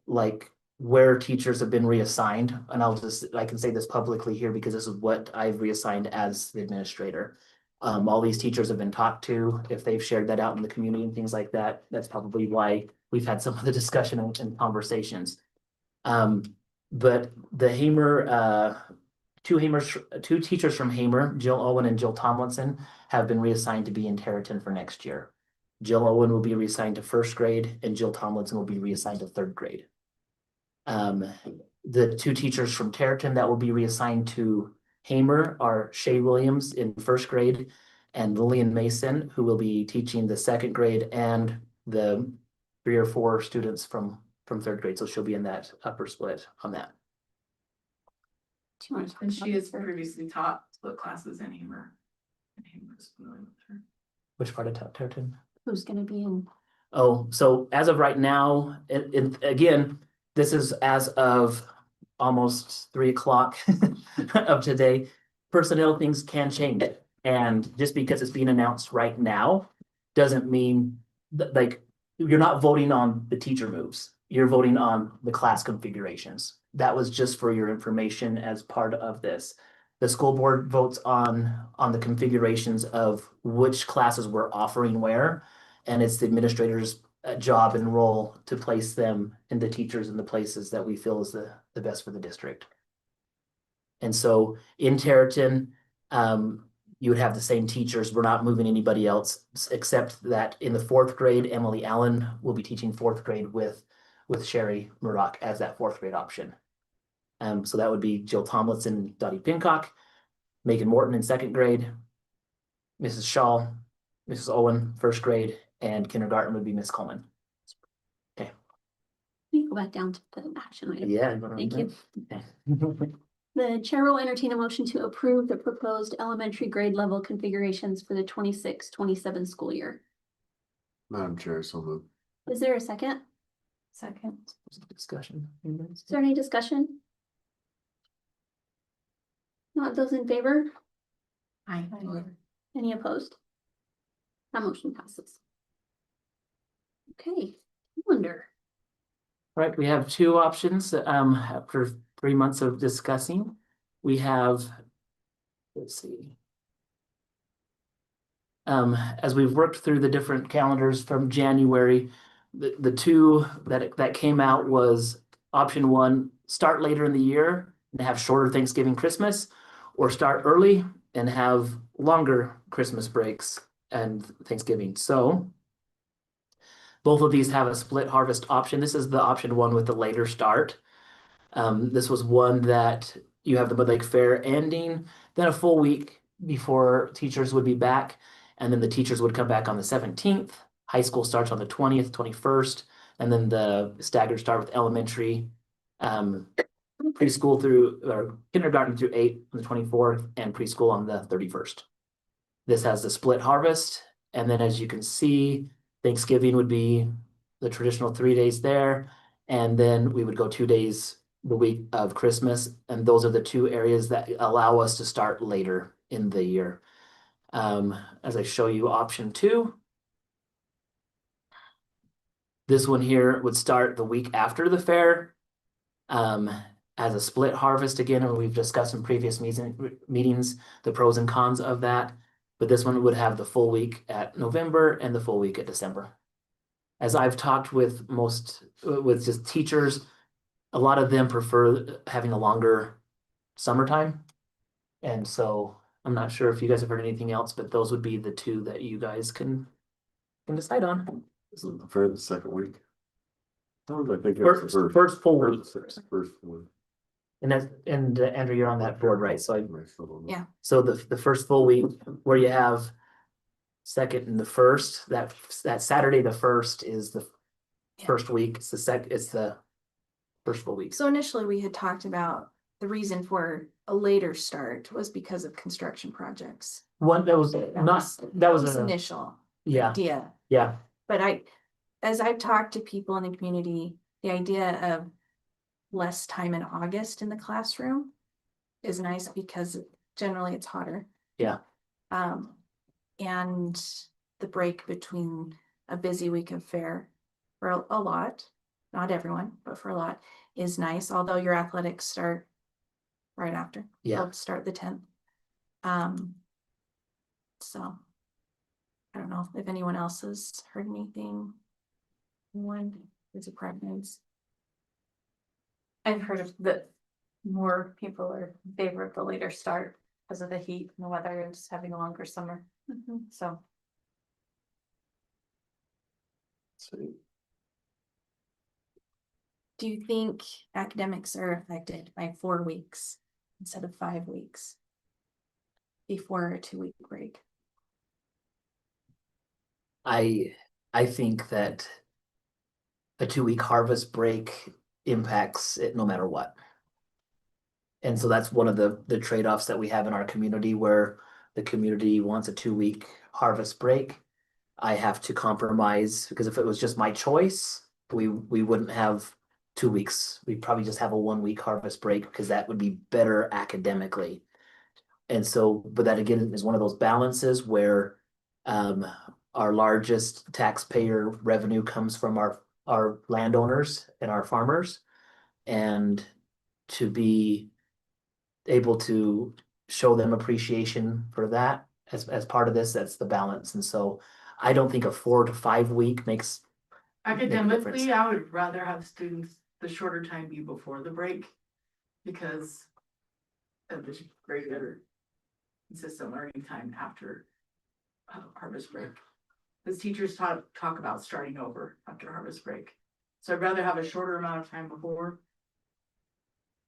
like where teachers have been reassigned, and I can say this publicly here because this is what I've reassigned as the administrator. All these teachers have been talked to. If they've shared that out in the community and things like that, that's probably why we've had some of the discussion and conversations. But the Hamer, two teachers from Hamer, Jill Owen and Jill Tomlinson, have been reassigned to be in Tarleton for next year. Jill Owen will be reassigned to first grade and Jill Tomlinson will be reassigned to third grade. The two teachers from Tarleton that will be reassigned to Hamer are Shay Williams in first grade and Lillian Mason, who will be teaching the second grade and the 3 or 4 students from third grade. So she'll be in that upper split on that. do you want to talk And about she has this or- previously taught split classes in Hamer. And Hamer's familiar with her. Which part of Tarleton? who's gonna be in? Oh, so as of right now, again, this is as of almost 3 o'clock of today. Personnel things can change. And just because it's being announced right now, doesn't mean that, like, you're not voting on the teacher moves. You're voting on the class configurations. That was just for your information as part of this. The school board votes on the configurations of which classes we're offering where, and it's the administrator's job and role to place them and the teachers in the places that we feel is the best for the district. And so in Tarleton, you would have the same teachers. We're not moving anybody else, except that in the 4th grade, Emily Allen will be teaching 4th grade with Sherry Murdoch as that 4th grade option. So that would be Jill Tomlinson, Dottie Pincock, Megan Morton in 2nd grade, Mrs. Shaw, Mrs. Owen, 1st grade, and kindergarten would be Miss Coleman. Okay. We go back down to the action item. Yeah. Thank you. Okay. The chair will entertain a motion to approve the proposed elementary grade level configurations for the 26-27 school year. Madam Chair, so moved. Is there a second? Second. Discussion. Is there any discussion? Not those in favor? Aye. Any opposed? That motion passes. Okay, wonder. Right, we have 2 options, after 3 months of discussing. We have, let's see. As we've worked through the different calendars from January, the 2 that came out was option 1, start later in the year and have shorter Thanksgiving, Christmas, or start early and have longer Christmas breaks and Thanksgiving. So both of these have a split harvest option. This is the option 1 with the later start. This was one that you have the Mud Lake Fair ending, then a full week before teachers would be back. And then the teachers would come back on the 17th. High school starts on the 20th, 21st. And then the staggered start with elementary, preschool through, or kindergarten through 8 on the 24th, and preschool on the 31st. This has the split harvest. And then as you can see, Thanksgiving would be the traditional 3 days there. And then we would go 2 days the week of Christmas. And those are the 2 areas that allow us to start later in the year. As I show you option 2, this one here would start the week after the fair. as a split harvest again, and we've discussed in previous meetings, the pros and cons of that. But this one would have the full week at November and the full week at December. As I've talked with with just teachers, a lot of them prefer having a longer summertime. And so I'm not sure if you guys have heard anything else, but those would be the two that you guys can decide on. Isn't it fair the second week? I think it's the First full week. First one. And Andrew, you're on that board, right? So Yeah. so the first full week where you have second and the first, that Saturday, the first is the first week. It's the first full week. So initially we had talked about the reason for a later start was because of construction projects. That was Initial yeah, idea. yeah. But as I've talked to people in the community, the idea of less time in August in the classroom is nice because generally it's hotter. Yeah. And the break between a busy week of fair for a lot, not everyone, but for a lot, is nice, although your athletics start right after. Yeah. They'll start the 10th. So I don't know if anyone else has heard anything. One is a preference. I've heard of that more people are in favor of the later start because of the heat and the weather and just having a longer summer. So Do you think academics are affected by 4 weeks instead of 5 weeks before a 2-week break? I think that a 2-week harvest break impacts it no matter what. And so that's one of the trade-offs that we have in our community, where the community wants a 2-week harvest break. I have to compromise, because if it was just my choice, we wouldn't have 2 weeks. We'd probably just have a 1-week harvest break, because that would be better academically. And so, but that again is one of those balances where our largest taxpayer revenue comes from our landowners and our farmers. And to be able to show them appreciation for that as part of this, that's the balance. And so I don't think a 4 to 5 week makes Academically, I would rather have students, the shorter time be before the break. Because of the greater consistent learning time after harvest break. Because teachers talk about starting over after harvest break. So I'd rather have a shorter amount of time before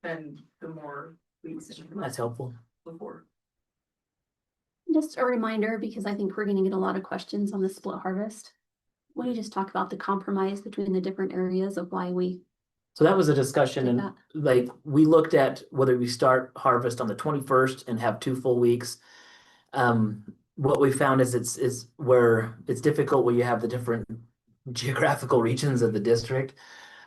than the more weeks. That's helpful. Before. Just a reminder, because I think we're gonna get a lot of questions on the split harvest. Will you just talk about the compromise between the different areas of why we? So that was a discussion, Did and that. like we looked at whether we start harvest on the 21st and have 2 full weeks. What we found is it's where it's difficult when you have the different geographical regions of the district.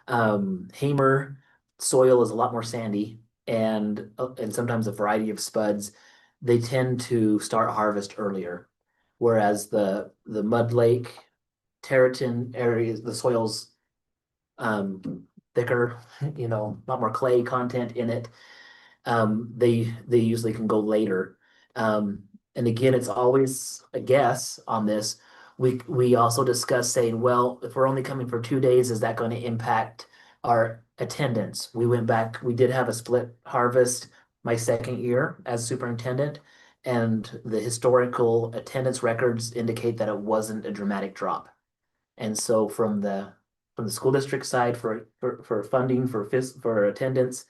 Hamer soil is a lot more sandy, and sometimes a variety of spuds. They tend to start harvest earlier, whereas the Mud Lake, Terraton areas, the soil's thicker, a lot more clay content in it. They usually can go later. And again, it's always a guess on this. We also discussed saying, well, if we're only coming for 2 days, is that going to impact our attendance? We went back, we did have a split harvest my second year as superintendent, and the historical attendance records indicate that it wasn't a dramatic drop. And so from the school district side for funding for attendance,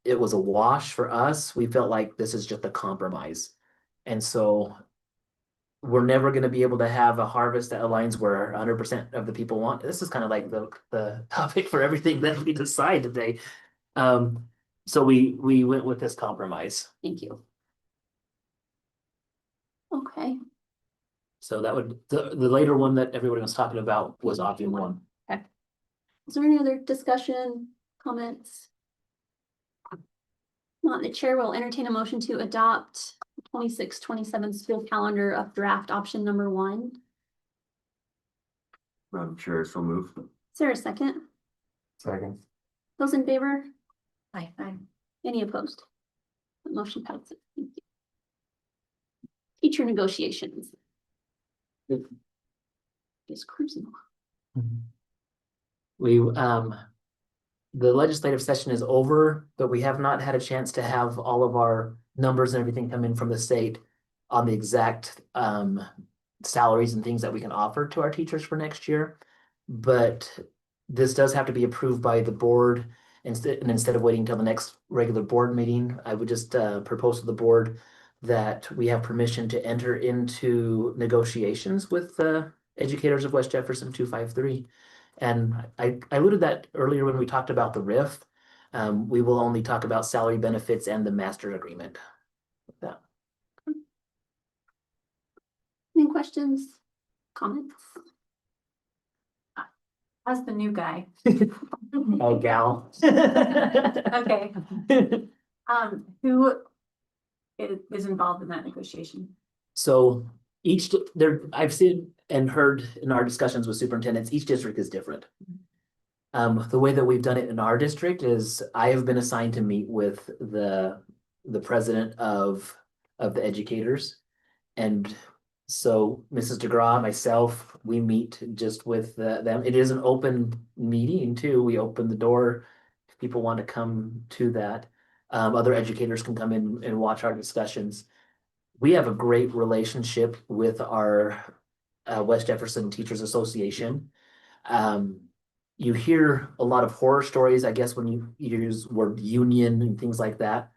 it was a wash for us. We felt like this is just a compromise. And so we're never going to be able to have a harvest that aligns where 100% of the people want. This is kind of like the topic for everything that we decide today. So we went with this compromise. Thank you. Okay. So that would, the later one that everybody was talking about was option 1. Okay. Is there any other discussion, comments? Not, the chair will entertain a motion to adopt 26-27 school calendar of draft option number 1. Madam Chair, so moved. Is there a second? Second. Those in favor? Aye. Any opposed? The motion passes. Thank you. Teacher negotiations. Just cruising. We, the legislative session is over, but we have not had a chance to have all of our numbers and everything come in from the state on the exact, salaries and things that we can offer to our teachers for next year. But this does have to be approved by the board. Instead of waiting until the next regular board meeting, I would just, propose to the board that we have permission to enter into negotiations with the educators of West Jefferson 253. And I alluded that earlier when we talked about the RIF. We will only talk about salary benefits and the master agreement. With that. Any questions, comments? As the new guy. Oh, gal. Okay, who is involved in that negotiation? So each, there, I've seen and heard in our discussions with superintendents, each district is different. The way that we've done it in our district is I have been assigned to meet with the president of the educators. And so Mrs. DeGraw, myself, we meet just with them. It is an open meeting too. We open the door if people want to come to that. Other educators can come in and watch our discussions. We have a great relationship with our West Jefferson Teachers Association. You hear a lot of horror stories, I guess, when you use word union and things like that.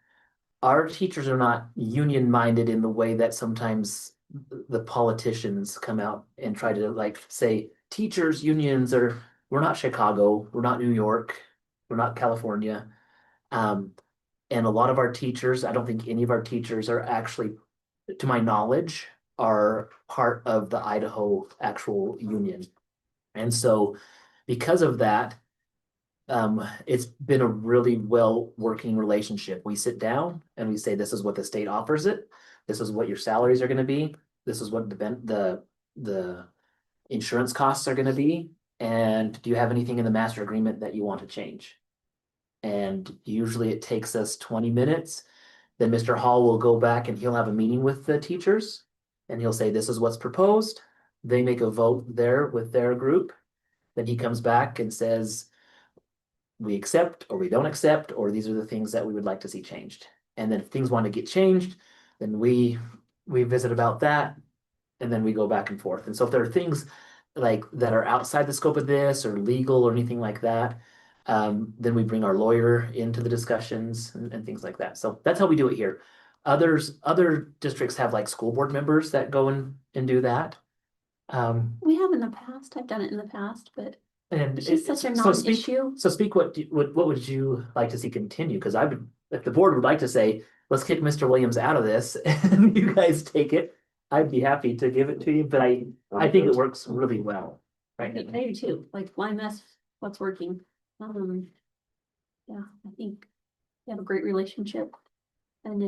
Our teachers are not union minded in the way that sometimes the politicians come out and try to like say teachers unions are, we're not Chicago, we're not New York, we're not California. And a lot of our teachers, I don't think any of our teachers are actually, to my knowledge, are part of the Idaho actual union. And so because of that, it's been a really well working relationship. We sit down and we say, this is what the state offers it. This is what your salaries are going to be. This is what the insurance costs are going to be. And do you have anything in the master agreement that you want to change? And usually it takes us 20 minutes. Then Mr. Hall will go back and he'll have a meeting with the teachers and he'll say, this is what's proposed. They make a vote there with their group. Then he comes back and says, we accept or we don't accept, or these are the things that we would like to see changed. And then if things want to get changed, then we visit about that. And then we go back and forth. And so if there are things like that are outside the scope of this or legal or anything like that, then we bring our lawyer into the discussions and things like that. So that's how we do it here. Other districts have like school board members that go and do that. We have in the past, I've done it in the past, but And it's just such a so speak- non-issue. So speak, what would you like to see continue? Because I would, if the board would like to say, let's kick Mr. Williams out of this and you guys take it, I'd be happy to give it to you, but I think it works really well. I Right. do too, like why mess what's working? Yeah, I think we have a great relationship and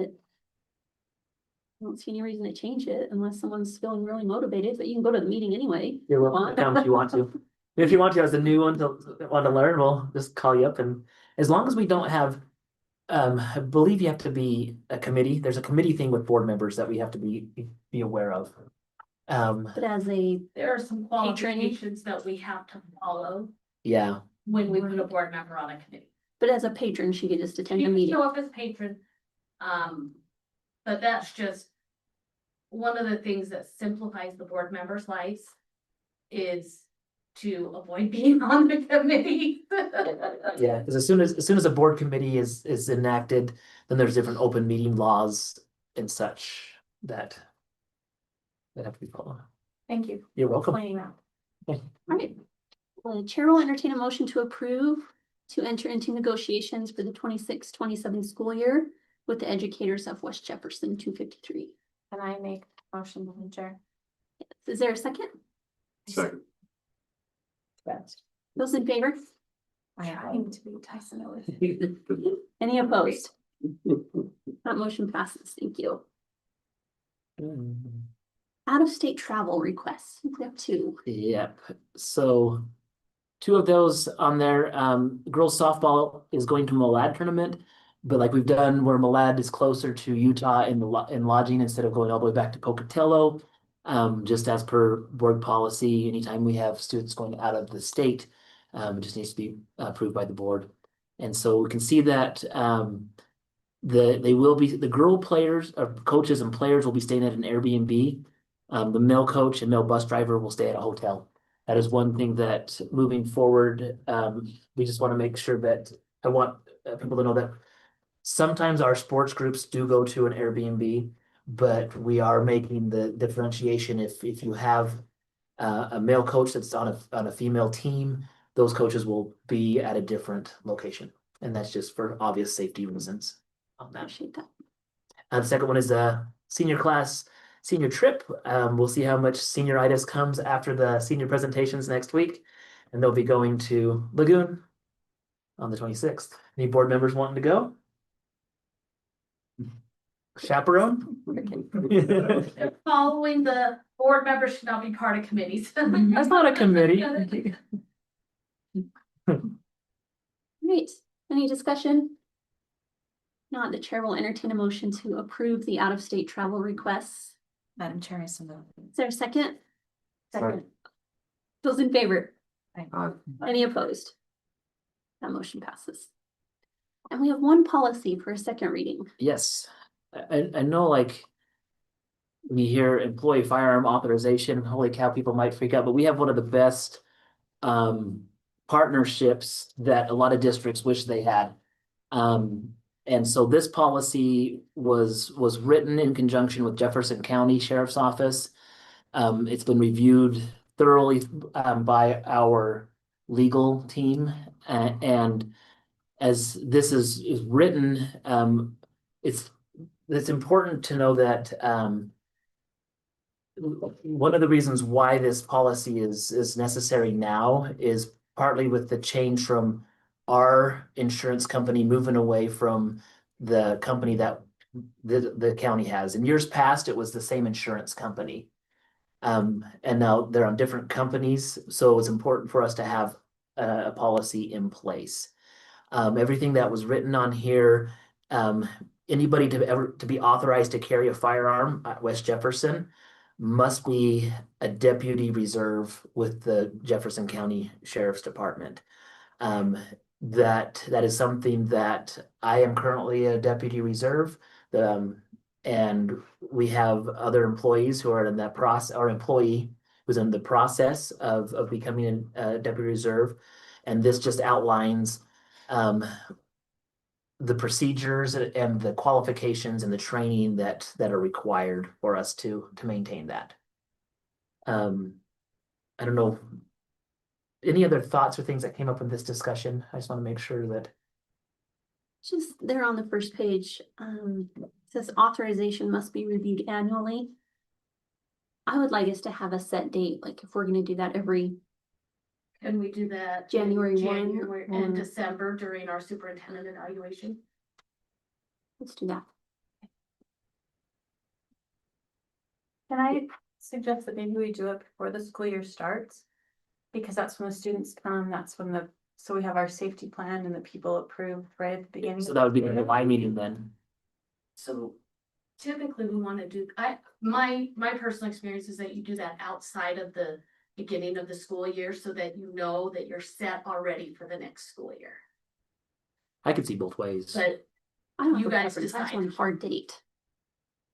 I don't see any reason to change it unless someone's feeling really motivated, but you can go to the meeting anany. You're welcome to come if you want to. If you want to, as a new one to want to learn, we'll just call you up, and as long as we don't have, I believe you have to be a committee. There's a committee thing with board members that we have to be aware of. But as a, There are some qualifications that we have to follow Yeah, when we put a board member on a committee. but as a patron, she could just attend You a can meeting. show up as patron. But that's just one of the things that simplifies the board members' lives is to avoid being on the committee. yeah, because as soon as a board committee is enacted, then there's different open meeting laws and such that have to be followed. Thank you. You're welcome. Pointing out. All right. The chair will entertain a motion to approve to enter into negotiations for the 26-27 school year with the educators of West Jefferson 253. Can I make a motion, Madam Chair? Is there a second? Second. Those in favor? Trying to be Tyson Ellis. Any opposed? That motion passes. Thank you. Out-of-state travel requests. We have two. Yep, so two of those on there. Girls softball is going to Malad tournament, but like we've done where Malad is closer to Utah in lodging instead of going all the way back to Pocatello. Just as per board policy, anytime we have students going out of the state, it just needs to be approved by the board. And so we can see that the girl players, coaches and players will be staying at an Airbnb. The male coach and male bus driver will stay at a hotel. That is one thing that moving forward, we just want to make sure that I want people to know that sometimes our sports groups do go to an Airbnb, but we are making the differentiation. If you have a male coach that's on a female team, those coaches will be at a different location. And that's just for obvious safety reasons on that. Appreciate that. The second one is a senior trip. We'll see how much senioritis comes after the senior presentations next week. And they'll be going to Lagoon on the 26th. Any board members wanting to go? Chaperone? Following the board members should not be part of committees. That's not a committee. Great. Any discussion? Not, the chair will entertain a motion to approve the out-of-state travel requests. Madam Chair, I so moved. Is there a second? Second. Those in favor? Aye. Any opposed? That motion passes. And we have one policy for a second reading. Yes, I know, like when you hear employee firearm authorization, holy cow, people might freak out, but we have one of the best partnerships that a lot of districts wish they had. And so this policy was written in conjunction with Jefferson County Sheriff's Office. It's been reviewed thoroughly by our legal team, and as this is written, it's important to know that one of the reasons why this policy is necessary now is partly with the change from our insurance company moving away from the company that the county has. In years past, it was the same insurance company. And now they're on different companies, so it's important for us to have a policy in place. Everything that was written on here, anybody to be authorized to carry a firearm at West Jefferson must be a deputy reserve with the Jefferson County Sheriff's Department. That is something that I am currently a deputy reserve. And we have other employees who are in that process, our employee who's in the process of becoming a deputy reserve. And this just outlines the procedures and the qualifications and the training that are required for us to maintain that. I don't know. Any other thoughts or things that came up in this discussion? I just want to make sure that. Just there on the first page, it says authorization must be reviewed annually. I would like us to have a set date, like if we're gonna do that every. Can we do that? January 1 January and or- December during our superintendent evaluation? Let's do that. Can I suggest that maybe we do it before the school year starts? Because that's when the students come, that's when so we have our safety plan and the people approved right at the beginning. So that would be the July meeting then. So typically we want to do, my personal experience is that you do that outside of the beginning of the school year so that you know that you're set already for the next school year. I could see both ways. But I don't You have a guys preference. That's decide. one hard date.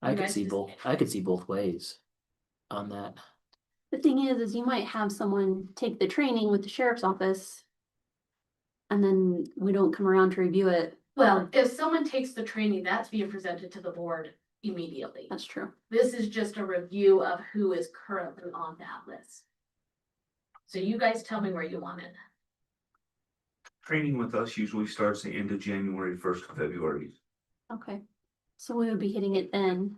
I you could guys see just- both. I could see both ways on that. The thing is you might have someone take the training with the sheriff's office. And then we don't come around to review it. Well, if someone takes the training, that's being presented to the board immediately. That's true. This is just a review of who is currently on that list. So you guys tell me where you want it. Training with us usually starts the end of January, 1st of February. Okay. So we would be hitting it then.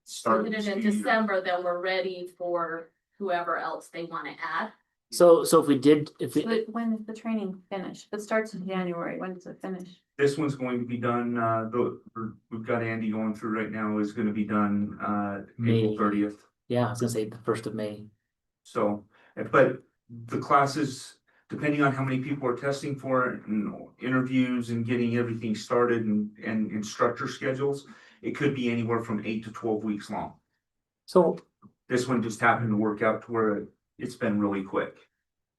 Start Put it in December, then we're ready for whoever else they want to add. So if we did, But when is the training finish? If it starts in January, when does it finish? This one's going to be done, we've got Andy going through right now, is gonna be done, April May. 30th. yeah, I was gonna say the 1st of May. So, but the classes, depending on how many people are testing for it and interviews and getting everything started and instructor schedules, it could be anywhere from 8 to 12 weeks long. So, This one just happened to work out to where it's been really quick.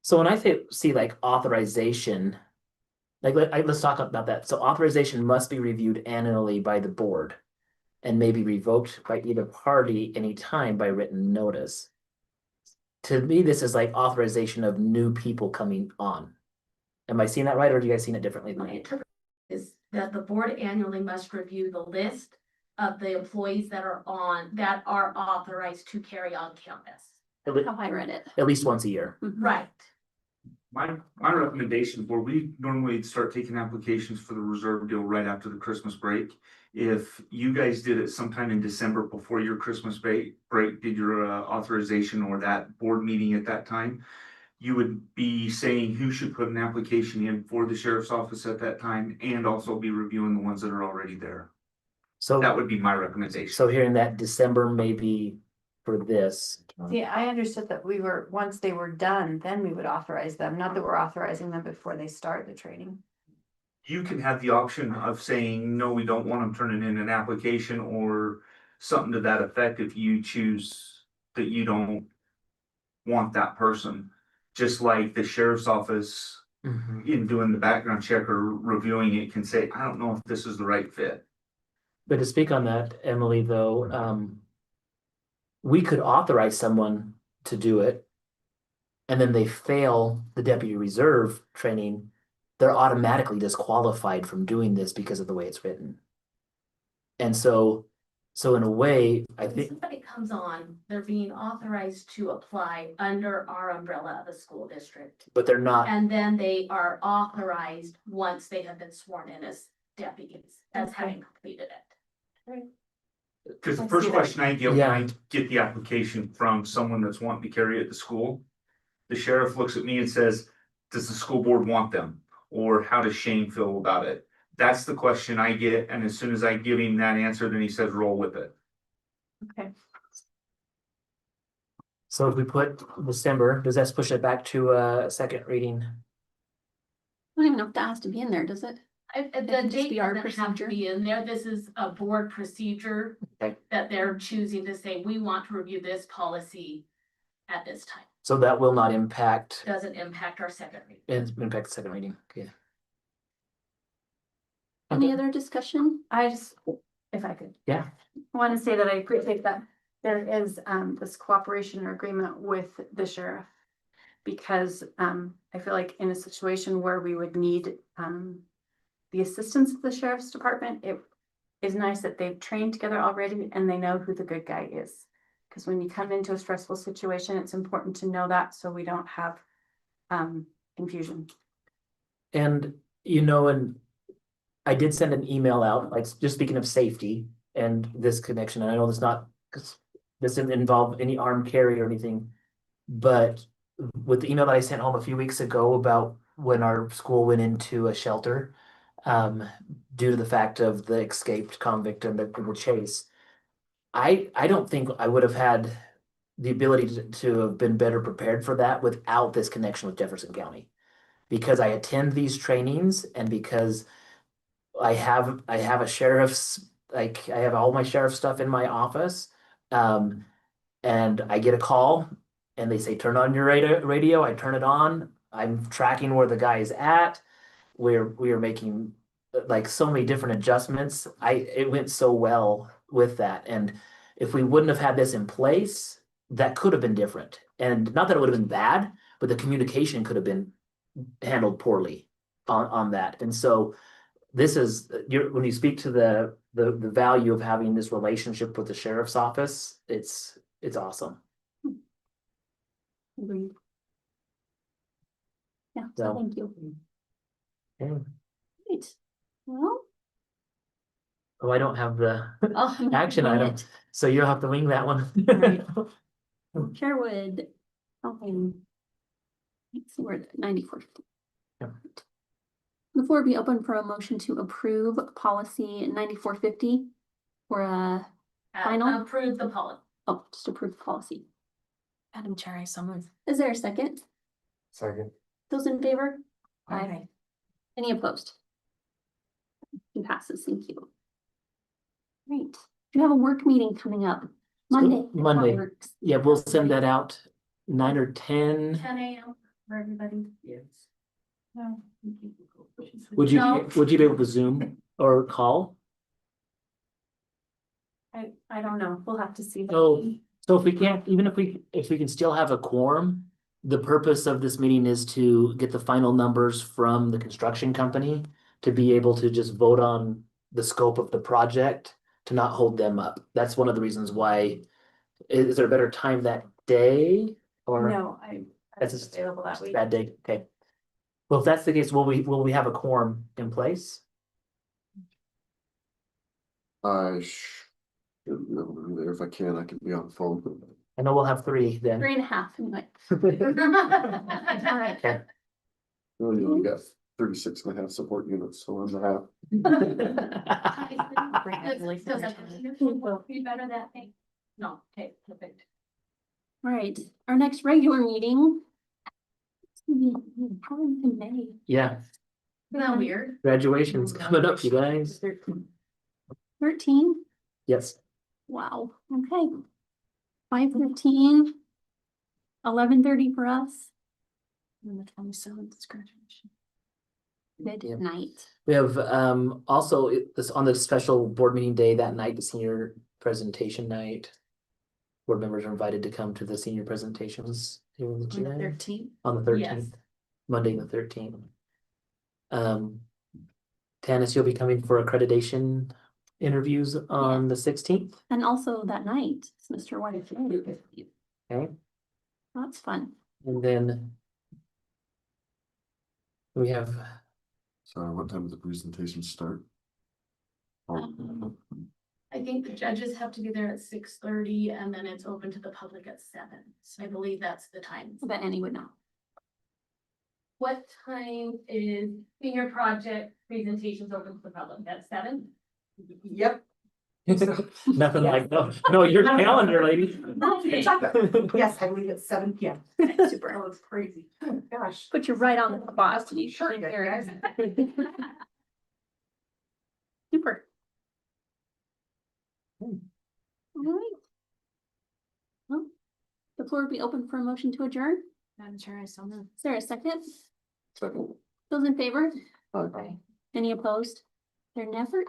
so when I see like authorization, let's talk about that. So authorization must be reviewed annually by the board and may be revoked by either party anytime by written notice. To me, this is like authorization of new people coming on. Am I seeing that right, or do you guys seen it differently than My me? interpretation is that the board annually must review the list of the employees that are authorized to carry on campus. How I read it. At least once a year. Right. My recommendation where we normally start taking applications for the reserve deal right after the Christmas break. If you guys did it sometime in December before your Christmas break, did your authorization or that board meeting at that time, you would be saying who should put an application in for the sheriff's office at that time and also be reviewing the ones that are already there. So That would be my recommendation. So hearing that December maybe for this. Yeah, I understood that once they were done, then we would authorize them, not that we're authorizing them before they start the training. You can have the option of saying, no, we don't want them turning in an application or something to that effect if you choose that you don't want that person. Just like the sheriff's office in doing the background check or reviewing it can say, I don't know if this is the right fit. But to speak on that, Emily, though, we could authorize someone to do it, and then they fail the deputy reserve training, they're automatically disqualified from doing this because of the way it's written. And so in a way, I When think, somebody comes on, they're being authorized to apply under our umbrella of a school district. but they're not, And then they are authorized once they have been sworn in as deputies, as having completed it. Because the I first see that. question I get when I get the application from someone that's wanting to carry it at the school, the sheriff looks at me and says, does the school board want them? Or how does Shane feel about it? That's the question I get, and as soon as I give him that answer, then he says, roll with it. Okay. so if we put December, does that push it back to a second reading? I don't even know if that has to be in there, does it? The could just date be our doesn't have to procedure. be in there. This is a board procedure Okay. that they're choosing to say, we want to review this policy at this time. So that will not impact, Doesn't impact our second reading. impact the second reading, okay. Any other discussion? I just, if I could. Yeah. I want to say that I appreciate that there is this cooperation or agreement with the sheriff. Because I feel like in a situation where we would need the assistance of the sheriff's department, it is nice that they've trained together already and they know who the good guy is. Because when you come into a stressful situation, it's important to know that so we don't have confusion. And, and I did send an email out, like, just speaking of safety and this connection, and I know this doesn't involve any armed carry or anything. But with the email that I sent home a few weeks ago about when our school went into a shelter, due to the fact of the escaped convict and the chase, I don't think I would have had the ability to have been better prepared for that without this connection with Jefferson County. Because I attend these trainings and because I have a sheriff's, like, I have all my sheriff stuff in my office. And I get a call and they say, turn on your radio. I turn it on. I'm tracking where the guy is at. We are making like so many different adjustments. It went so well with that. And if we wouldn't have had this in place, that could have been different. And not that it would have been bad, but the communication could have been handled poorly on that. And so this is when you speak to the value of having this relationship with the sheriff's office, it's awesome. Agreed. Yeah, So- thank you. Okay. Great. Well, Oh, I don't have the I'll action wing item, it. so you'll have to wing that one. Right. Sherwood. Let's see where 94. Yep. The floor be open for a motion to approve policy 9450 for Final? Approve the policy. just approve the policy. Madam Chair, I so move. Is there a second? Second. Those in favor? Aye. Any opposed? It passes, thank you. Great, you have a work meeting coming up Monday. if that Monday. works. Yeah, we'll send that out 9 or 10. 10 a.m. for everybody. Yes. No. Would you, No. would you be able to Zoom or call? I don't know, we'll have to see. So if we can't, even if we can still have a quorum, the purpose of this meeting is to get the final numbers from the construction company to be able to just vote on the scope of the project, to not hold them up. That's one of the reasons why. Is there a better time that day or? No, I'm That's just available that week. bad day, okay. Well, if that's the case, will we have a quorum in place? I should be able to be there. If I can, I can be on the phone. I know we'll have 3 then. 3.5 anyway. Okay. Well, you only got 36.5 support units, so I'm the half. Be better that thing. No, okay, perfect. All right, our next regular meeting. Probably in May. Yeah, Isn't that weird? graduation's coming up, you guys. 13, Yes, wow, okay. 5:15. 11:30 for us. And the 27th is graduation. Midnight. we have also this on the special board meeting day that night, the senior presentation night. Board members are invited to come to the senior presentations here in the On the gym 13th. on the 13th, Monday the 13th. Tanis, you'll be coming for accreditation interviews on the 16th. And also that night, it's Mr. White. Okay, That's fun. and then we have Sorry, what time does the presentation start? Oh, I think the judges have to be there at 6:30 and then it's open to the public at 7. So I believe that's the time. I bet Annie would know. What time is senior project presentations open to the public? At 7? Yep. nothing like, no, your calendar, lady. Yes, I believe it's 7 p.m. Super. Oh, it's crazy. Gosh. Put you right on the spot. You Sure, sure guys. Super. All right. Well, the floor will be open for a motion to adjourn. Madam Chair, I saw none. Is there a second? second. Those in favor? Aye. Any opposed? There never